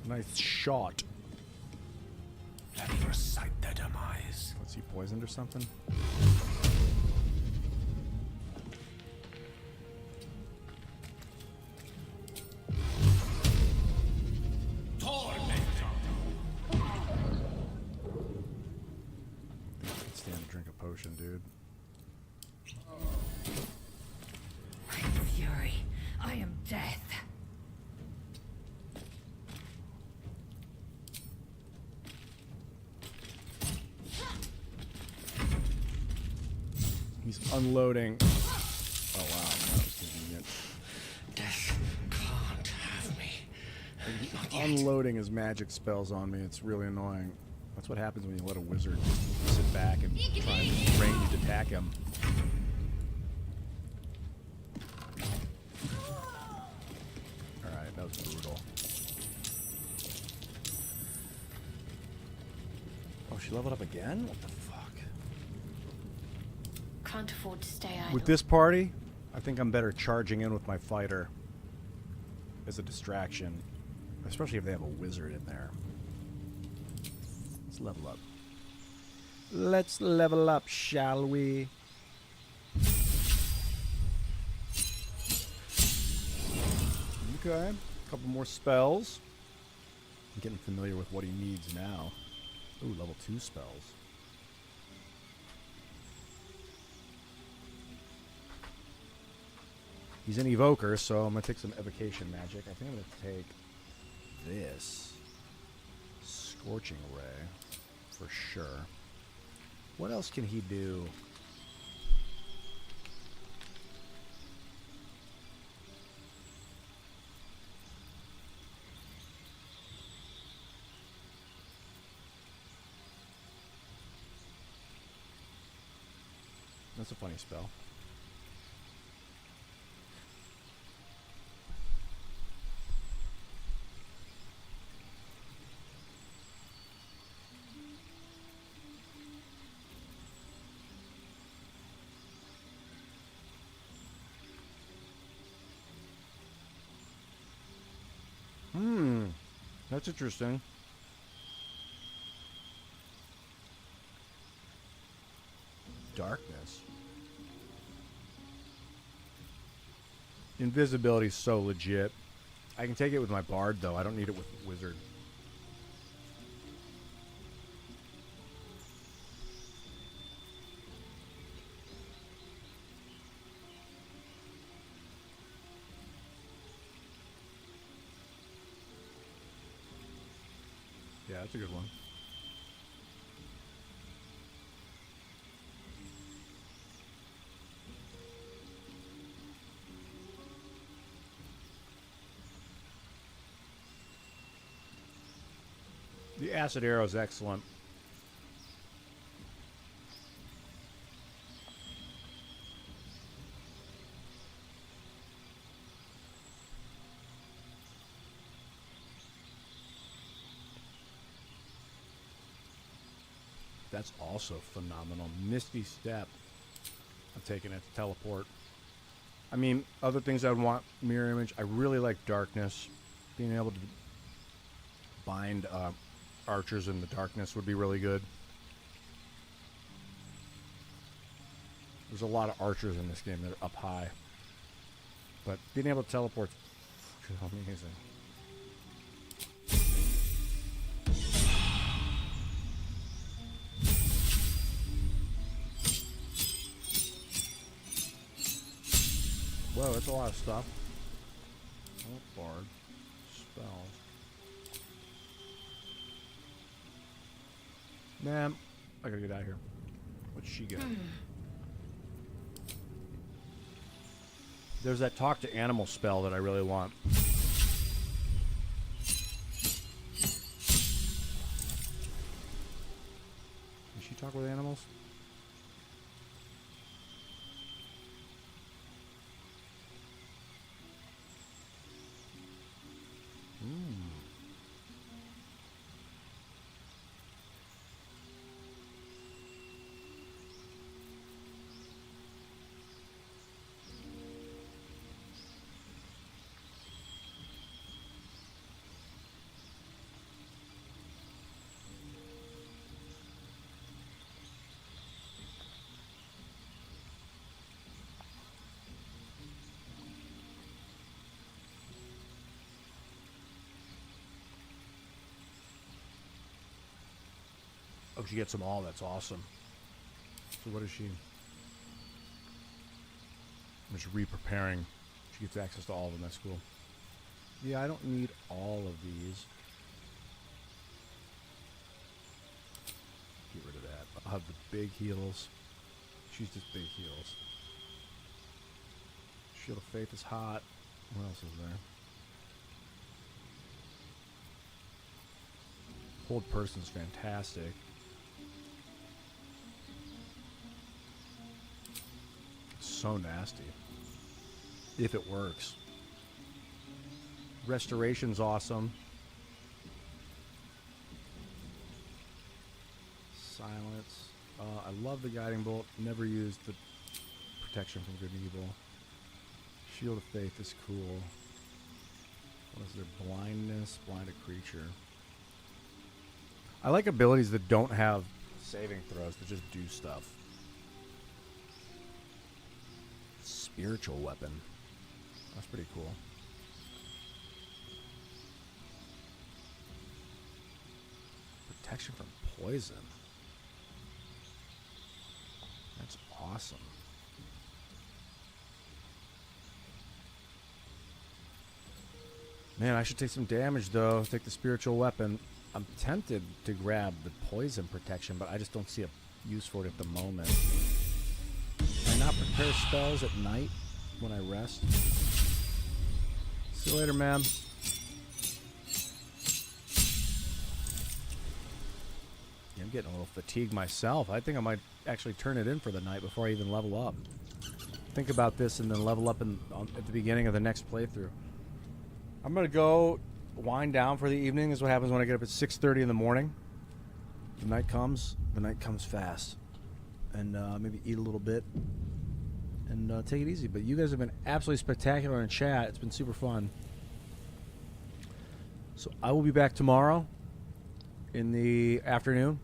Nice shot.
Let me recite their demise.
Was he poisoned or something? Stand to drink a potion, dude.
I'm fury. I am death.
He's unloading. Oh wow, that was convenient.
Death can't have me.
He's unloading his magic spells on me. It's really annoying. That's what happens when you let a wizard sit back and try and ranged attack him. Alright, that was brutal. Oh, she leveled up again? What the fuck?
Can't afford to stay idle.
With this party, I think I'm better charging in with my fighter as a distraction. Especially if they have a wizard in there. Let's level up. Let's level up, shall we? Okay, a couple more spells. I'm getting familiar with what he needs now. Ooh, level 2 spells. He's an evoker, so I'm going to take some evocation magic. I think I'm going to take this. Scorching Ray, for sure. What else can he do? That's a funny spell. That's interesting. Darkness. Invisibility is so legit. I can take it with my bard, though. I don't need it with wizard. Yeah, that's a good one. The acid arrow is excellent. That's also phenomenal. Misty Step. I'm taking it to teleport. I mean, other things I'd want, mirror image. I really like darkness. Being able to bind archers in the darkness would be really good. There's a lot of archers in this game that are up high. But being able to teleport is amazing. Whoa, that's a lot of stuff. Oh, bard. Spells. Man, I gotta get out of here. What's she got? There's that talk to animal spell that I really want. Can she talk with animals? Oh, she gets them all. That's awesome. So what is she? I'm just re-preparing. She gets access to all of them. That's cool. Yeah, I don't need all of these. Get rid of that. I'll have the big heals. She's just big heals. Shield of Faith is hot. What else is there? Hold Person's fantastic. So nasty. If it works. Restoration's awesome. Silence. I love the Guiding Bolt. Never used the Protection from Good and Evil. Shield of Faith is cool. What is there? Blindness. Blind a creature. I like abilities that don't have saving throws, that just do stuff. Spiritual weapon. That's pretty cool. Protection from poison. That's awesome. Man, I should take some damage though. Take the spiritual weapon. I'm tempted to grab the poison protection, but I just don't see a use for it at the moment. Can I not prepare spells at night when I rest? See you later, man. Yeah, I'm getting a little fatigued myself. I think I might actually turn it in for the night before I even level up. Think about this and then level up at the beginning of the next playthrough. I'm going to go wind down for the evening. This is what happens when I get up at 6:30 in the morning. The night comes fast. And maybe eat a little bit and take it easy. But you guys have been absolutely spectacular in chat. It's been super fun. So I will be back tomorrow in the afternoon.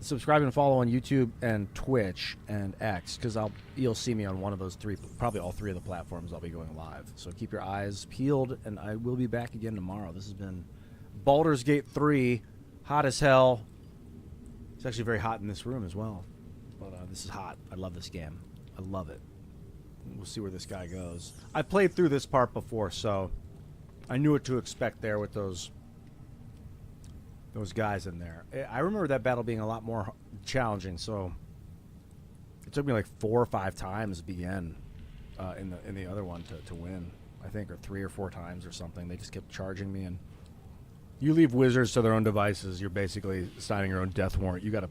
Subscribe and follow on YouTube and Twitch and X, because you'll see me on one of those three, probably all three of the platforms I'll be going live. So keep your eyes peeled, and I will be back again tomorrow. This has been Baldur's Gate 3, hot as hell. It's actually very hot in this room as well, but this is hot. I love this game. I love it. We'll see where this guy goes. I played through this part before, so I knew what to expect there with those guys in there. I remember that battle being a lot more challenging, so it took me like 4 or 5 times to begin in the other one to win, I think, or 3 or 4 times or something. They just kept charging me, and you leave wizards to their own devices, you're basically signing your own death warrant. You got to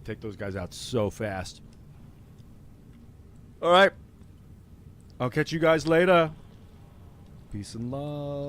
take those guys out so fast. All right. I'll catch you guys later. Peace and love.